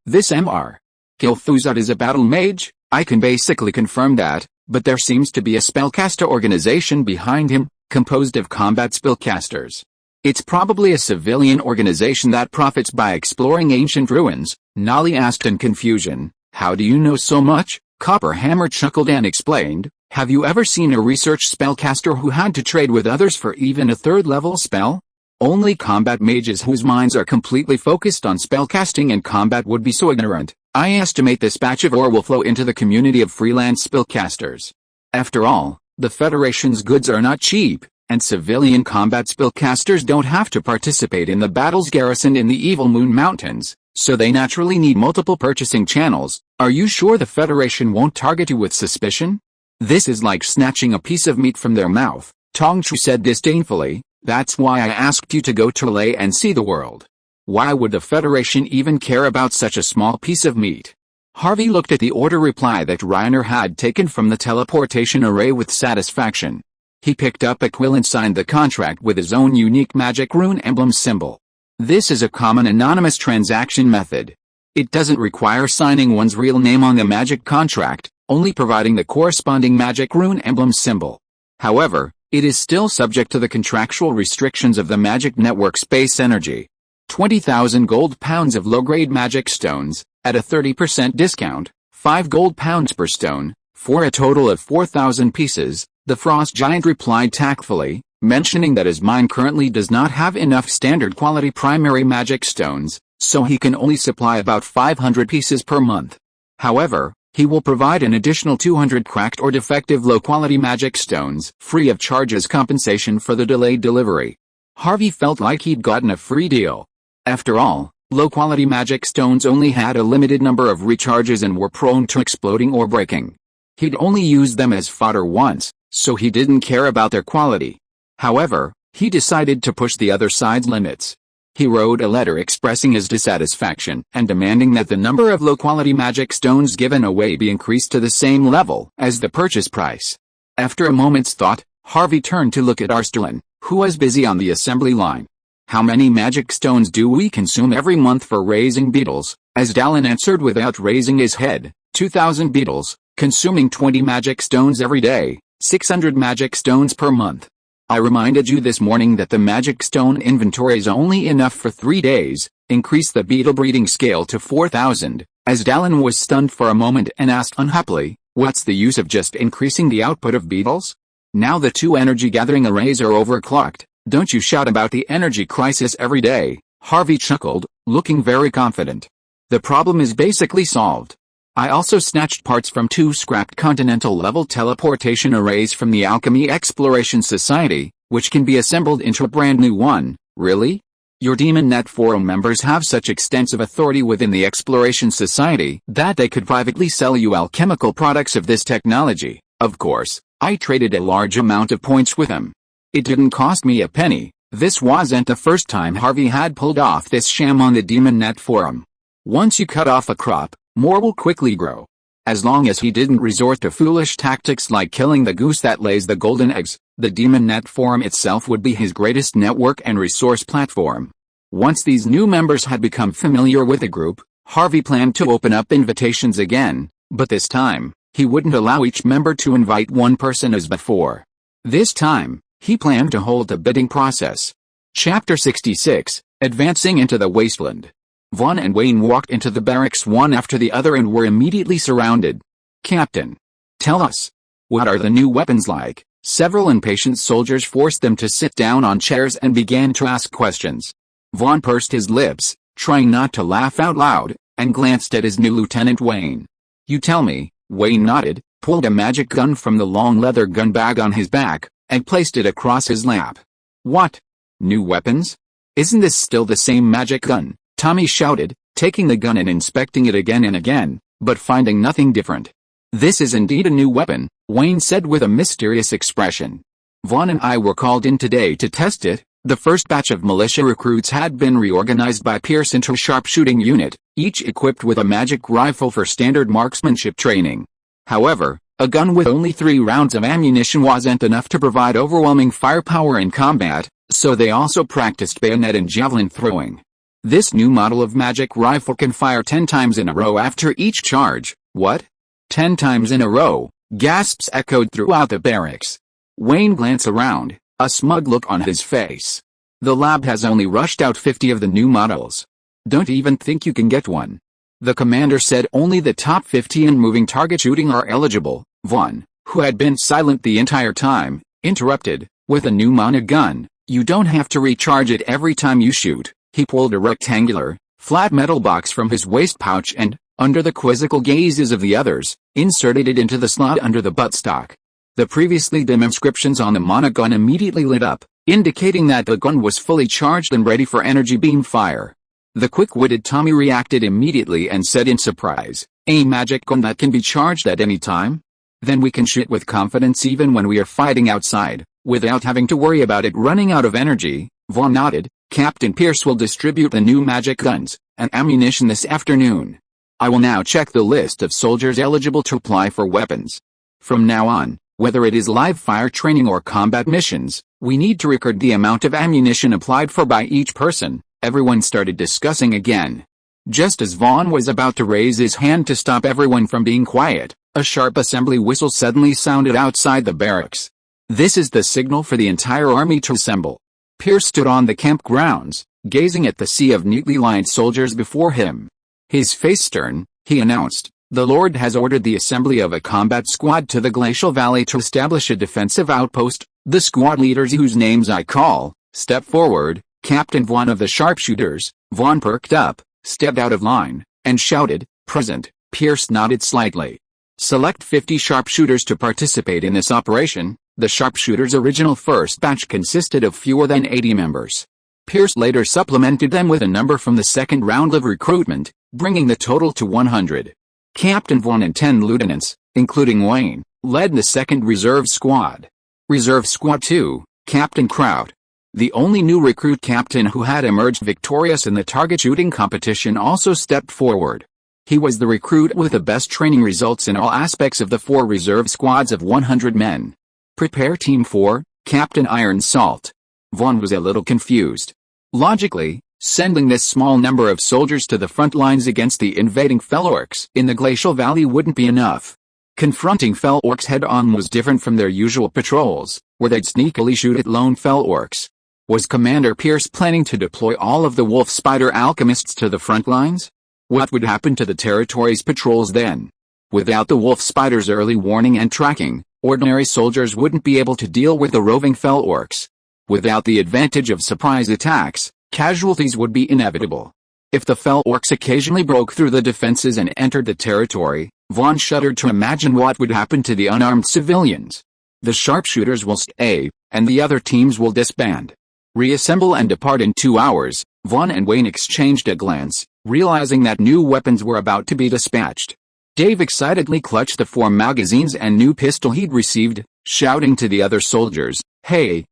this Mr. Gilthuzad is a battle mage, I can basically confirm that, but there seems to be a spellcaster organization behind him, composed of combat spellcasters. It's probably a civilian organization that profits by exploring ancient ruins. Nolly asked in confusion, how do you know so much? Copperhammer chuckled and explained, have you ever seen a research spellcaster who had to trade with others for even a third-level spell? Only combat mages whose minds are completely focused on spellcasting and combat would be so ignorant. I estimate this batch of ore will flow into the community of freelance spellcasters. After all, the Federation's goods are not cheap, and civilian combat spellcasters don't have to participate in the battles garrisoned in the Evil Moon Mountains, so they naturally need multiple purchasing channels. Are you sure the Federation won't target you with suspicion? This is like snatching a piece of meat from their mouth, Tongchu said disdainfully. That's why I asked you to go to Lei and see the world. Why would the Federation even care about such a small piece of meat? Harvey looked at the order reply that Reiner had taken from the teleportation array with satisfaction. He picked up a quill and signed the contract with his own unique magic rune emblem symbol. This is a common anonymous transaction method. It doesn't require signing one's real name on the magic contract, only providing the corresponding magic rune emblem symbol. However, it is still subject to the contractual restrictions of the magic network space energy. 20,000 gold pounds of low-grade magic stones, at a 30% discount, 5 gold pounds per stone, for a total of 4,000 pieces, the Frost Giant replied tactfully, mentioning that his mine currently does not have enough standard quality primary magic stones, so he can only supply about 500 pieces per month. However, he will provide an additional 200 cracked or defective low-quality magic stones, free of charge as compensation for the delayed delivery. Harvey felt like he'd gotten a free deal. After all, low-quality magic stones only had a limited number of recharges and were prone to exploding or breaking. He'd only used them as fodder once, so he didn't care about their quality. However, he decided to push the other side's limits. He wrote a letter expressing his dissatisfaction and demanding that the number of low-quality magic stones given away be increased to the same level as the purchase price. After a moment's thought, Harvey turned to look at Arstalin, who was busy on the assembly line. How many magic stones do we consume every month for raising beetles? Asdalin answered without raising his head. 2,000 beetles, consuming 20 magic stones every day, 600 magic stones per month. I reminded you this morning that the magic stone inventory is only enough for 3 days. Increase the beetle breeding scale to 4,000. Asdalin was stunned for a moment and asked unhappily, what's the use of just increasing the output of beetles? Now the 2 energy gathering arrays are overclocked. Don't you shout about the energy crisis every day? Harvey chuckled, looking very confident. The problem is basically solved. I also snatched parts from 2 scrapped continental-level teleportation arrays from the Alchemy Exploration Society, which can be assembled into a brand new one. Really? Your Demon Net Forum members have such extensive authority within the Exploration Society that they could privately sell you alchemical products of this technology. Of course, I traded a large amount of points with them. It didn't cost me a penny. This wasn't the first time Harvey had pulled off this sham on the Demon Net Forum. Once you cut off a crop, more will quickly grow. As long as he didn't resort to foolish tactics like killing the goose that lays the golden eggs, the Demon Net Forum itself would be his greatest network and resource platform. Once these new members had become familiar with the group, Harvey planned to open up invitations again, but this time, he wouldn't allow each member to invite one person as before. This time, he planned to hold a bidding process. Chapter 66, Advancing into the Wasteland. Vaughn and Wayne walked into the barracks one after the other and were immediately surrounded. Captain, tell us, what are the new weapons like? Several impatient soldiers forced them to sit down on chairs and began to ask questions. Vaughn pursed his lips, trying not to laugh out loud, and glanced at his new Lieutenant Wayne. You tell me. Wayne nodded, pulled a magic gun from the long leather gun bag on his back, and placed it across his lap. What? New weapons? Isn't this still the same magic gun? Tommy shouted, taking the gun and inspecting it again and again, but finding nothing different. This is indeed a new weapon, Wayne said with a mysterious expression. Vaughn and I were called in today to test it. The first batch of militia recruits had been reorganized by Pierce into a sharpshooting unit, each equipped with a magic rifle for standard marksmanship training. However, a gun with only 3 rounds of ammunition wasn't enough to provide overwhelming firepower in combat, so they also practiced bayonet and javelin throwing. This new model of magic rifle can fire 10 times in a row after each charge. What? 10 times in a row? Gasps echoed throughout the barracks. Wayne glanced around, a smug look on his face. The lab has only rushed out 50 of the new models. Don't even think you can get one. The commander said only the top 50 in moving target shooting are eligible. Vaughn, who had been silent the entire time, interrupted. With a new mana gun, you don't have to recharge it every time you shoot. He pulled a rectangular, flat metal box from his waist pouch and, under the quizzical gazes of the others, inserted it into the slot under the buttstock. The previously dim inscriptions on the monogun immediately lit up, indicating that the gun was fully charged and ready for energy beam fire. The quick-witted Tommy reacted immediately and said in surprise, "A magic gun that can be charged at any time? Then we can shoot with confidence even when we are fighting outside, without having to worry about it running out of energy." Vaughn nodded. "Captain Pierce will distribute the new magic guns and ammunition this afternoon. I will now check the list of soldiers eligible to apply for weapons. From now on, whether it is live fire training or combat missions, we need to record the amount of ammunition applied for by each person." Everyone started discussing again. Just as Vaughn was about to raise his hand to stop everyone from being quiet, a sharp assembly whistle suddenly sounded outside the barracks. "This is the signal for the entire army to assemble." Pierce stood on the campgrounds, gazing at the sea of neatly lined soldiers before him. His face stern, he announced, "The Lord has ordered the assembly of a combat squad to the Glacial Valley to establish a defensive outpost. The squad leaders whose names I call, step forward." Captain Vaughn of the sharpshooters. Vaughn perked up, stepped out of line, and shouted, "Present." Pierce nodded slightly. "Select 50 sharpshooters to participate in this operation." The sharpshooters' original first batch consisted of fewer than 80 members. Pierce later supplemented them with a number from the second round of recruitment, bringing the total to 100. Captain Vaughn and 10 lieutenants, including Wayne, led the second reserve squad. Reserve Squad 2, Captain Kraut. The only new recruit captain who had emerged victorious in the target shooting competition also stepped forward. He was the recruit with the best training results in all aspects of the 4 reserve squads of 100 men. Prepare Team 4, Captain Iron Salt. Vaughn was a little confused. Logically, sending this small number of soldiers to the front lines against the invading fell orcs in the Glacial Valley wouldn't be enough. Confronting fell orcs head-on was different from their usual patrols, where they'd sneakily shoot at lone fell orcs. Was Commander Pierce planning to deploy all of the wolf spider alchemists to the front lines? What would happen to the territory's patrols then? Without the wolf spider's early warning and tracking, ordinary soldiers wouldn't be able to deal with the roving fell orcs. Without the advantage of surprise attacks, casualties would be inevitable. If the fell orcs occasionally broke through the defenses and entered the territory, Vaughn shuddered to imagine what would happen to the unarmed civilians. The sharpshooters will stay, and the other teams will disband. Reassemble and depart in 2 hours. Vaughn and Wayne exchanged a glance, realizing that new weapons were about to be dispatched. Dave excitedly clutched the 4 magazines and new pistol he'd received, shouting to the other soldiers, "Hey,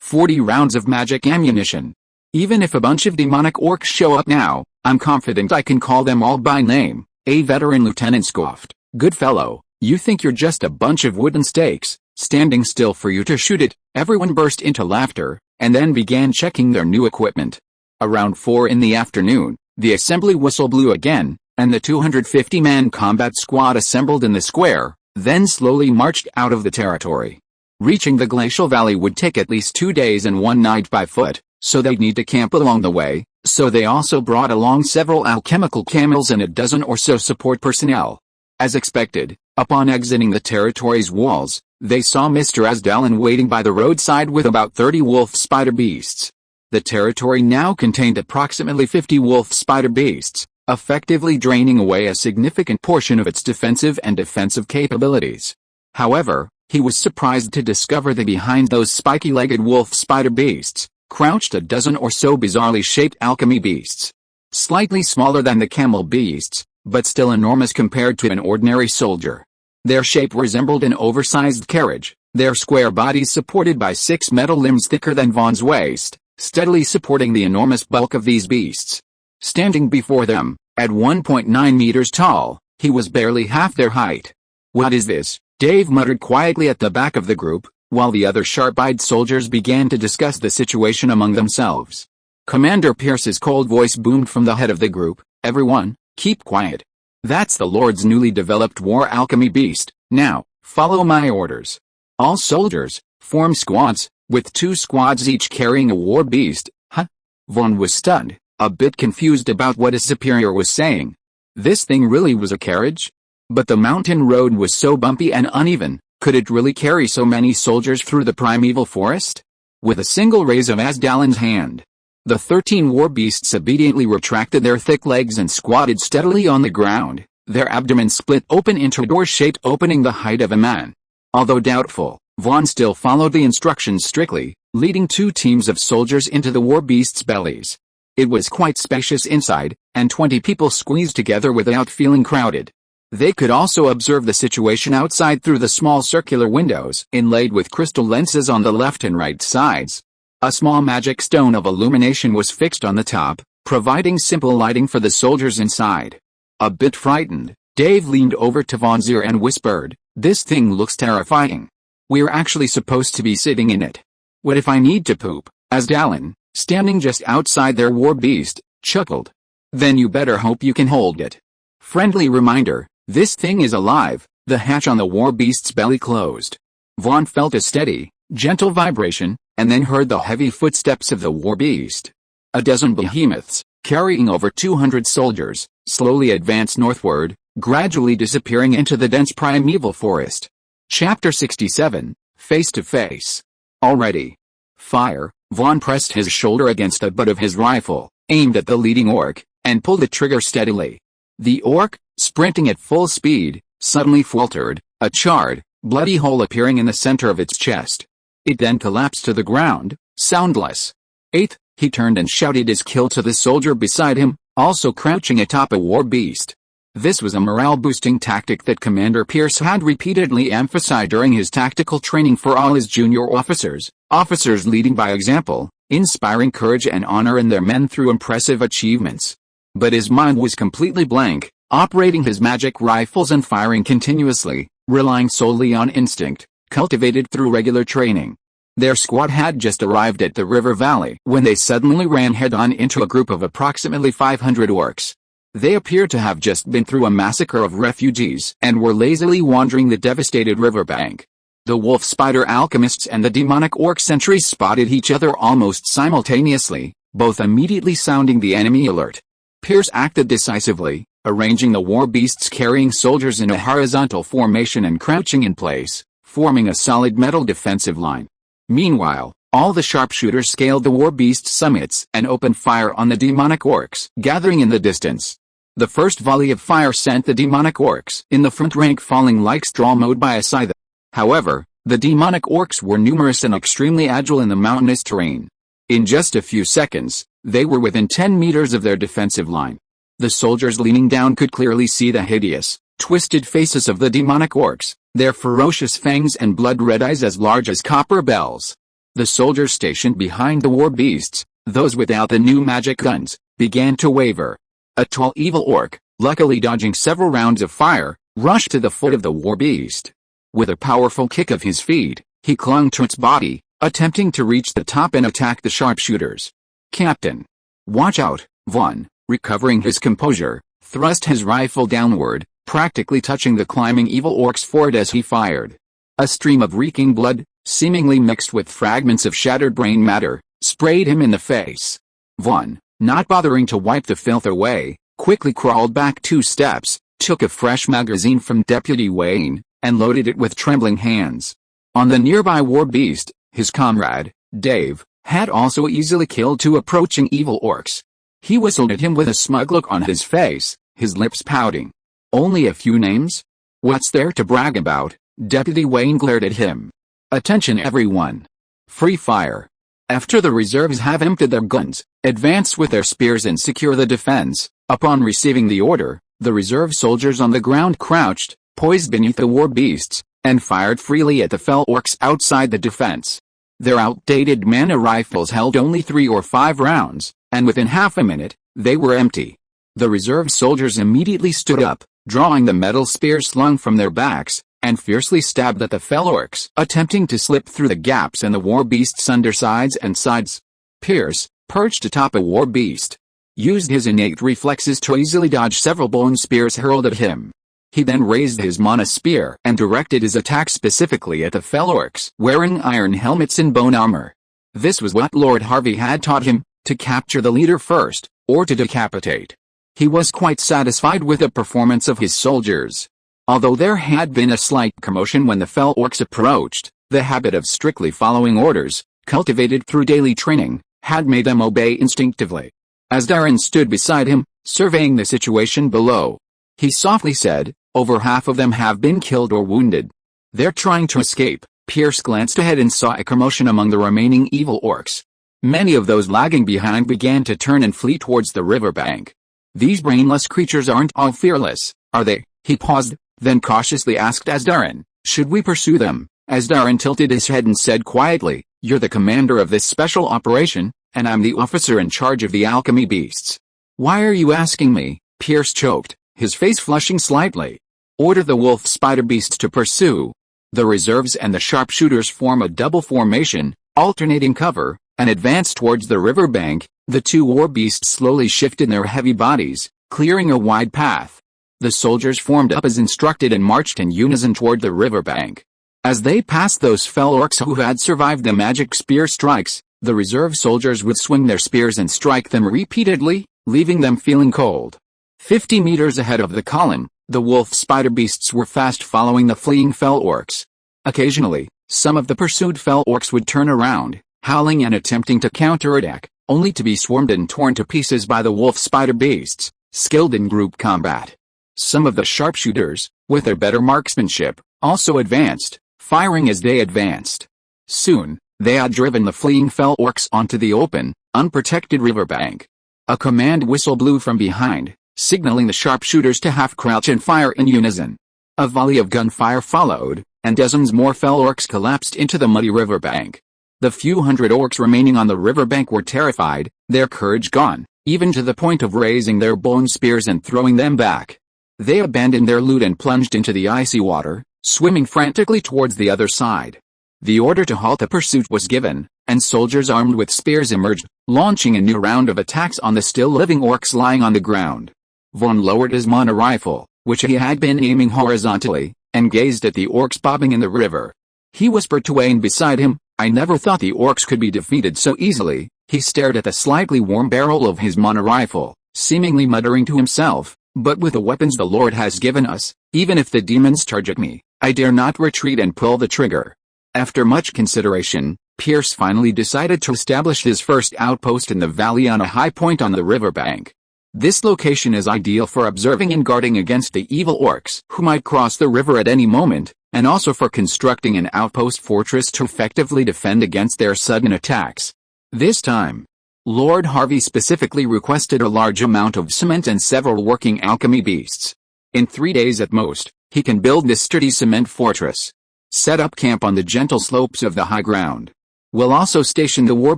40 rounds of magic ammunition. Even if a bunch of demonic orcs show up now, I'm confident I can call them all by name." A veteran lieutenant scoffed, "Good fellow, you think you're just a bunch of wooden stakes, standing still for you to shoot it." Everyone burst into laughter, and then began checking their new equipment. Around 4 in the afternoon, the assembly whistle blew again, and the 250-man combat squad assembled in the square, then slowly marched out of the territory. Reaching the Glacial Valley would take at least 2 days and 1 night by foot, so they'd need to camp along the way, so they also brought along several alchemical camels and a dozen or so support personnel. As expected, upon exiting the territory's walls, they saw Mr. Asdalen waiting by the roadside with about 30 wolf spider beasts. The territory now contained approximately 50 wolf spider beasts, effectively draining away a significant portion of its defensive and offensive capabilities. However, he was surprised to discover that behind those spiky-legged wolf spider beasts, crouched a dozen or so bizarrely shaped alchemy beasts. Slightly smaller than the camel beasts, but still enormous compared to an ordinary soldier. Their shape resembled an oversized carriage, their square bodies supported by 6 metal limbs thicker than Vaughn's waist, steadily supporting the enormous bulk of these beasts. Standing before them, at 1.9 meters tall, he was barely half their height. "What is this?" Dave muttered quietly at the back of the group, while the other sharp-eyed soldiers began to discuss the situation among themselves. Commander Pierce's cold voice boomed from the head of the group, "Everyone, keep quiet. That's the Lord's newly developed war alchemy beast. Now, follow my orders. All soldiers, form squads, with 2 squads each carrying a war beast." Huh? Vaughn was stunned, a bit confused about what his superior was saying. This thing really was a carriage? But the mountain road was so bumpy and uneven, could it really carry so many soldiers through the primeval forest? With a single raise of Asdalen's hand, The 13 war beasts obediently retracted their thick legs and squatted steadily on the ground, their abdomens split open into a door-shaped opening the height of a man. Although doubtful, Vaughn still followed the instructions strictly, leading 2 teams of soldiers into the war beasts' bellies. It was quite spacious inside, and 20 people squeezed together without feeling crowded. They could also observe the situation outside through the small circular windows inlaid with crystal lenses on the left and right sides. A small magic stone of illumination was fixed on the top, providing simple lighting for the soldiers inside. A bit frightened, Dave leaned over to Vaughn's ear and whispered, "This thing looks terrifying. We're actually supposed to be sitting in it. What if I need to poop?" As Dallin, standing just outside their war beast, chuckled. "Then you better hope you can hold it." Friendly reminder, this thing is alive. The hatch on the war beast's belly closed. Vaughn felt a steady, gentle vibration, and then heard the heavy footsteps of the war beast. A dozen behemoths, carrying over 200 soldiers, slowly advanced northward, gradually disappearing into the dense primeval forest. Chapter 67, Face to Face. Already. Fire. Vaughn pressed his shoulder against the butt of his rifle, aimed at the leading orc, and pulled the trigger steadily. The orc, sprinting at full speed, suddenly faltered, a charred, bloody hole appearing in the center of its chest. It then collapsed to the ground, soundless. "Eighth," he turned and shouted his kill to the soldier beside him, also crouching atop a war beast. This was a morale-boosting tactic that Commander Pierce had repeatedly emphasized during his tactical training for all his junior officers leading by example, inspiring courage and honor in their men through impressive achievements. But his mind was completely blank, operating his magic rifles and firing continuously, relying solely on instinct, cultivated through regular training. Their squad had just arrived at the river valley when they suddenly ran head-on into a group of approximately 500 orcs. They appeared to have just been through a massacre of refugees and were lazily wandering the devastated riverbank. The wolf spider alchemists and the demonic orc sentries spotted each other almost simultaneously, both immediately sounding the enemy alert. Pierce acted decisively, arranging the war beasts carrying soldiers in a horizontal formation and crouching in place, forming a solid metal defensive line. Meanwhile, all the sharpshooters scaled the war beast summits and opened fire on the demonic orcs gathering in the distance. The first volley of fire sent the demonic orcs in the front rank falling like straw mowed by a scythe. However, the demonic orcs were numerous and extremely agile in the mountainous terrain. In just a few seconds, they were within 10 meters of their defensive line. The soldiers leaning down could clearly see the hideous, twisted faces of the demonic orcs, their ferocious fangs and blood-red eyes as large as copper bells. The soldiers stationed behind the war beasts, those without the new magic guns, began to waver. A tall evil orc, luckily dodging several rounds of fire, rushed to the foot of the war beast. With a powerful kick of his feet, he clung to its body, attempting to reach the top and attack the sharpshooters. "Captain! Watch out!" Vaughn, recovering his composure, thrust his rifle downward, practically touching the climbing evil orc's forehead as he fired. A stream of reeking blood, seemingly mixed with fragments of shattered brain matter, sprayed him in the face. Vaughn, not bothering to wipe the filth away, quickly crawled back 2 steps, took a fresh magazine from Deputy Wayne, and loaded it with trembling hands. On the nearby war beast, his comrade, Dave, had also easily killed 2 approaching evil orcs. He whistled at him with a smug look on his face, his lips pouting. "Only a few names? What's there to brag about?" Deputy Wayne glared at him. "Attention everyone. Free fire. After the reserves have emptied their guns, advance with their spears and secure the defense." Upon receiving the order, the reserve soldiers on the ground crouched, poised beneath the war beasts, and fired freely at the fell orcs outside the defense. Their outdated mana rifles held only 3 or 5 rounds, and within half a minute, they were empty. The reserve soldiers immediately stood up, drawing the metal spears slung from their backs, and fiercely stabbed at the fell orcs, attempting to slip through the gaps in the war beast's undersides and sides. Pierce, perched atop a war beast, used his innate reflexes to easily dodge several bone spears hurled at him. He then raised his mana spear and directed his attack specifically at the fell orcs wearing iron helmets and bone armor. This was what Lord Harvey had taught him, to capture the leader first, or to decapitate. He was quite satisfied with the performance of his soldiers. Although there had been a slight commotion when the fell orcs approached, the habit of strictly following orders, cultivated through daily training, had made them obey instinctively. Asdarin stood beside him, surveying the situation below. He softly said, "Over half of them have been killed or wounded. They're trying to escape." Pierce glanced ahead and saw a commotion among the remaining evil orcs. Many of those lagging behind began to turn and flee towards the riverbank. "These brainless creatures aren't all fearless, are they?" He paused, then cautiously asked Asdarin, "Should we pursue them?" Asdarin tilted his head and said quietly, "You're the commander of this special operation, and I'm the officer in charge of the alchemy beasts." "Why are you asking me?" Pierce choked, his face flushing slightly. "Order the wolf spider beasts to pursue. The reserves and the sharpshooters form a double formation, alternating cover, and advance towards the riverbank." The two war beasts slowly shifted their heavy bodies, clearing a wide path. The soldiers formed up as instructed and marched in unison toward the riverbank. As they passed those fell orcs who had survived the magic spear strikes, the reserve soldiers would swing their spears and strike them repeatedly, leaving them feeling cold. 50 meters ahead of the column, the wolf spider beasts were fast following the fleeing fell orcs. Occasionally, some of the pursued fell orcs would turn around, howling and attempting to counterattack, only to be swarmed and torn to pieces by the wolf spider beasts, skilled in group combat. Some of the sharpshooters, with their better marksmanship, also advanced, firing as they advanced. Soon, they had driven the fleeing fell orcs onto the open, unprotected riverbank. A command whistle blew from behind, signaling the sharpshooters to half crouch and fire in unison. A volley of gunfire followed, and dozens more fell orcs collapsed into the muddy riverbank. The few hundred orcs remaining on the riverbank were terrified, their courage gone, even to the point of raising their bone spears and throwing them back. They abandoned their loot and plunged into the icy water, swimming frantically towards the other side. The order to halt the pursuit was given, and soldiers armed with spears emerged, launching a new round of attacks on the still living orcs lying on the ground. Vaughn lowered his mana rifle, which he had been aiming horizontally, and gazed at the orcs bobbing in the river. He whispered to Wayne beside him, "I never thought the orcs could be defeated so easily." He stared at the slightly warm barrel of his mana rifle, seemingly muttering to himself, "But with the weapons the Lord has given us, even if the demons charge at me, I dare not retreat and pull the trigger." After much consideration, Pierce finally decided to establish his first outpost in the valley on a high point on the riverbank. This location is ideal for observing and guarding against the evil orcs who might cross the river at any moment, and also for constructing an outpost fortress to effectively defend against their sudden attacks. This time, Lord Harvey specifically requested a large amount of cement and several working alchemy beasts. In 3 days at most, he can build this sturdy cement fortress. Set up camp on the gentle slopes of the high ground. We'll also station the war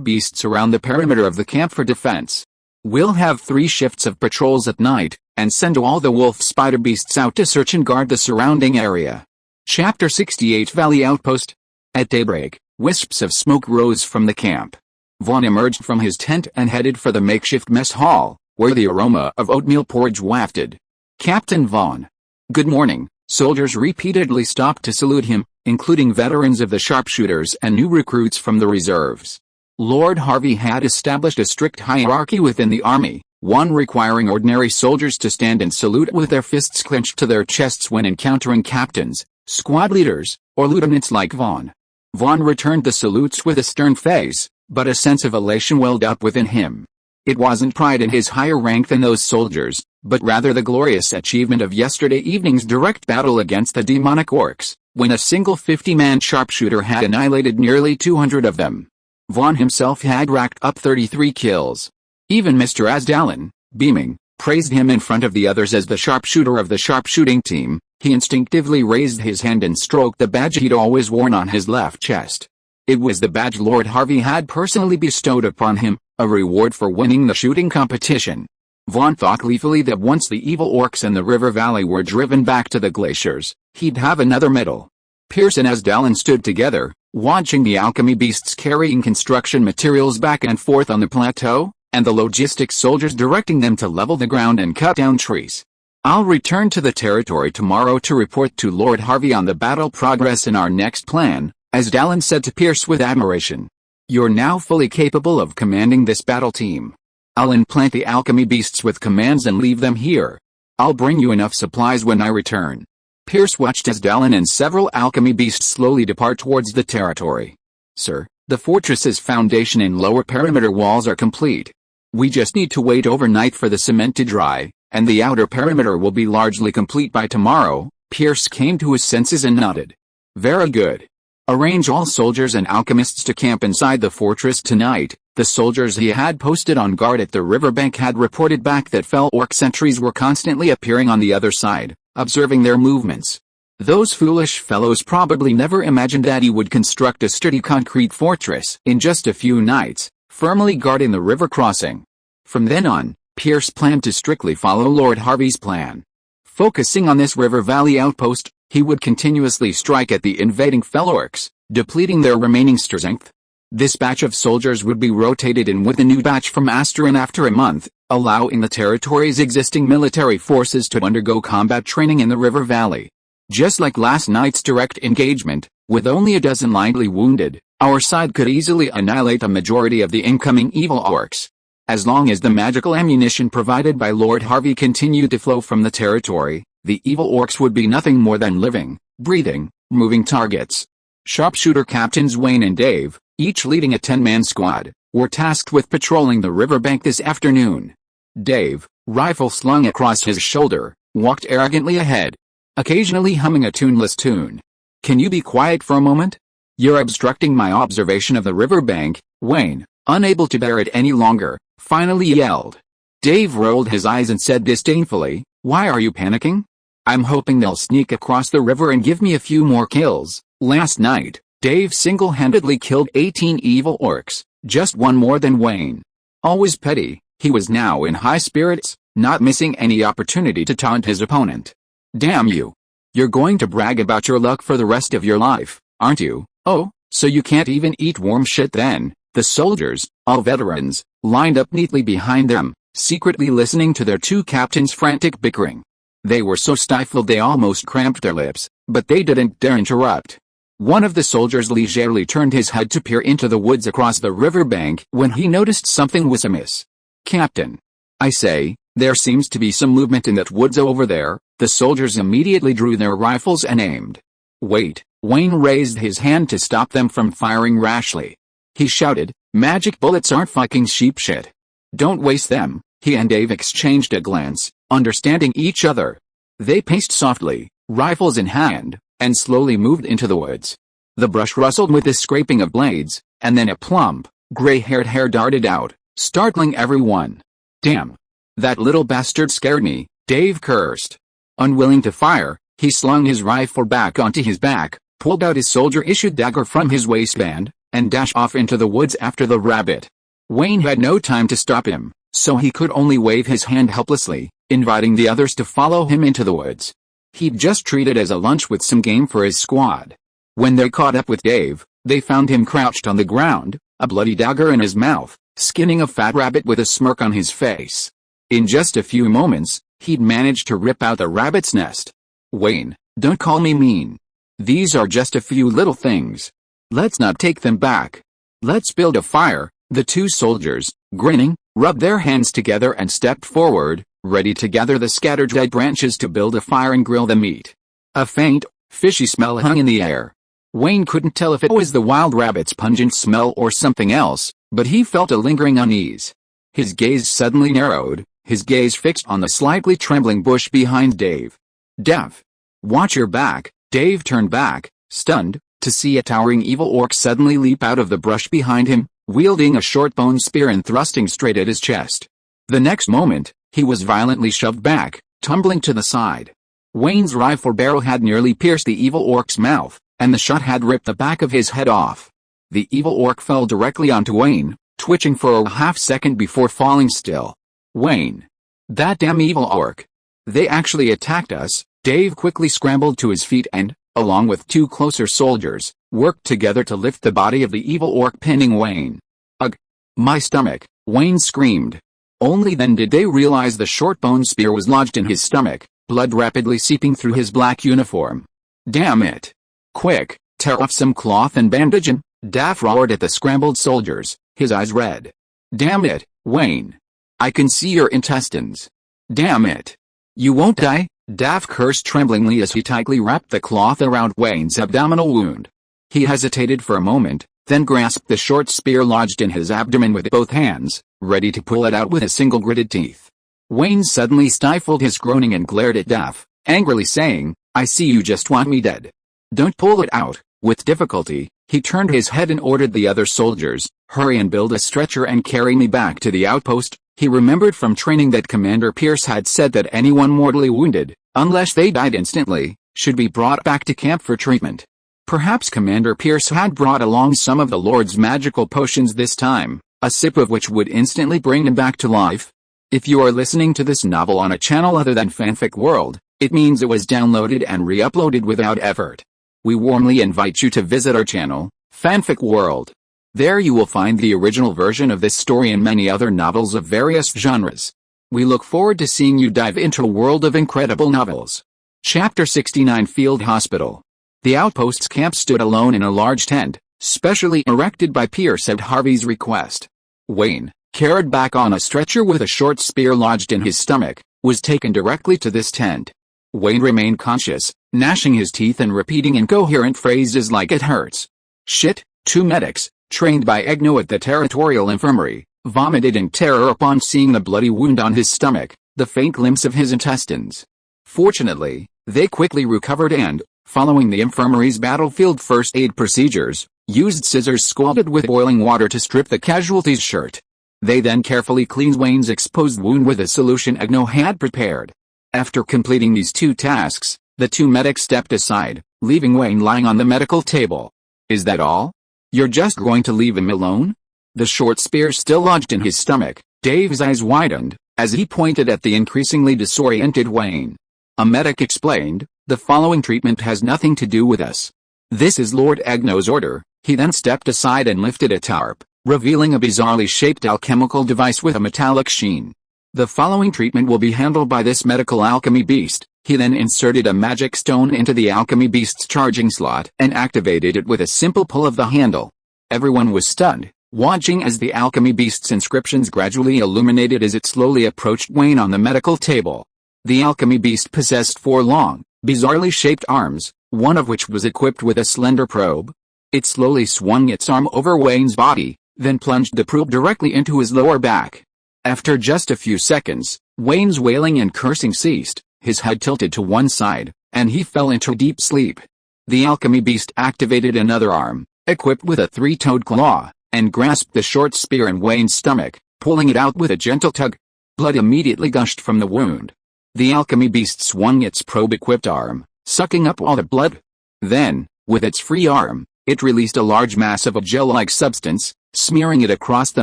beasts around the perimeter of the camp for defense. We'll have 3 shifts of patrols at night, and send all the wolf spider beasts out to search and guard the surrounding area. Chapter 68 Valley Outpost. At daybreak, wisps of smoke rose from the camp. Vaughn emerged from his tent and headed for the makeshift mess hall, where the aroma of oatmeal porridge wafted. "Captain Vaughn." "Good morning." Soldiers repeatedly stopped to salute him, including veterans of the sharpshooters and new recruits from the reserves. Lord Harvey had established a strict hierarchy within the army, one requiring ordinary soldiers to stand and salute with their fists clenched to their chests when encountering captains, squad leaders, or lieutenants like Vaughn. Vaughn returned the salutes with a stern face, but a sense of elation welled up within him. It wasn't pride in his higher rank than those soldiers, but rather the glorious achievement of yesterday evening's direct battle against the demonic orcs, when a single 50-man sharpshooter had annihilated nearly 200 of them. Vaughn himself had racked up 33 kills. Even Mr. Asdalin, beaming, praised him in front of the others as the sharpshooter of the sharpshooting team. He instinctively raised his hand and stroked the badge he'd always worn on his left chest. It was the badge Lord Harvey had personally bestowed upon him, a reward for winning the shooting competition. Vaughn thought gleefully that once the evil orcs in the river valley were driven back to the glaciers, he'd have another medal. Pierce and Asdalin stood together, watching the alchemy beasts carrying construction materials back and forth on the plateau, and the logistics soldiers directing them to level the ground and cut down trees. "I'll return to the territory tomorrow to report to Lord Harvey on the battle progress in our next plan," Asdalin said to Pierce with admiration. "You're now fully capable of commanding this battle team. I'll implant the alchemy beasts with commands and leave them here. I'll bring you enough supplies when I return." Pierce watched Asdalin and several alchemy beasts slowly depart towards the territory. "Sir, The fortress's foundation and lower perimeter walls are complete. We just need to wait overnight for the cement to dry, and the outer perimeter will be largely complete by tomorrow." Pierce came to his senses and nodded. "Very good. Arrange all soldiers and alchemists to camp inside the fortress tonight." The soldiers he had posted on guard at the riverbank had reported back that fell orc sentries were constantly appearing on the other side, observing their movements. Those foolish fellows probably never imagined that he would construct a sturdy concrete fortress in just a few nights, firmly guarding the river crossing. From then on, Pierce planned to strictly follow Lord Harvey's plan. Focusing on this river valley outpost, he would continuously strike at the invading fellow orcs, depleting their remaining strength. This batch of soldiers would be rotated in with a new batch from Asterin after a month, allowing the territory's existing military forces to undergo combat training in the river valley. Just like last night's direct engagement, with only a dozen lightly wounded, our side could easily annihilate a majority of the incoming evil orcs. As long as the magical ammunition provided by Lord Harvey continued to flow from the territory, the evil orcs would be nothing more than living, breathing, moving targets. Sharpshooter captains Wayne and Dave, each leading a 10-man squad, were tasked with patrolling the riverbank this afternoon. Dave, rifle slung across his shoulder, walked arrogantly ahead, occasionally humming a tuneless tune. "Can you be quiet for a moment? You're obstructing my observation of the riverbank," Wayne, unable to bear it any longer, finally yelled. Dave rolled his eyes and said disdainfully, "Why are you panicking? I'm hoping they'll sneak across the river and give me a few more kills." Last night, Dave single-handedly killed 18 evil orcs, just one more than Wayne. Always petty, he was now in high spirits, not missing any opportunity to taunt his opponent. "Damn you. You're going to brag about your luck for the rest of your life, aren't you? Oh, so you can't even eat warm shit then?" The soldiers, all veterans, lined up neatly behind them, secretly listening to their two captains' frantic bickering. They were so stifled they almost cramped their lips, but they didn't dare interrupt. One of the soldiers leisurely turned his head to peer into the woods across the riverbank when he noticed something was amiss. "Captain, I say, there seems to be some movement in that woods over there." The soldiers immediately drew their rifles and aimed. "Wait," Wayne raised his hand to stop them from firing rashly. He shouted, "Magic bullets aren't fucking sheep shit. Don't waste them." He and Dave exchanged a glance, understanding each other. They paced softly, rifles in hand, and slowly moved into the woods. The brush rustled with the scraping of blades, and then a plump, gray-haired hare darted out, startling everyone. "Damn. That little bastard scared me," Dave cursed. Unwilling to fire, he slung his rifle back onto his back, pulled out his soldier-issued dagger from his waistband, and dashed off into the woods after the rabbit. Wayne had no time to stop him, so he could only wave his hand helplessly, inviting the others to follow him into the woods. He'd just treated as a lunch with some game for his squad. When they caught up with Dave, they found him crouched on the ground, a bloody dagger in his mouth, skinning a fat rabbit with a smirk on his face. In just a few moments, he'd managed to rip out the rabbit's nest. "Wayne, don't call me mean. These are just a few little things. Let's not take them back. Let's build a fire." The two soldiers, grinning, rubbed their hands together and stepped forward, ready to gather the scattered dead branches to build a fire and grill the meat. A faint, fishy smell hung in the air. Wayne couldn't tell if it was the wild rabbit's pungent smell or something else, but he felt a lingering unease. His gaze suddenly narrowed, his gaze fixed on the slightly trembling bush behind Dave. "Dev. Watch your back." Dave turned back, stunned, to see a towering evil orc suddenly leap out of the brush behind him, wielding a short bone spear and thrusting straight at his chest. The next moment, he was violently shoved back, tumbling to the side. Wayne's rifle barrel had nearly pierced the evil orc's mouth, and the shot had ripped the back of his head off. The evil orc fell directly onto Wayne, twitching for a half-second before falling still. "Wayne. That damn evil orc. They actually attacked us." Dave quickly scrambled to his feet and, along with two closer soldiers, worked together to lift the body of the evil orc pinning Wayne. "Ugh! My stomach!" Wayne screamed. Only then did they realize the short bone spear was lodged in his stomach, blood rapidly seeping through his black uniform. "Damn it! Quick, tear off some cloth and bandage him!" Daff roared at the scrambled soldiers, his eyes red. "Damn it, Wayne! I can see your intestines! Damn it! You won't die!" Daff cursed tremblingly as he tightly wrapped the cloth around Wayne's abdominal wound. He hesitated for a moment, then grasped the short spear lodged in his abdomen with both hands, ready to pull it out with a single gritted teeth. Wayne suddenly stifled his groaning and glared at Duff, angrily saying, "I see you just want me dead. Don't pull it out." With difficulty, he turned his head and ordered the other soldiers, "Hurry and build a stretcher and carry me back to the outpost." He remembered from training that Commander Pierce had said that anyone mortally wounded, unless they died instantly, should be brought back to camp for treatment. Perhaps Commander Pierce had brought along some of the Lord's magical potions this time, a sip of which would instantly bring him back to life. If you are listening to this novel on a channel other than Fanfic World, it means it was downloaded and re-uploaded without effort. We warmly invite you to visit our channel, Fanfic World. There you will find the original version of this story and many other novels of various genres. We look forward to seeing you dive into a world of incredible novels. Chapter 69 Field Hospital. The outpost's camp stood alone in a large tent, specially erected by Pierce at Harvey's request. Wayne, carried back on a stretcher with a short spear lodged in his stomach, was taken directly to this tent. Wayne remained conscious, gnashing his teeth and repeating incoherent phrases like "it hurts." Shit. Two medics, trained by Egno at the territorial infirmary, vomited in terror upon seeing the bloody wound on his stomach, the faint glimpse of his intestines. Fortunately, they quickly recovered and, following the infirmary's battlefield first aid procedures, used scissors scalded with boiling water to strip the casualty's shirt. They then carefully cleaned Wayne's exposed wound with a solution Egno had prepared. After completing these two tasks, the two medics stepped aside, leaving Wayne lying on the medical table. "Is that all? You're just going to leave him alone?" The short spear still lodged in his stomach, Dave's eyes widened, as he pointed at the increasingly disoriented Wayne. A medic explained, "The following treatment has nothing to do with us. This is Lord Egno's order." He then stepped aside and lifted a tarp, revealing a bizarrely shaped alchemical device with a metallic sheen. "The following treatment will be handled by this medical alchemy beast." He then inserted a magic stone into the alchemy beast's charging slot and activated it with a simple pull of the handle. Everyone was stunned, watching as the alchemy beast's inscriptions gradually illuminated as it slowly approached Wayne on the medical table. The alchemy beast possessed 4 long, bizarrely shaped arms, one of which was equipped with a slender probe. It slowly swung its arm over Wayne's body, then plunged the probe directly into his lower back. After just a few seconds, Wayne's wailing and cursing ceased, his head tilted to one side, and he fell into deep sleep. The alchemy beast activated another arm, equipped with a 3-toed claw, and grasped the short spear in Wayne's stomach, pulling it out with a gentle tug. Blood immediately gushed from the wound. The alchemy beast swung its probe-equipped arm, sucking up all the blood. Then, with its free arm, it released a large mass of a gel-like substance, smearing it across the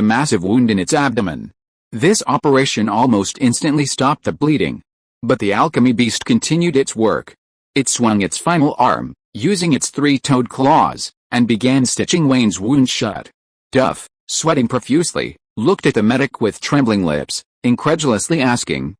massive wound in its abdomen. This operation almost instantly stopped the bleeding. But the alchemy beast continued its work. It swung its final arm, using its 3-toed claws, and began stitching Wayne's wound shut. Duff, sweating profusely, looked at the medic with trembling lips, incredulously asking,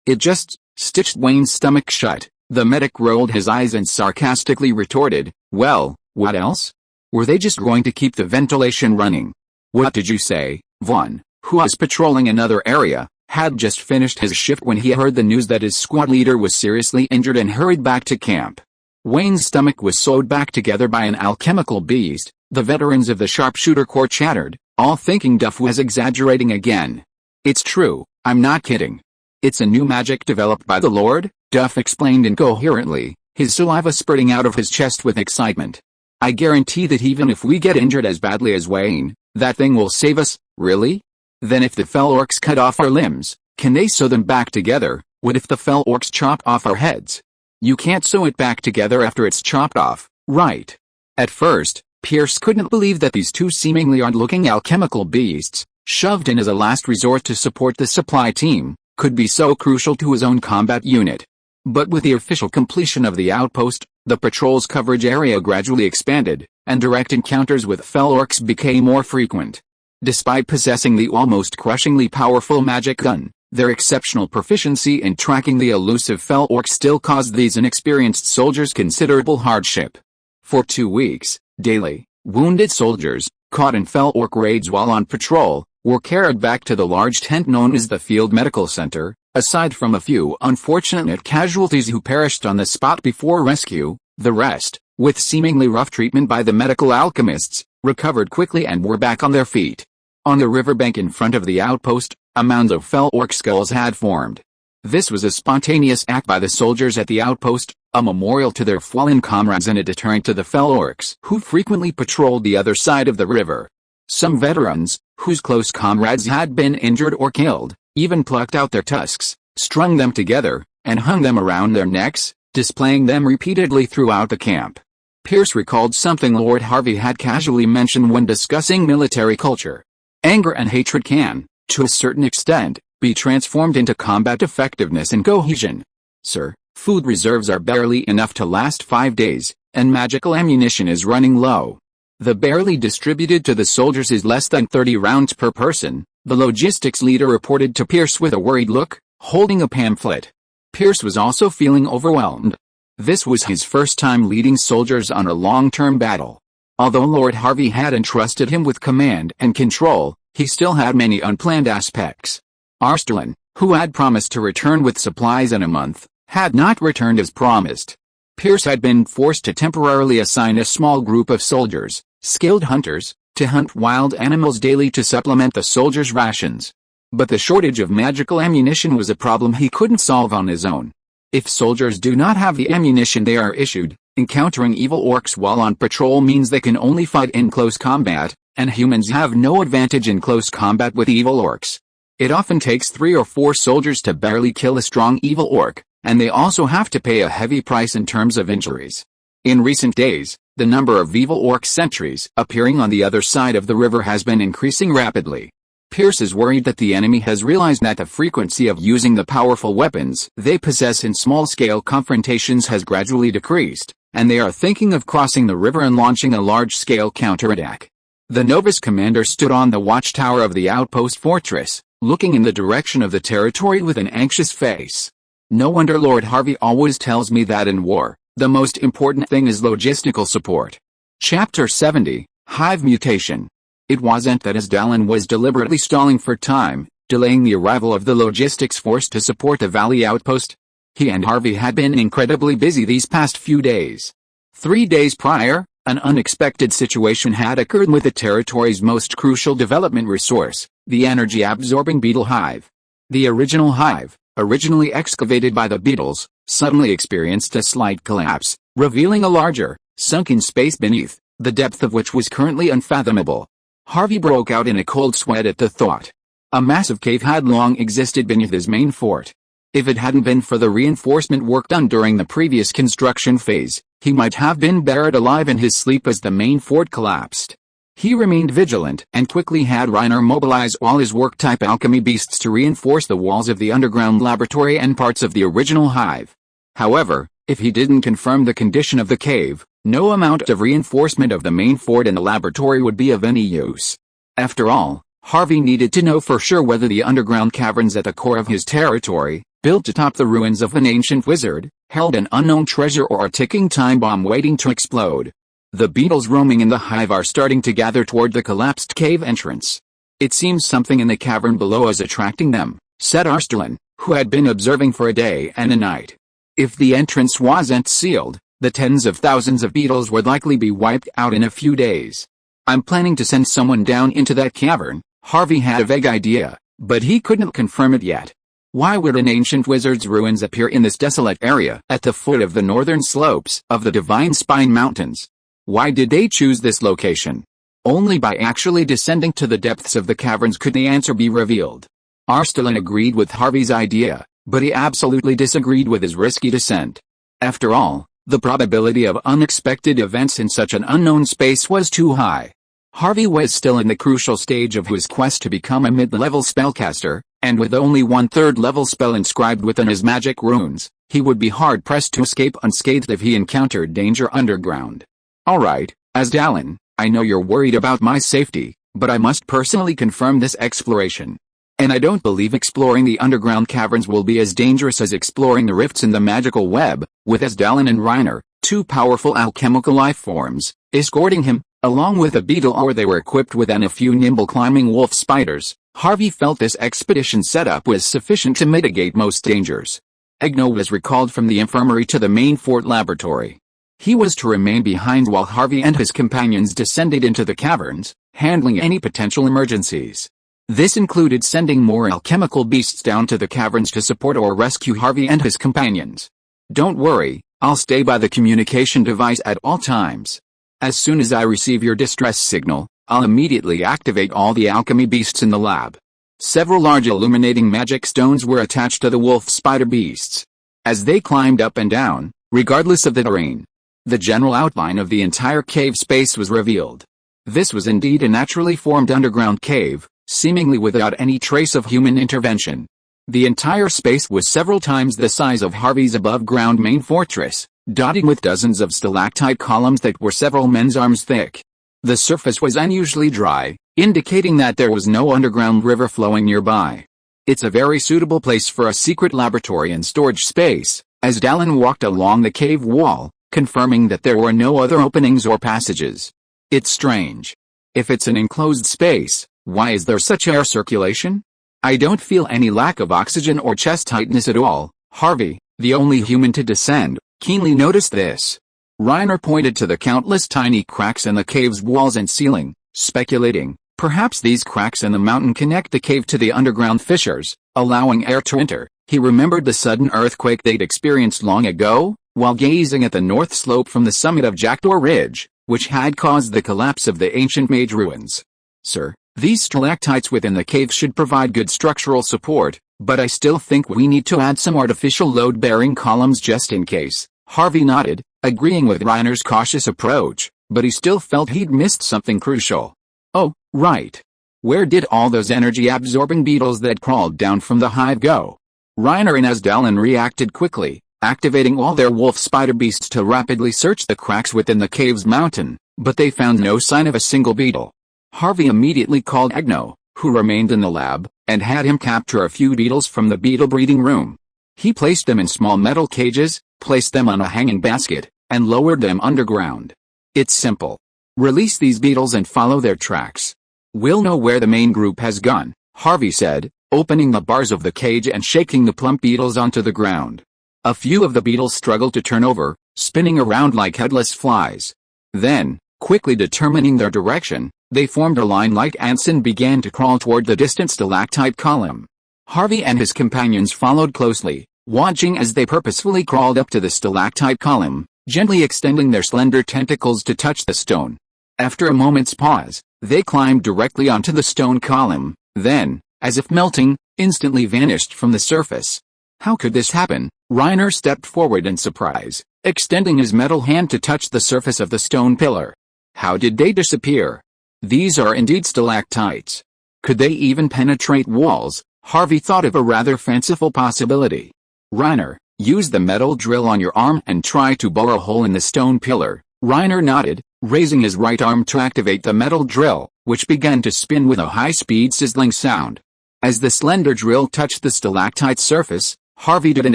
It just stitched Wayne's stomach shut." The medic rolled his eyes and sarcastically retorted, "Well, what else? Were they just going to keep the ventilation running?" "What did you say?" Vaughn, who was patrolling another area, had just finished his shift when he heard the news that his squad leader was seriously injured and hurried back to camp. Wayne's stomach was sewed back together by an alchemical beast. The veterans of the Sharpshooter Corps chattered, all thinking Duff was exaggerating again. "It's true, I'm not kidding. It's a new magic developed by the Lord," Duff explained incoherently, his saliva spurting out of his chest with excitement. "I guarantee that even if we get injured as badly as Wayne, that thing will save us." "Really? Then if the fell orcs cut off our limbs, can they sew them back together? What if the fell orcs chop off our heads?" "You can't sew it back together after it's chopped off, right?" At first, Pierce couldn't believe that these two seemingly odd-looking alchemical beasts, shoved in as a last resort to support the supply team, could be so crucial to his own combat unit. But with the official completion of the outpost, the patrol's coverage area gradually expanded, and direct encounters with fell orcs became more frequent. Despite possessing the almost crushingly powerful magic gun, their exceptional proficiency in tracking the elusive fell orcs still caused these inexperienced soldiers considerable hardship. For 2 weeks, daily, wounded soldiers, caught in fell orc raids while on patrol, were carried back to the large tent known as the Field Medical Center. Aside from a few unfortunate casualties who perished on the spot before rescue, the rest, with seemingly rough treatment by the medical alchemists, recovered quickly and were back on their feet. On the riverbank in front of the outpost, a mound of fell orc skulls had formed. This was a spontaneous act by the soldiers at the outpost, a memorial to their fallen comrades and a deterrent to the fell orcs who frequently patrolled the other side of the river. Some veterans, whose close comrades had been injured or killed, even plucked out their tusks, strung them together, and hung them around their necks, displaying them repeatedly throughout the camp. Pierce recalled something Lord Harvey had casually mentioned when discussing military culture. Anger and hatred can, to a certain extent, be transformed into combat effectiveness and cohesion. Sir, food reserves are barely enough to last 5 days, and magical ammunition is running low. The barely distributed to the soldiers is less than 30 rounds per person, the logistics leader reported to Pierce with a worried look, holding a pamphlet. Pierce was also feeling overwhelmed. This was his first time leading soldiers on a long-term battle. Although Lord Harvey had entrusted him with command and control, he still had many unplanned aspects. Arslan, who had promised to return with supplies in a month, had not returned as promised. Pierce had been forced to temporarily assign a small group of soldiers, skilled hunters, to hunt wild animals daily to supplement the soldiers' rations. But the shortage of magical ammunition was a problem he couldn't solve on his own. If soldiers do not have the ammunition they are issued, encountering evil orcs while on patrol means they can only fight in close combat, and humans have no advantage in close combat with evil orcs. It often takes 3 or 4 soldiers to barely kill a strong evil orc, and they also have to pay a heavy price in terms of injuries. In recent days, the number of evil orc sentries appearing on the other side of the river has been increasing rapidly. Pierce is worried that the enemy has realized that the frequency of using the powerful weapons they possess in small-scale confrontations has gradually decreased, and they are thinking of crossing the river and launching a large-scale counterattack. The novice commander stood on the watchtower of the outpost fortress, looking in the direction of the territory with an anxious face. No wonder Lord Harvey always tells me that in war, the most important thing is logistical support. Chapter 70, Hive Mutation. It wasn't that Asdalin was deliberately stalling for time, delaying the arrival of the logistics force to support the valley outpost. He and Harvey had been incredibly busy these past few days. 3 days prior, an unexpected situation had occurred with the territory's most crucial development resource, the energy-absorbing beetle hive. The original hive, originally excavated by the beetles, suddenly experienced a slight collapse, revealing a larger, sunken space beneath, the depth of which was currently unfathomable. Harvey broke out in a cold sweat at the thought. A massive cave had long existed beneath his main fort. If it hadn't been for the reinforcement work done during the previous construction phase, he might have been buried alive in his sleep as the main fort collapsed. He remained vigilant and quickly had Reiner mobilize all his work-type alchemy beasts to reinforce the walls of the underground laboratory and parts of the original hive. However, if he didn't confirm the condition of the cave, no amount of reinforcement of the main fort and the laboratory would be of any use. After all, Harvey needed to know for sure whether the underground caverns at the core of his territory, built atop the ruins of an ancient wizard, held an unknown treasure or a ticking time bomb waiting to explode. The beetles roaming in the hive are starting to gather toward the collapsed cave entrance. It seems something in the cavern below is attracting them, said Arslan, who had been observing for a day and a night. If the entrance wasn't sealed, the tens of thousands of beetles would likely be wiped out in a few days. I'm planning to send someone down into that cavern. Harvey had a vague idea, but he couldn't confirm it yet. Why would an ancient wizard's ruins appear in this desolate area at the foot of the northern slopes of the Divine Spine Mountains? Why did they choose this location? Only by actually descending to the depths of the caverns could the answer be revealed. Arslan agreed with Harvey's idea, but he absolutely disagreed with his risky descent. After all, the probability of unexpected events in such an unknown space was too high. Harvey was still in the crucial stage of his quest to become a mid-level spellcaster, and with only 1/3 level spell inscribed within his magic runes, he would be hard-pressed to escape unscathed if he encountered danger underground. Alright, Asdalin, I know you're worried about my safety, but I must personally confirm this exploration. And I don't believe exploring the underground caverns will be as dangerous as exploring the rifts in the magical web, with Asdalin and Reiner, 2 powerful alchemical life forms, escorting him, along with a beetle or they were equipped with and a few nimble climbing wolf spiders. Harvey felt this expedition setup was sufficient to mitigate most dangers. Egno was recalled from the infirmary to the main fort laboratory. He was to remain behind while Harvey and his companions descended into the caverns, handling any potential emergencies. This included sending more alchemical beasts down to the caverns to support or rescue Harvey and his companions. "Don't worry, I'll stay by the communication device at all times. As soon as I receive your distress signal, I'll immediately activate all the alchemy beasts in the lab." Several large illuminating magic stones were attached to the wolf spider beasts. As they climbed up and down, regardless of the terrain, the general outline of the entire cave space was revealed. This was indeed a naturally formed underground cave, seemingly without any trace of human intervention. The entire space was several times the size of Harvey's above-ground main fortress, dotted with dozens of stalactite columns that were several men's arms thick. The surface was unusually dry, indicating that there was no underground river flowing nearby. "It's a very suitable place for a secret laboratory and storage space," as Dallin walked along the cave wall, confirming that there were no other openings or passages. "It's strange. If it's an enclosed space, why is there such air circulation? I don't feel any lack of oxygen or chest tightness at all." Harvey, the only human to descend, keenly noticed this. Reiner pointed to the countless tiny cracks in the cave's walls and ceiling, speculating, perhaps these cracks in the mountain connect the cave to the underground fissures, allowing air to enter. He remembered the sudden earthquake they'd experienced long ago, while gazing at the north slope from the summit of Jackdaw Ridge, which had caused the collapse of the ancient Mage ruins. "Sir, these stalactites within the cave should provide good structural support, but I still think we need to add some artificial load-bearing columns just in case." Harvey nodded, agreeing with Reiner's cautious approach, but he still felt he'd missed something crucial. "Oh, right. Where did all those energy-absorbing beetles that crawled down from the hive go?" Reiner and Asdalin reacted quickly, activating all their wolf spider beasts to rapidly search the cracks within the cave's mountain, but they found no sign of a single beetle. Harvey immediately called Agno, who remained in the lab, and had him capture a few beetles from the beetle breeding room. He placed them in small metal cages, placed them on a hanging basket, and lowered them underground. "It's simple. Release these beetles and follow their tracks. We'll know where the main group has gone," Harvey said, opening the bars of the cage and shaking the plump beetles onto the ground. A few of the beetles struggled to turn over, spinning around like headless flies. Then, quickly determining their direction, they formed a line like ants and began to crawl toward the distant stalactite column. Harvey and his companions followed closely, watching as they purposefully crawled up to the stalactite column, gently extending their slender tentacles to touch the stone. After a moment's pause, they climbed directly onto the stone column, then, as if melting, instantly vanished from the surface. "How could this happen?" Reiner stepped forward in surprise, extending his metal hand to touch the surface of the stone pillar. "How did they disappear? These are indeed stalactites. Could they even penetrate walls?" Harvey thought of a rather fanciful possibility. "Reiner, use the metal drill on your arm and try to bore a hole in the stone pillar." Reiner nodded, raising his right arm to activate the metal drill, which began to spin with a high-speed sizzling sound. As the slender drill touched the stalactite surface, Harvey didn't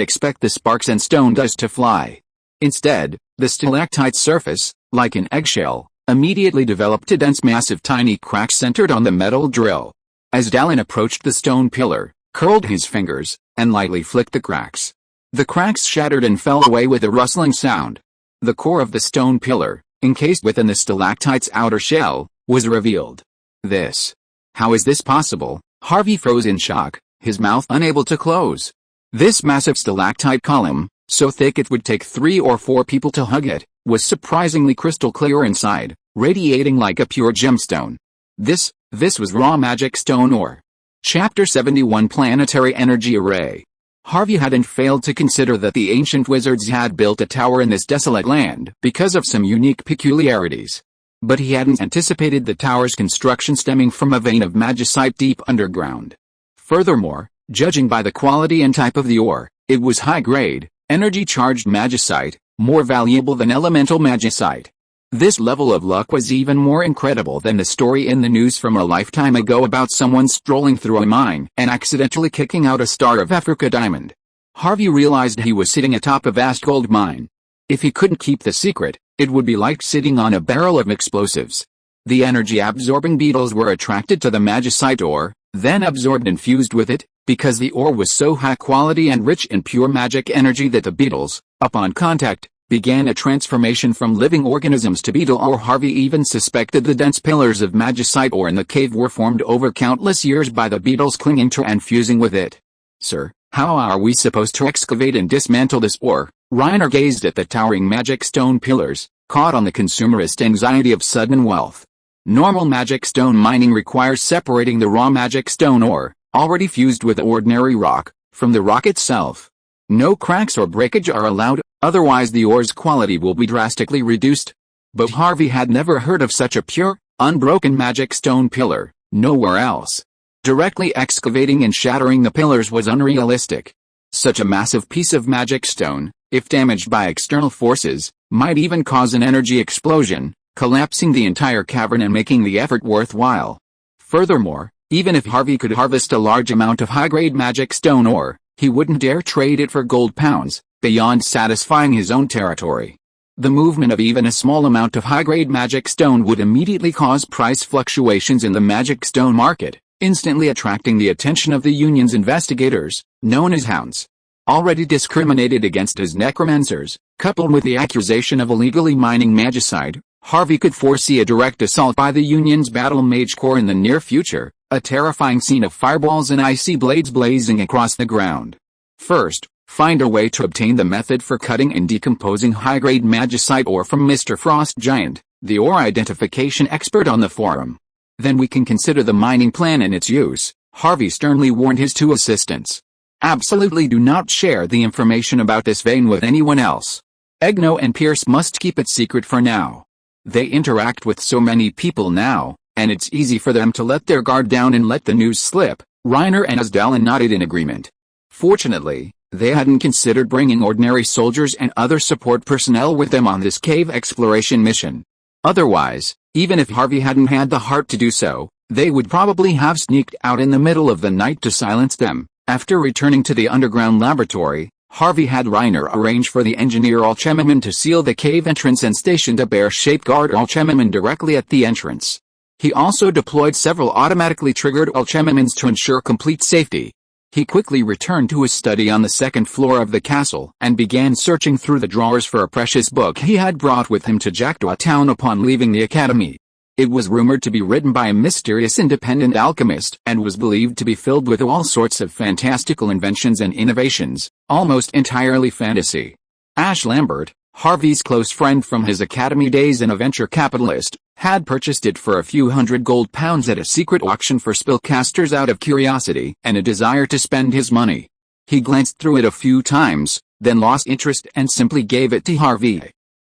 expect the sparks and stone dust to fly. Instead, the stalactite surface, like an eggshell, immediately developed a dense mass of tiny cracks centered on the metal drill. As Dallin approached the stone pillar, curled his fingers, and lightly flicked the cracks. The cracks shattered and fell away with a rustling sound. The core of the stone pillar, encased within the stalactite's outer shell, was revealed. How is this possible? Harvey froze in shock, his mouth unable to close. This massive stalactite column, so thick it would take 3 or 4 people to hug it, was surprisingly crystal clear inside, radiating like a pure gemstone. This was raw magic stone ore. Chapter 71 Planetary Energy Array. Harvey hadn't failed to consider that the ancient wizards had built a tower in this desolate land because of some unique peculiarities. But he hadn't anticipated the tower's construction stemming from a vein of magicite deep underground. Furthermore, judging by the quality and type of the ore, it was high-grade, energy-charged magicite, more valuable than elemental magicite. This level of luck was even more incredible than the story in the news from a lifetime ago about someone strolling through a mine and accidentally kicking out a Star of Africa diamond. Harvey realized he was sitting atop a vast gold mine. If he couldn't keep the secret, it would be like sitting on a barrel of explosives. The energy-absorbing beetles were attracted to the magicite ore, then absorbed and fused with it, because the ore was so high quality and rich in pure magic energy that the beetles, upon contact, began a transformation from living organisms to beetle ore. Harvey even suspected the dense pillars of magicite ore in the cave were formed over countless years by the beetles clinging to and fusing with it. "Sir, how are we supposed to excavate and dismantle this ore?" Reiner gazed at the towering magic stone pillars, caught on the consumerist anxiety of sudden wealth. Normal magic stone mining requires separating the raw magic stone ore, already fused with ordinary rock, from the rock itself. No cracks or breakage are allowed, otherwise the ore's quality will be drastically reduced. But Harvey had never heard of such a pure, unbroken magic stone pillar, nowhere else. Directly excavating and shattering the pillars was unrealistic. Such a massive piece of magic stone, if damaged by external forces, might even cause an energy explosion, collapsing the entire cavern and making the effort worthwhile. Furthermore, even if Harvey could harvest a large amount of high-grade magic stone ore, he wouldn't dare trade it for gold pounds, beyond satisfying his own territory. The movement of even a small amount of high-grade magic stone would immediately cause price fluctuations in the magic stone market, instantly attracting the attention of the Union's investigators, known as hounds. Already discriminated against as necromancers, coupled with the accusation of illegally mining magicite, Harvey could foresee a direct assault by the Union's battle mage corps in the near future, a terrifying scene of fireballs and icy blades blazing across the ground. First, find a way to obtain the method for cutting and decomposing high-grade magicite ore from Mr. Frost Giant, the ore identification expert on the forum. Then we can consider the mining plan and its use, Harvey sternly warned his two assistants. Absolutely do not share the information about this vein with anyone else. Egno and Pierce must keep it secret for now. They interact with so many people now, and it's easy for them to let their guard down and let the news slip. Reiner and Asdalen nodded in agreement. Fortunately, they hadn't considered bringing ordinary soldiers and other support personnel with them on this cave exploration mission. Otherwise, even if Harvey hadn't had the heart to do so, they would probably have sneaked out in the middle of the night to silence them. After returning to the underground laboratory, Harvey had Reiner arrange for the engineer alchemyman to seal the cave entrance and stationed a bear-shaped guard alchemyman directly at the entrance. He also deployed several automatically triggered alchemymans to ensure complete safety. He quickly returned to his study on the second floor of the castle and began searching through the drawers for a precious book he had brought with him to Jackdaw Town upon leaving the academy. It was rumored to be written by a mysterious independent alchemist and was believed to be filled with all sorts of fantastical inventions and innovations, almost entirely fantasy. Ash Lambert, Harvey's close friend from his academy days and a venture capitalist, had purchased it for a few hundred gold pounds at a secret auction for spellcasters out of curiosity and a desire to spend his money. He glanced through it a few times, then lost interest and simply gave it to Harvey.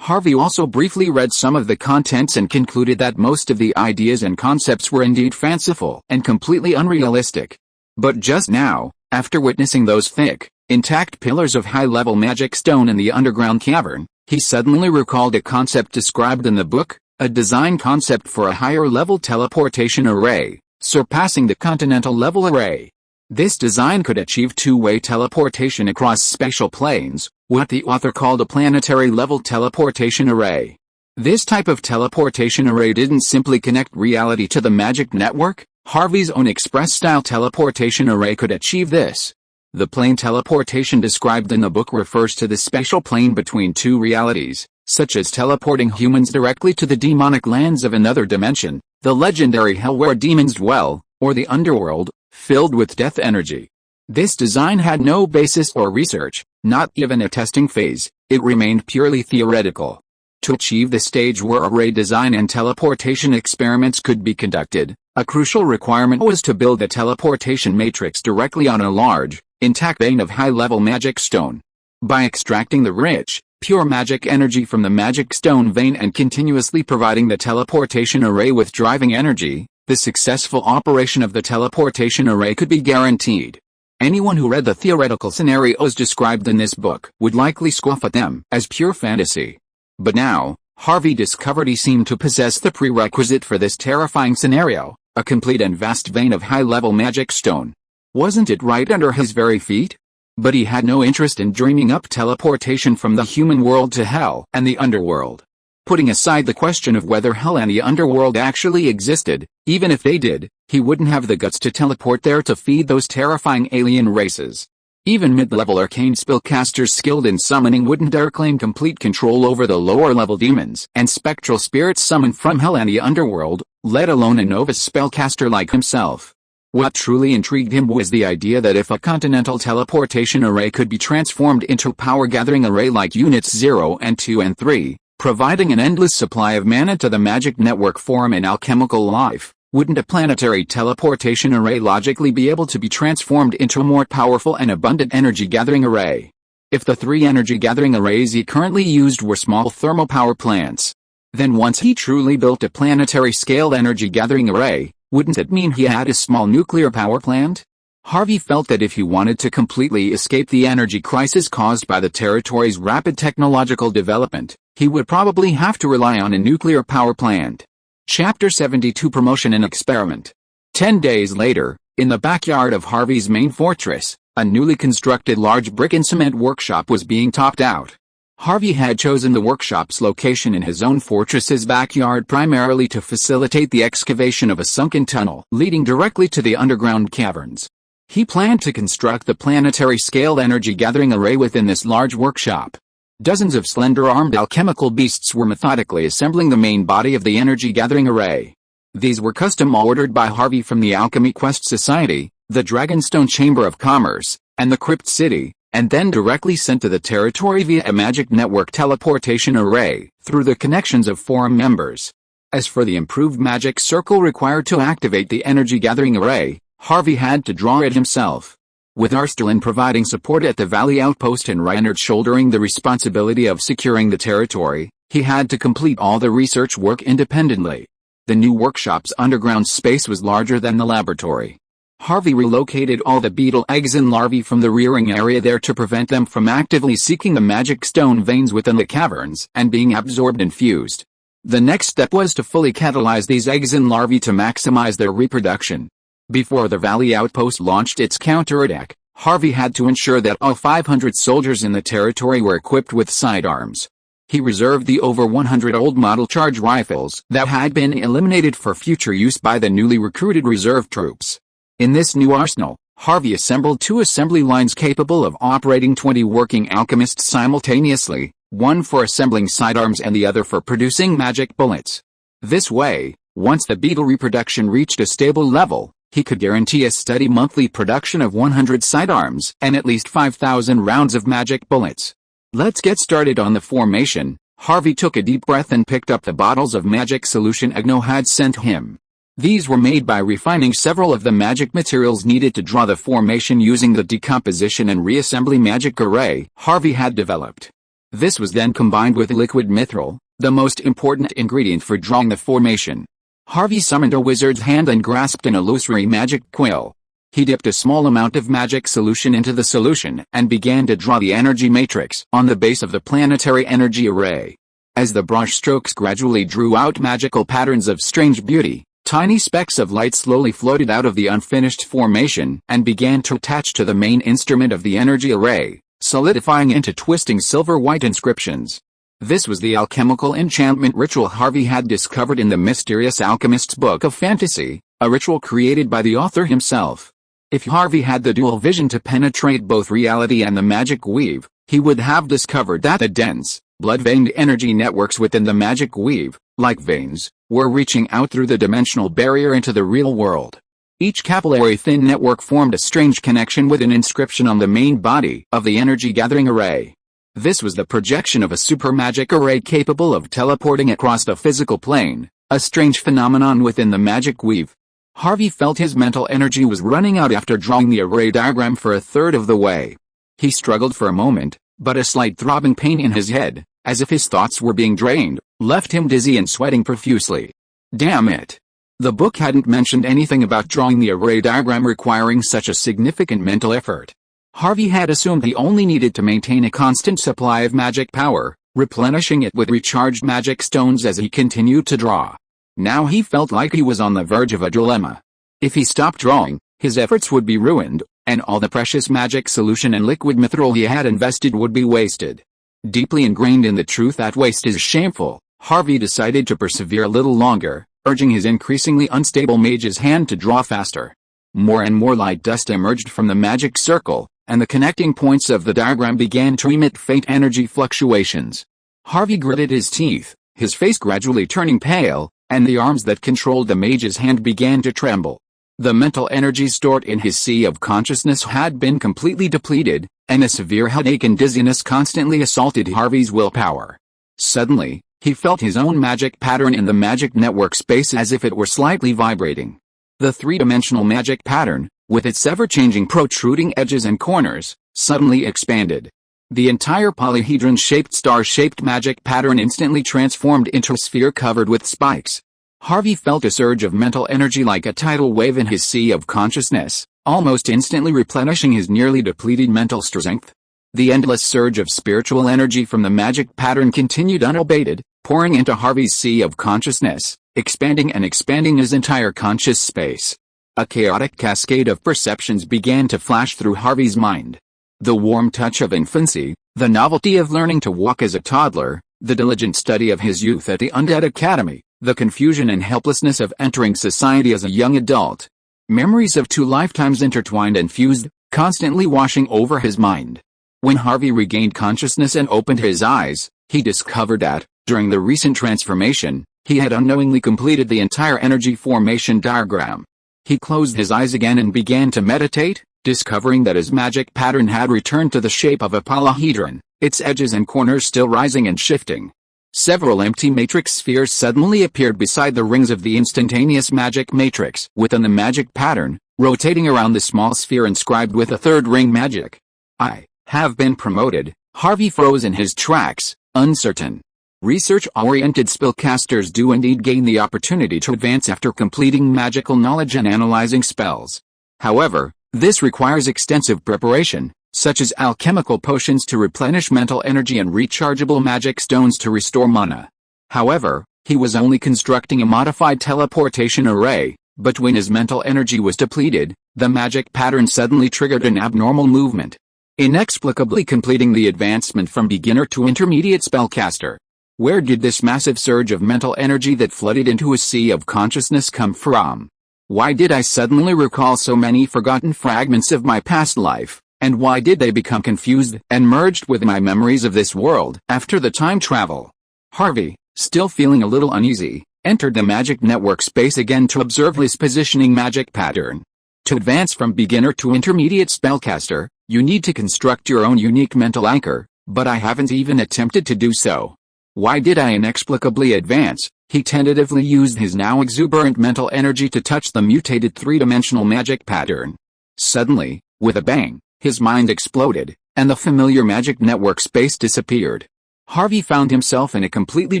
Harvey also briefly read some of the contents and concluded that most of the ideas and concepts were indeed fanciful and completely unrealistic. But just now, after witnessing those thick, intact pillars of high-level magic stone in the underground cavern, he suddenly recalled a concept described in the book, a design concept for a higher-level teleportation array, surpassing the continental-level array. This design could achieve two-way teleportation across spatial planes, what the author called a planetary-level teleportation array. This type of teleportation array didn't simply connect reality to the magic network, Harvey's own express-style teleportation array could achieve this. The plane teleportation described in the book refers to the spatial plane between two realities, such as teleporting humans directly to the demonic lands of another dimension, the legendary hell where demons dwell, or the underworld, filled with death energy. This design had no basis or research, not even a testing phase, it remained purely theoretical. To achieve the stage where array design and teleportation experiments could be conducted, a crucial requirement was to build a teleportation matrix directly on a large, intact vein of high-level magic stone. By extracting the rich, pure magic energy from the magic stone vein and continuously providing the teleportation array with driving energy, the successful operation of the teleportation array could be guaranteed. Anyone who read the theoretical scenarios described in this book would likely scoff at them as pure fantasy. But now, Harvey discovered he seemed to possess the prerequisite for this terrifying scenario, a complete and vast vein of high-level magic stone. Wasn't it right under his very feet? But he had no interest in dreaming up teleportation from the human world to hell and the underworld. Putting aside the question of whether hell and the underworld actually existed, even if they did, he wouldn't have the guts to teleport there to feed those terrifying alien races. Even mid-level arcane spellcasters skilled in summoning wouldn't dare claim complete control over the lower-level demons and spectral spirits summoned from hell and the underworld, let alone a novice spellcaster like himself. What truly intrigued him was the idea that if a continental teleportation array could be transformed into a power-gathering array like Units 0 and 2 and 3, providing an endless supply of mana to the magic network form and alchemical life, wouldn't a planetary teleportation array logically be able to be transformed into a more powerful and abundant energy-gathering array? If the 3 energy-gathering arrays he currently used were small thermal power plants, then once he truly built a planetary-scaled energy-gathering array, wouldn't it mean he had a small nuclear power plant? Harvey felt that if he wanted to completely escape the energy crisis caused by the territory's rapid technological development, he would probably have to rely on a nuclear power plant. Chapter 72 Promotion and Experiment. 10 days later, in the backyard of Harvey's main fortress, a newly constructed large brick and cement workshop was being topped out. Harvey had chosen the workshop's location in his own fortress's backyard primarily to facilitate the excavation of a sunken tunnel leading directly to the underground caverns. He planned to construct the planetary-scaled energy-gathering array within this large workshop. Dozens of slender-armed alchemical beasts were methodically assembling the main body of the energy-gathering array. These were custom-ordered by Harvey from the Alchemy Quest Society, the Dragonstone Chamber of Commerce, and the Crypt City, and then directly sent to the territory via a magic network teleportation array, through the connections of forum members. As for the improved magic circle required to activate the energy-gathering array, Harvey had to draw it himself. With Arstalin providing support at the Valley Outpost and Reinhard shouldering the responsibility of securing the territory, he had to complete all the research work independently. The new workshop's underground space was larger than the laboratory. Harvey relocated all the beetle eggs and larvae from the rearing area there to prevent them from actively seeking the magic stone veins within the caverns and being absorbed and fused. The next step was to fully catalyze these eggs and larvae to maximize their reproduction. Before the Valley Outpost launched its counterattack, Harvey had to ensure that all 500 soldiers in the territory were equipped with sidearms. He reserved the over 100 old model charge rifles that had been eliminated for future use by the newly recruited reserve troops. In this new arsenal, Harvey assembled 2 assembly lines capable of operating 20 working alchemists simultaneously, one for assembling sidearms and the other for producing magic bullets. This way, once the beetle reproduction reached a stable level, he could guarantee a steady monthly production of 100 sidearms and at least 5,000 rounds of magic bullets. Let's get started on the formation. Harvey took a deep breath and picked up the bottles of magic solution Egno had sent him. These were made by refining several of the magic materials needed to draw the formation using the decomposition and reassembly magic array Harvey had developed. This was then combined with liquid mithril, the most important ingredient for drawing the formation. Harvey summoned a wizard's hand and grasped an illusory magic quill. He dipped a small amount of magic solution into the solution and began to draw the energy matrix on the base of the planetary energy array. As the brush strokes gradually drew out magical patterns of strange beauty, tiny specks of light slowly floated out of the unfinished formation and began to attach to the main instrument of the energy array, solidifying into twisting silver-white inscriptions. This was the alchemical enchantment ritual Harvey had discovered in the mysterious alchemist's book of fantasy, a ritual created by the author himself. If Harvey had the dual vision to penetrate both reality and the magic weave, he would have discovered that the dense, blood-veined energy networks within the magic weave, like veins, were reaching out through the dimensional barrier into the real world. Each capillary-thin network formed a strange connection with an inscription on the main body of the energy-gathering array. This was the projection of a super magic array capable of teleporting across the physical plane, a strange phenomenon within the magic weave. Harvey felt his mental energy was running out after drawing the array diagram for a third of the way. He struggled for a moment, but a slight throbbing pain in his head, as if his thoughts were being drained, left him dizzy and sweating profusely. Damn it! The book hadn't mentioned anything about drawing the array diagram requiring such a significant mental effort. Harvey had assumed he only needed to maintain a constant supply of magic power, replenishing it with recharged magic stones as he continued to draw. Now he felt like he was on the verge of a dilemma. If he stopped drawing, his efforts would be ruined, and all the precious magic solution and liquid mithril he had invested would be wasted. Deeply ingrained in the truth that waste is shameful, Harvey decided to persevere a little longer, urging his increasingly unstable mage's hand to draw faster. More and more light dust emerged from the magic circle, and the connecting points of the diagram began to emit faint energy fluctuations. Harvey gritted his teeth, his face gradually turning pale, and the arms that controlled the mage's hand began to tremble. The mental energy stored in his sea of consciousness had been completely depleted, and a severe headache and dizziness constantly assaulted Harvey's willpower. Suddenly, he felt his own magic pattern in the magic network space as if it were slightly vibrating. The three-dimensional magic pattern, with its ever-changing protruding edges and corners, suddenly expanded. The entire polyhedron-shaped star-shaped magic pattern instantly transformed into a sphere covered with spikes. Harvey felt a surge of mental energy like a tidal wave in his sea of consciousness, almost instantly replenishing his nearly depleted mental strength. The endless surge of spiritual energy from the magic pattern continued unabated, pouring into Harvey's sea of consciousness, expanding and expanding his entire conscious space. A chaotic cascade of perceptions began to flash through Harvey's mind. The warm touch of infancy, the novelty of learning to walk as a toddler, the diligent study of his youth at the Undead Academy, the confusion and helplessness of entering society as a young adult. Memories of 2 lifetimes intertwined and fused, constantly washing over his mind. When Harvey regained consciousness and opened his eyes, he discovered that, during the recent transformation, he had unknowingly completed the entire energy formation diagram. He closed his eyes again and began to meditate, discovering that his magic pattern had returned to the shape of a polyhedron, its edges and corners still rising and shifting. Several empty matrix spheres suddenly appeared beside the rings of the instantaneous magic matrix within the magic pattern, rotating around the small sphere inscribed with a third ring magic. I have been promoted. Harvey froze in his tracks, uncertain. Research-oriented spellcasters do indeed gain the opportunity to advance after completing magical knowledge and analyzing spells. However, this requires extensive preparation, such as alchemical potions to replenish mental energy and rechargeable magic stones to restore mana. However, he was only constructing a modified teleportation array, but when his mental energy was depleted, the magic pattern suddenly triggered an abnormal movement, inexplicably completing the advancement from beginner to intermediate spellcaster. Where did this massive surge of mental energy that flooded into his sea of consciousness come from? Why did I suddenly recall so many forgotten fragments of my past life, and why did they become confused and merged with my memories of this world after the time travel? Harvey, still feeling a little uneasy, entered the magic network space again to observe his positioning magic pattern. To advance from beginner to intermediate spellcaster, you need to construct your own unique mental anchor, but I haven't even attempted to do so. Why did I inexplicably advance? He tentatively used his now exuberant mental energy to touch the mutated three-dimensional magic pattern. Suddenly, with a bang, his mind exploded, and the familiar magic network space disappeared. Harvey found himself in a completely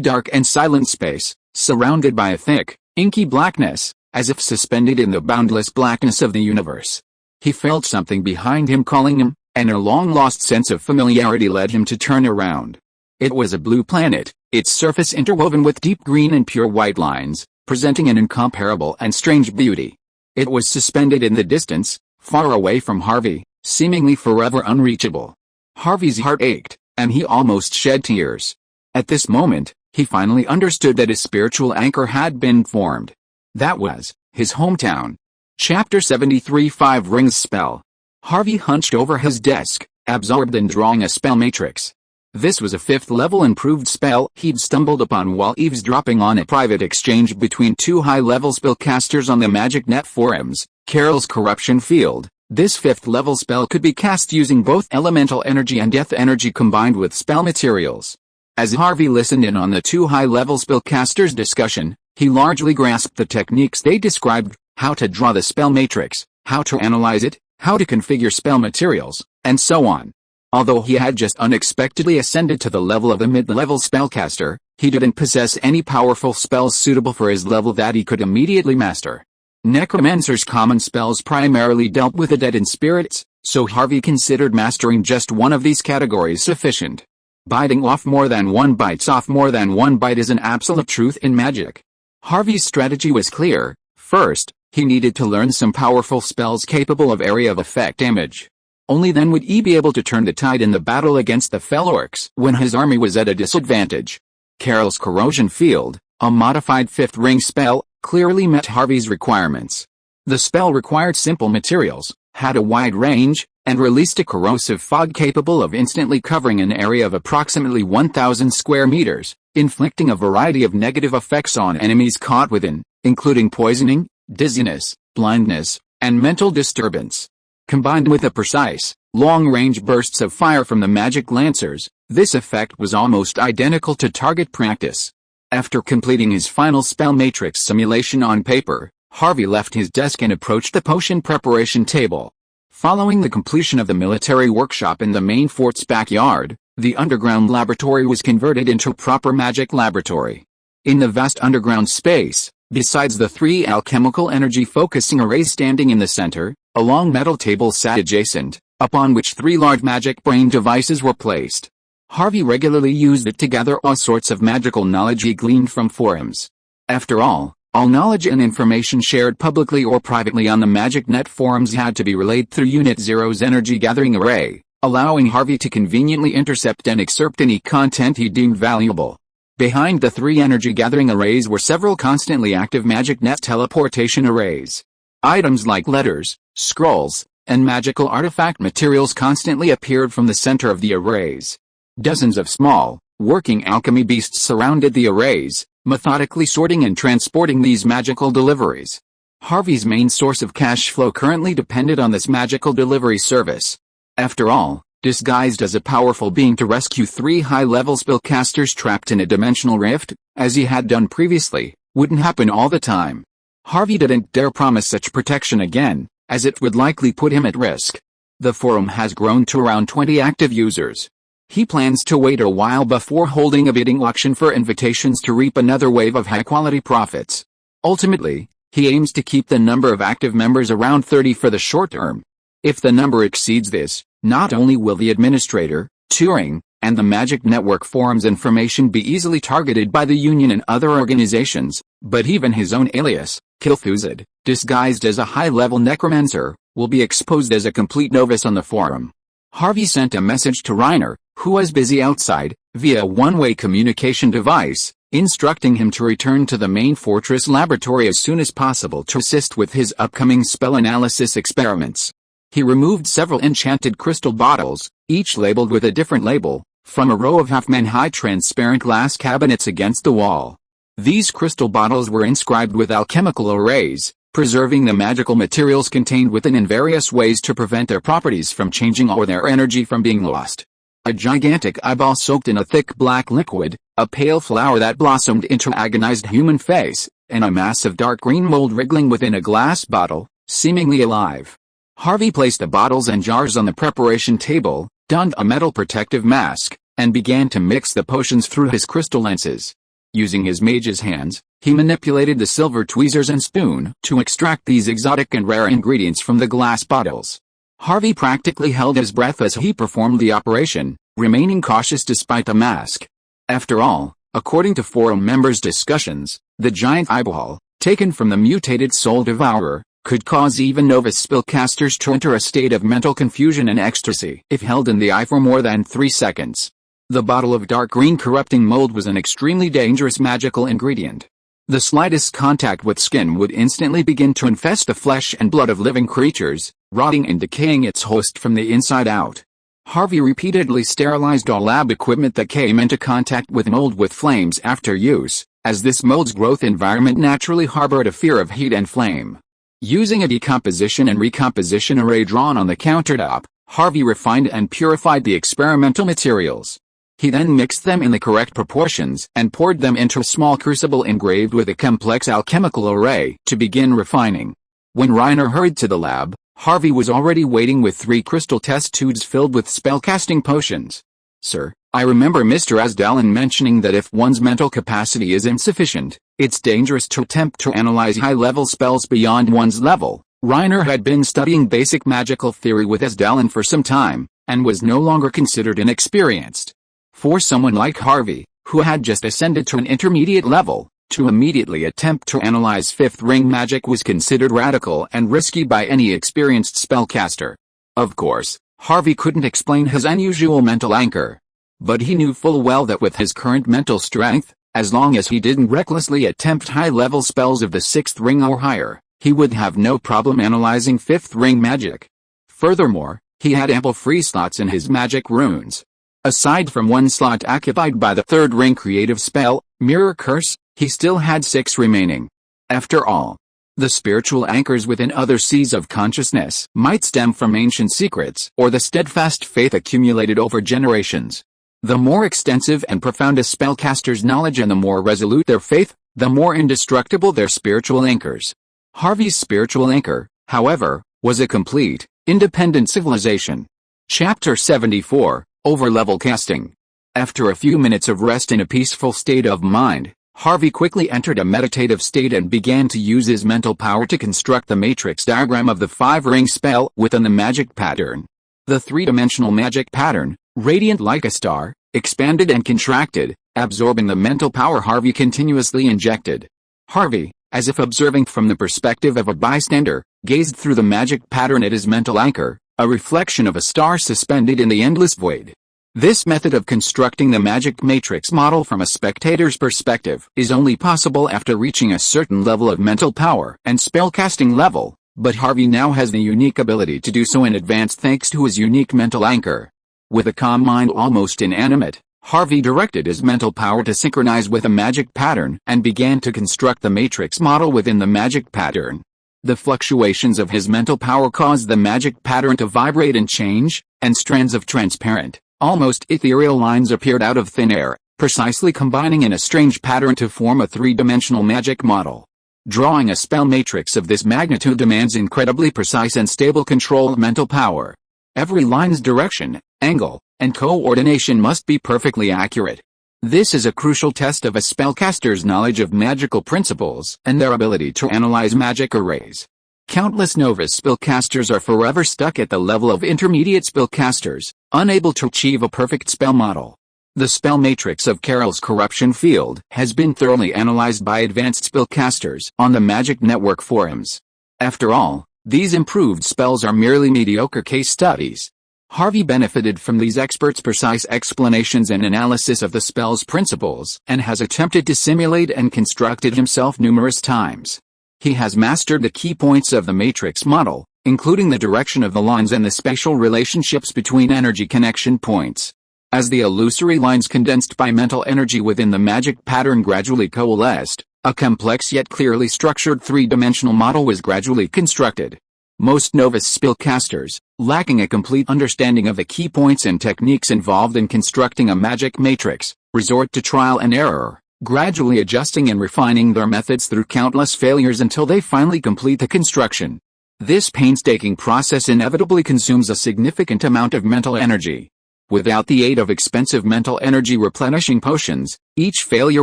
dark and silent space, surrounded by a thick, inky blackness, as if suspended in the boundless blackness of the universe. He felt something behind him calling him, and a long-lost sense of familiarity led him to turn around. It was a blue planet, its surface interwoven with deep green and pure white lines, presenting an incomparable and strange beauty. It was suspended in the distance, far away from Harvey, seemingly forever unreachable. Harvey's heart ached, and he almost shed tears. At this moment, he finally understood that his spiritual anchor had been formed. That was his hometown. Chapter 73 5 Rings Spell. Harvey hunched over his desk, absorbed in drawing a spell matrix. This was a 5th-level improved spell he'd stumbled upon while eavesdropping on a private exchange between 2 high-level spellcasters on the MagicNet forums. Carol's Corruption Field. This 5th-level spell could be cast using both elemental energy and death energy combined with spell materials. As Harvey listened in on the 2 high-level spellcasters' discussion, he largely grasped the techniques they described: how to draw the spell matrix, how to analyze it, how to configure spell materials, and so on. Although he had just unexpectedly ascended to the level of a mid-level spellcaster, he didn't possess any powerful spells suitable for his level that he could immediately master. Necromancer's common spells primarily dealt with the dead and spirits, so Harvey considered mastering just one of these categories sufficient. Biting off more than one bites off more than one bite is an absolute truth in magic. Harvey's strategy was clear. First, he needed to learn some powerful spells capable of area of effect damage. Only then would he be able to turn the tide in the battle against the fell orcs when his army was at a disadvantage. Carol's Corrosion Field, a modified 5th ring spell, clearly met Harvey's requirements. The spell required simple materials, had a wide range, and released a corrosive fog capable of instantly covering an area of approximately 1,000 square meters, inflicting a variety of negative effects on enemies caught within, including poisoning, dizziness, blindness, and mental disturbance. Combined with the precise, long-range bursts of fire from the magic lancers, this effect was almost identical to target practice. After completing his final spell matrix simulation on paper, Harvey left his desk and approached the potion preparation table. Following the completion of the military workshop in the main fort's backyard, the underground laboratory was converted into a proper magic laboratory. In the vast underground space, besides the 3 alchemical energy-focusing arrays standing in the center, a long metal table sat adjacent, upon which 3 large magic brain devices were placed. Harvey regularly used it to gather all sorts of magical knowledge he gleaned from forums. After all knowledge and information shared publicly or privately on the MagicNet forums had to be relayed through Unit Zero's energy gathering array, allowing Harvey to conveniently intercept and excerpt any content he deemed valuable. Behind the 3 energy gathering arrays were several constantly active MagicNet teleportation arrays. Items like letters, scrolls, and magical artifact materials constantly appeared from the center of the arrays. Dozens of small, working alchemy beasts surrounded the arrays, methodically sorting and transporting these magical deliveries. Harvey's main source of cash flow currently depended on this magical delivery service. After all, disguised as a powerful being to rescue 3 high-level spellcasters trapped in a dimensional rift, as he had done previously, wouldn't happen all the time. Harvey didn't dare promise such protection again, as it would likely put him at risk. The forum has grown to around 20 active users. He plans to wait a while before holding a bidding auction for invitations to reap another wave of high-quality profits. Ultimately, he aims to keep the number of active members around 30 for the short term. If the number exceeds this, not only will the administrator, Turing, and the Magic Network forums information be easily targeted by the Union and other organizations, but even his own alias, Kilthuzid, disguised as a high-level necromancer, will be exposed as a complete novice on the forum. Harvey sent a message to Reiner, who was busy outside, via a one-way communication device, instructing him to return to the main fortress laboratory as soon as possible to assist with his upcoming spell analysis experiments. He removed several enchanted crystal bottles, each labeled with a different label, from a row of half-man-high transparent glass cabinets against the wall. These crystal bottles were inscribed with alchemical arrays, preserving the magical materials contained within in various ways to prevent their properties from changing or their energy from being lost. A gigantic eyeball soaked in a thick black liquid, a pale flower that blossomed into an agonized human face, and a massive dark green mold wriggling within a glass bottle, seemingly alive. Harvey placed the bottles and jars on the preparation table, donned a metal protective mask, and began to mix the potions through his crystal lenses. Using his mage's hands, he manipulated the silver tweezers and spoon to extract these exotic and rare ingredients from the glass bottles. Harvey practically held his breath as he performed the operation, remaining cautious despite the mask. After all, according to forum members' discussions, the giant eyeball, taken from the mutated soul devourer, could cause even novice spellcasters to enter a state of mental confusion and ecstasy if held in the eye for more than 3 seconds. The bottle of dark green corrupting mold was an extremely dangerous magical ingredient. The slightest contact with skin would instantly begin to infest the flesh and blood of living creatures, rotting and decaying its host from the inside out. Harvey repeatedly sterilized all lab equipment that came into contact with mold with flames after use, as this mold's growth environment naturally harbored a fear of heat and flame. Using a decomposition and recomposition array drawn on the countertop, Harvey refined and purified the experimental materials. He then mixed them in the correct proportions and poured them into a small crucible engraved with a complex alchemical array to begin refining. When Reiner hurried to the lab, Harvey was already waiting with 3 crystal test tubes filled with spellcasting potions. "Sir, I remember Mr. Asdalin mentioning that if one's mental capacity is insufficient, it's dangerous to attempt to analyze high-level spells beyond one's level." Reiner had been studying basic magical theory with Asdalin for some time, and was no longer considered inexperienced. For someone like Harvey, who had just ascended to an intermediate level, to immediately attempt to analyze fifth ring magic was considered radical and risky by any experienced spellcaster. Of course, Harvey couldn't explain his unusual mental anchor. But he knew full well that with his current mental strength, as long as he didn't recklessly attempt high-level spells of the 6th ring or higher, he would have no problem analyzing 5th ring magic. Furthermore, He had ample free slots in his magic runes. Aside from one slot occupied by the third ring creative spell, Mirror Curse, he still had 6 remaining. After all, the spiritual anchors within other seas of consciousness might stem from ancient secrets or the steadfast faith accumulated over generations. The more extensive and profound a spellcaster's knowledge and the more resolute their faith, the more indestructible their spiritual anchors. Harvey's spiritual anchor, however, was a complete, independent civilization. Chapter 74, Overlevel Casting. After a few minutes of rest in a peaceful state of mind, Harvey quickly entered a meditative state and began to use his mental power to construct the matrix diagram of the 5-ring spell within the magic pattern. The 3-dimensional magic pattern, radiant like a star, expanded and contracted, absorbing the mental power Harvey continuously injected. Harvey, as if observing from the perspective of a bystander, gazed through the magic pattern at his mental anchor, a reflection of a star suspended in the endless void. This method of constructing the magic matrix model from a spectator's perspective is only possible after reaching a certain level of mental power and spellcasting level, but Harvey now has the unique ability to do so in advance thanks to his unique mental anchor. With a calm mind almost inanimate, Harvey directed his mental power to synchronize with a magic pattern and began to construct the matrix model within the magic pattern. The fluctuations of his mental power caused the magic pattern to vibrate and change, and strands of transparent, almost ethereal lines appeared out of thin air, precisely combining in a strange pattern to form a 3-dimensional magic model. Drawing a spell matrix of this magnitude demands incredibly precise and stable control of mental power. Every line's direction, angle, and coordination must be perfectly accurate. This is a crucial test of a spellcaster's knowledge of magical principles and their ability to analyze magic arrays. Countless novice spellcasters are forever stuck at the level of intermediate spellcasters, unable to achieve a perfect spell model. The spell matrix of Carol's corruption field has been thoroughly analyzed by advanced spellcasters on the Magic Network forums. After all, these improved spells are merely mediocre case studies. Harvey benefited from these experts' precise explanations and analysis of the spell's principles and has attempted to simulate and construct it himself numerous times. He has mastered the key points of the matrix model, including the direction of the lines and the spatial relationships between energy connection points. As the illusory lines condensed by mental energy within the magic pattern gradually coalesced, a complex yet clearly structured 3-dimensional model was gradually constructed. Most novice spellcasters, lacking a complete understanding of the key points and techniques involved in constructing a magic matrix, resort to trial and error, gradually adjusting and refining their methods through countless failures until they finally complete the construction. This painstaking process inevitably consumes a significant amount of mental energy. Without the aid of expensive mental energy replenishing potions, each failure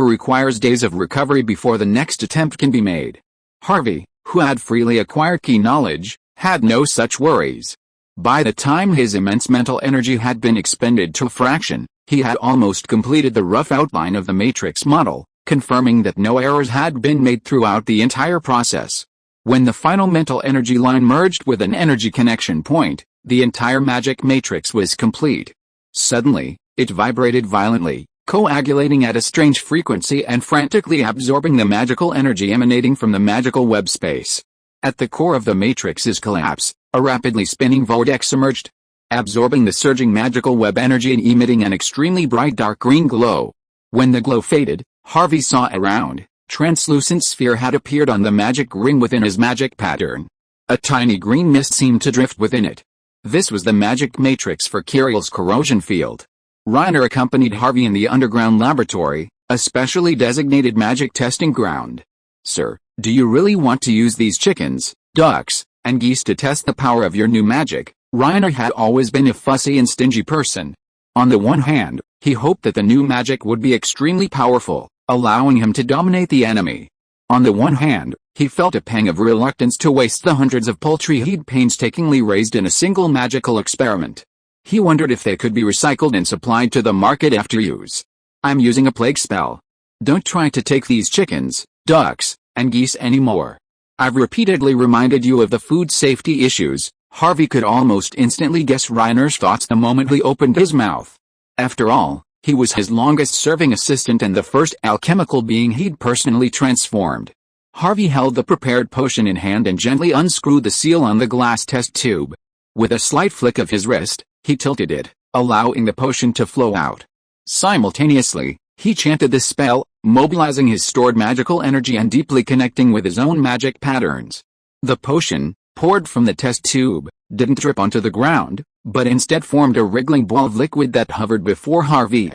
requires days of recovery before the next attempt can be made. Harvey, who had freely acquired key knowledge, had no such worries. By the time his immense mental energy had been expended to a fraction, he had almost completed the rough outline of the matrix model, confirming that no errors had been made throughout the entire process. When the final mental energy line merged with an energy connection point, the entire magic matrix was complete. Suddenly, it vibrated violently, coagulating at a strange frequency and frantically absorbing the magical energy emanating from the magical web space. At the core of the matrix's collapse, a rapidly spinning vortex emerged, absorbing the surging magical web energy and emitting an extremely bright dark green glow. When the glow faded, Harvey saw a round, translucent sphere had appeared on the magic ring within his magic pattern. A tiny green mist seemed to drift within it. This was the magic matrix for Carol's corrosion field. Reiner accompanied Harvey in the underground laboratory, a specially designated magic testing ground. "Sir, do you really want to use these chickens, ducks, and geese to test the power of your new magic?" Reiner had always been a fussy and stingy person. On the one hand, he hoped that the new magic would be extremely powerful, allowing him to dominate the enemy. On the one hand, he felt a pang of reluctance to waste the hundreds of poultry he'd painstakingly raised in a single magical experiment. He wondered if they could be recycled and supplied to the market after use. "I'm using a plague spell. Don't try to take these chickens, ducks, and geese anymore. I've repeatedly reminded you of the food safety issues." Harvey could almost instantly guess Reiner's thoughts the moment he opened his mouth. After all, he was his longest-serving assistant and the first alchemical being he'd personally transformed. Harvey held the prepared potion in hand and gently unscrewed the seal on the glass test tube. With a slight flick of his wrist, he tilted it, allowing the potion to flow out. Simultaneously, he chanted the spell, mobilizing his stored magical energy and deeply connecting with his own magic patterns. The potion, poured from the test tube, didn't drip onto the ground, but instead formed a wriggling ball of liquid that hovered before Harvey.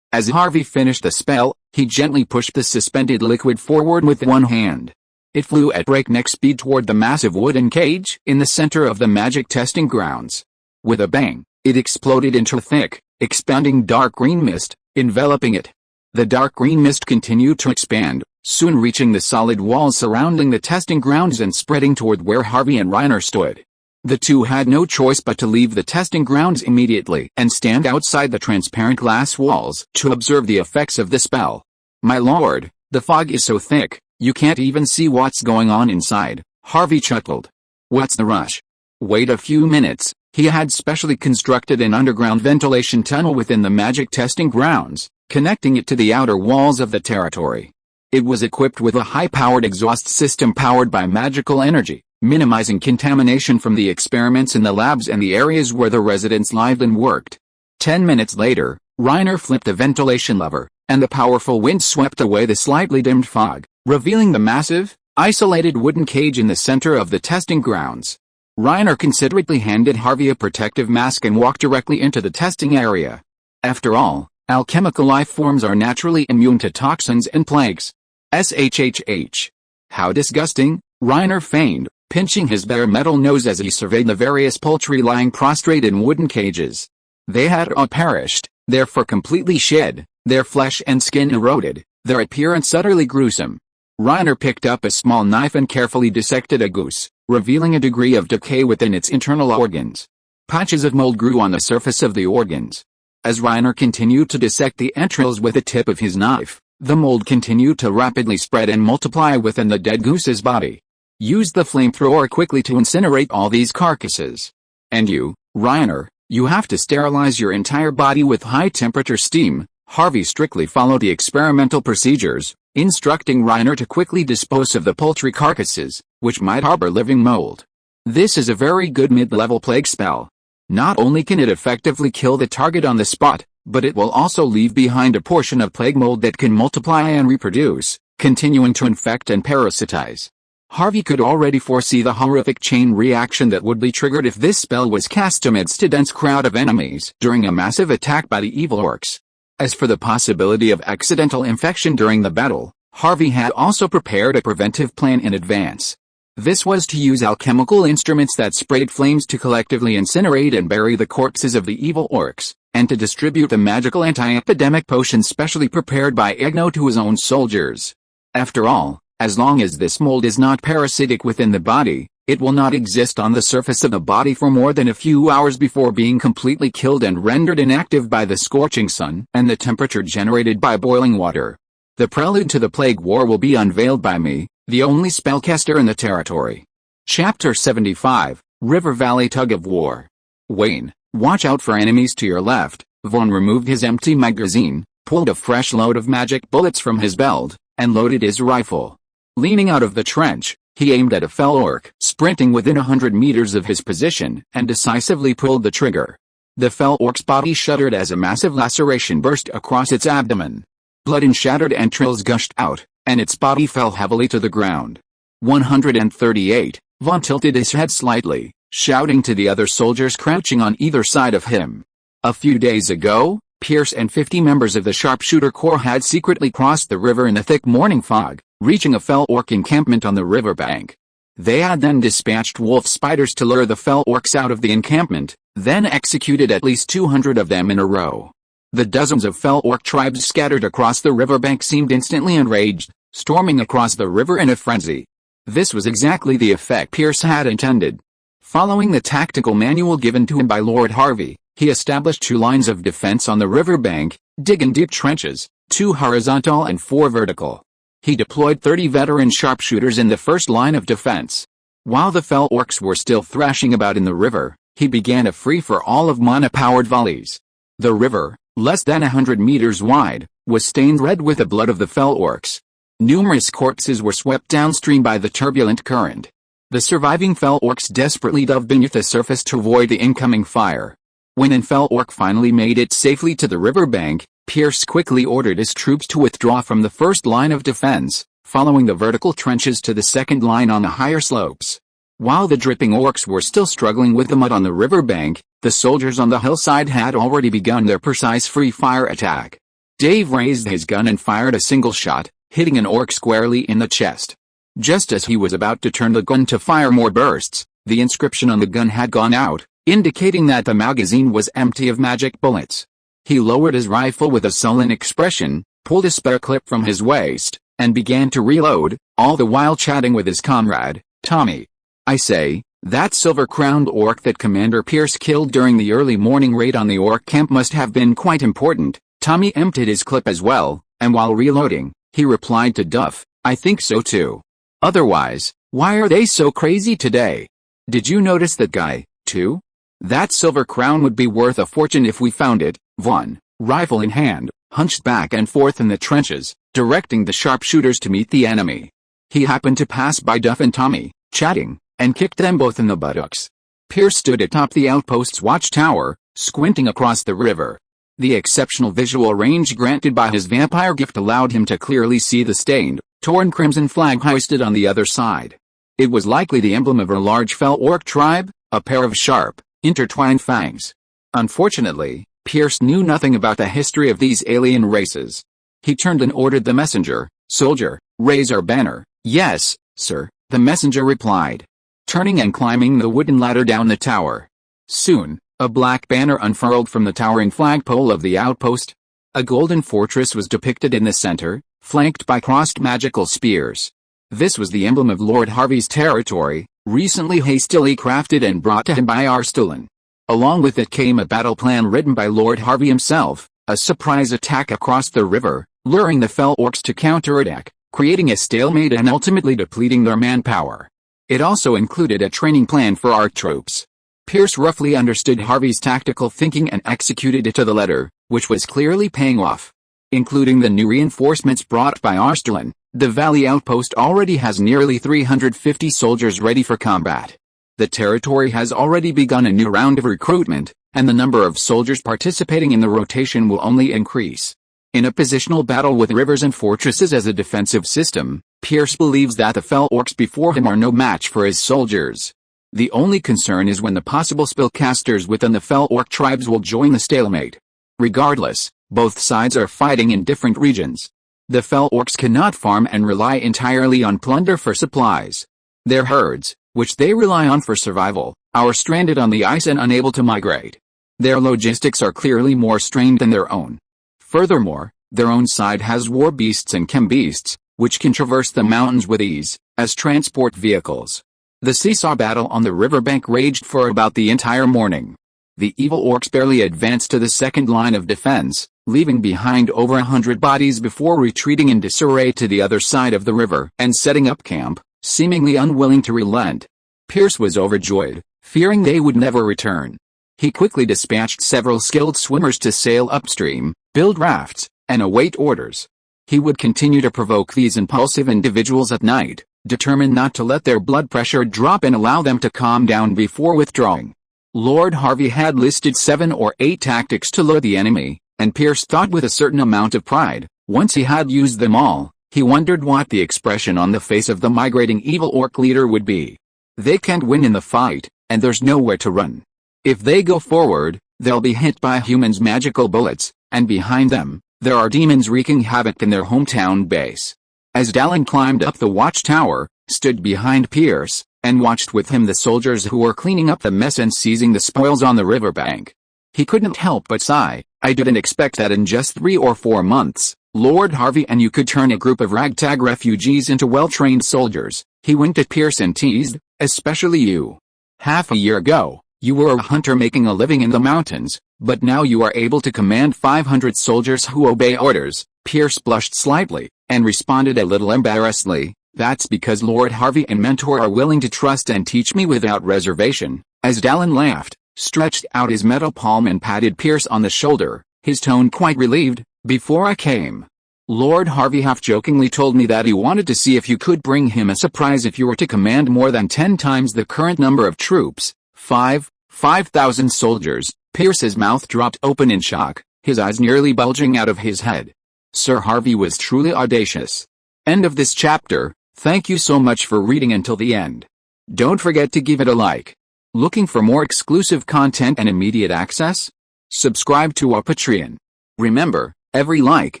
As Harvey finished the spell, he gently pushed the suspended liquid forward with one hand. It flew at breakneck speed toward the massive wooden cage in the center of the magic testing grounds. With a bang, it exploded into thick, expanding dark green mist, enveloping it. The dark green mist continued to expand, soon reaching the solid walls surrounding the testing grounds and spreading toward where Harvey and Reiner stood. The two had no choice but to leave the testing grounds immediately and stand outside the transparent glass walls to observe the effects of the spell. "My lord, the fog is so thick, you can't even see what's going on inside," Harvey chuckled. "What's the rush? Wait a few minutes." He had specially constructed an underground ventilation tunnel within the magic testing grounds, connecting it to the outer walls of the territory. It was equipped with a high-powered exhaust system powered by magical energy, minimizing contamination from the experiments in the labs and the areas where the residents lived and worked. 10 minutes later, Reiner flipped the ventilation lever, and the powerful wind swept away the slightly dimmed fog, revealing the massive, isolated wooden cage in the center of the testing grounds. Reiner considerately handed Harvey a protective mask and walked directly into the testing area. After all, alchemical life forms are naturally immune to toxins and plagues. SHHH. How disgusting, Reiner feigned, pinching his bare metal nose as he surveyed the various poultry lying prostrate in wooden cages. They had all perished, their fur completely shed, their flesh and skin eroded, their appearance utterly gruesome. Reiner picked up a small knife and carefully dissected a goose, revealing a degree of decay within its internal organs. Patches of mold grew on the surface of the organs. As Reiner continued to dissect the entrails with the tip of his knife, the mold continued to rapidly spread and multiply within the dead goose's body. Use the flamethrower quickly to incinerate all these carcasses. And you, Reiner, you have to sterilize your entire body with high-temperature steam. Harvey strictly followed the experimental procedures, instructing Reiner to quickly dispose of the poultry carcasses, which might harbor living mold. This is a very good mid-level plague spell. Not only can it effectively kill the target on the spot, but it will also leave behind a portion of plague mold that can multiply and reproduce, continuing to infect and parasitize. Harvey could already foresee the horrific chain reaction that would be triggered if this spell was cast amidst a dense crowd of enemies during a massive attack by the evil orcs. As for the possibility of accidental infection during the battle, Harvey had also prepared a preventive plan in advance. This was to use alchemical instruments that sprayed flames to collectively incinerate and bury the corpses of the evil orcs, and to distribute a magical anti-epidemic potion specially prepared by Egno to his own soldiers. After all, as long as this mold is not parasitic within the body, it will not exist on the surface of the body for more than a few hours before being completely killed and rendered inactive by the scorching sun and the temperature generated by boiling water. The prelude to the plague war will be unveiled by me, the only spellcaster in the territory. Chapter 75, River Valley Tug of War. Wayne, watch out for enemies to your left. Vaughn removed his empty magazine, pulled a fresh load of magic bullets from his belt, and loaded his rifle. Leaning out of the trench, he aimed at a fell orc sprinting within 100 meters of his position and decisively pulled the trigger. The fell orc's body shuddered as a massive laceration burst across its abdomen. Blood and shattered entrails gushed out, and its body fell heavily to the ground. 138, Vaughn tilted his head slightly, shouting to the other soldiers crouching on either side of him. A few days ago, Pierce and 50 members of the Sharpshooter Corps had secretly crossed the river in the thick morning fog, reaching a fell orc encampment on the riverbank. They had then dispatched wolf spiders to lure the fell orcs out of the encampment, then executed at least 200 of them in a row. The dozens of fell orc tribes scattered across the riverbank seemed instantly enraged, storming across the river in a frenzy. This was exactly the effect Pierce had intended. Following the tactical manual given to him by Lord Harvey, he established 2 lines of defense on the riverbank, digging deep trenches, 2 horizontal and 4 vertical. He deployed 30 veteran sharpshooters in the first line of defense. While the fell orcs were still thrashing about in the river, he began a free-for-all of mana-powered volleys. The river, less than 100 meters wide, was stained red with the blood of the fell orcs. Numerous corpses were swept downstream by the turbulent current. The surviving fell orcs desperately dove beneath the surface to avoid the incoming fire. When an fell orc finally made it safely to the riverbank, Pierce quickly ordered his troops to withdraw from the first line of defense, following the vertical trenches to the second line on the higher slopes. While the dripping orcs were still struggling with the mud on the riverbank, the soldiers on the hillside had already begun their precise free-fire attack. Dave raised his gun and fired a single shot, hitting an orc squarely in the chest. Just as he was about to turn the gun to fire more bursts, the inscription on the gun had gone out, indicating that the magazine was empty of magic bullets. He lowered his rifle with a sullen expression, pulled a spare clip from his waist, and began to reload, all the while chatting with his comrade, Tommy. I say, that silver-crowned orc that Commander Pierce killed during the early morning raid on the orc camp must have been quite important. Tommy emptied his clip as well, and while reloading, he replied to Duff, I think so too. Otherwise, why are they so crazy today? Did you notice that guy, too? That silver crown would be worth a fortune if we found it. Vaughn, rifle in hand, hunched back and forth in the trenches, directing the sharpshooters to meet the enemy. He happened to pass by Duff and Tommy, chatting, and kicked them both in the buttocks. Pierce stood atop the outpost's watchtower, squinting across the river. The exceptional visual range granted by his vampire gift allowed him to clearly see the stained, torn crimson flag hoisted on the other side. It was likely the emblem of a large fell orc tribe, a pair of sharp, intertwined fangs. Unfortunately, Pierce knew nothing about the history of these alien races. He turned and ordered the messenger, Soldier, raise our banner. Yes, sir, the messenger replied, turning and climbing the wooden ladder down the tower. Soon, a black banner unfurled from the towering flagpole of the outpost. A golden fortress was depicted in the center, flanked by crossed magical spears. This was the emblem of Lord Harvey's territory, recently hastily crafted and brought to him by Arstolan. Along with it came a battle plan written by Lord Harvey himself, a surprise attack across the river, luring the fell orcs to counterattack, creating a stalemate and ultimately depleting their manpower. It also included a training plan for our troops. Pierce roughly understood Harvey's tactical thinking and executed it to the letter, which was clearly paying off. Including the new reinforcements brought by Arstolan, the Valley Outpost already has nearly 350 soldiers ready for combat. The territory has already begun a new round of recruitment, and the number of soldiers participating in the rotation will only increase. In a positional battle with rivers and fortresses as a defensive system, Pierce believes that the fell orcs before him are no match for his soldiers. The only concern is when the possible spellcasters within the fell orc tribes will join the stalemate. Regardless, both sides are fighting in different regions. The fell orcs cannot farm and rely entirely on plunder for supplies. Their herds, which they rely on for survival, are stranded on the ice and unable to migrate. Their logistics are clearly more strained than their own. Furthermore, their own side has war beasts and chem beasts, which can traverse the mountains with ease, as transport vehicles. The seesaw battle on the riverbank raged for about the entire morning. The evil orcs barely advanced to the second line of defense, leaving behind over 100 bodies before retreating in disarray to the other side of the river and setting up camp, seemingly unwilling to relent. Pierce was overjoyed, fearing they would never return. He quickly dispatched several skilled swimmers to sail upstream, build rafts, and await orders. He would continue to provoke these impulsive individuals at night, determined not to let their blood pressure drop and allow them to calm down before withdrawing. Lord Harvey had listed 7 or 8 tactics to lure the enemy, and Pierce thought with a certain amount of pride. Once he had used them all, he wondered what the expression on the face of the migrating evil orc leader would be. They can't win in the fight, and there's nowhere to run. If they go forward, they'll be hit by humans' magical bullets, and behind them, there are demons wreaking havoc in their hometown base. As Dallin climbed up the watchtower, stood behind Pierce, and watched with him the soldiers who were cleaning up the mess and seizing the spoils on the riverbank. He couldn't help but sigh. I didn't expect that in just 3 or 4 months, Lord Harvey and you could turn a group of ragtag refugees into well-trained soldiers. He winked at Pierce and teased, especially you. Half a year ago, you were a hunter making a living in the mountains, but now you are able to command 500 soldiers who obey orders. Pierce blushed slightly, and responded a little embarrassedly, that's because Lord Harvey and Mentor are willing to trust and teach me without reservation. As Dallin laughed, stretched out his metal palm and patted Pierce on the shoulder, his tone quite relieved. Before I came, Lord Harvey half-jokingly told me that he wanted to see if you could bring him a surprise if you were to command more than 10 times the current number of troops. 5,000 soldiers. Pierce's mouth dropped open in shock, his eyes nearly bulging out of his head. Sir Harvey was truly audacious. End of this chapter. Thank you so much for reading until the end. Don't forget to give it a like. Looking for more exclusive content and immediate access? Subscribe to our Patreon. Remember, every like,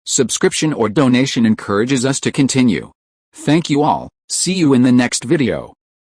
subscription or donation encourages us to continue. Thank you all. See you in the next video.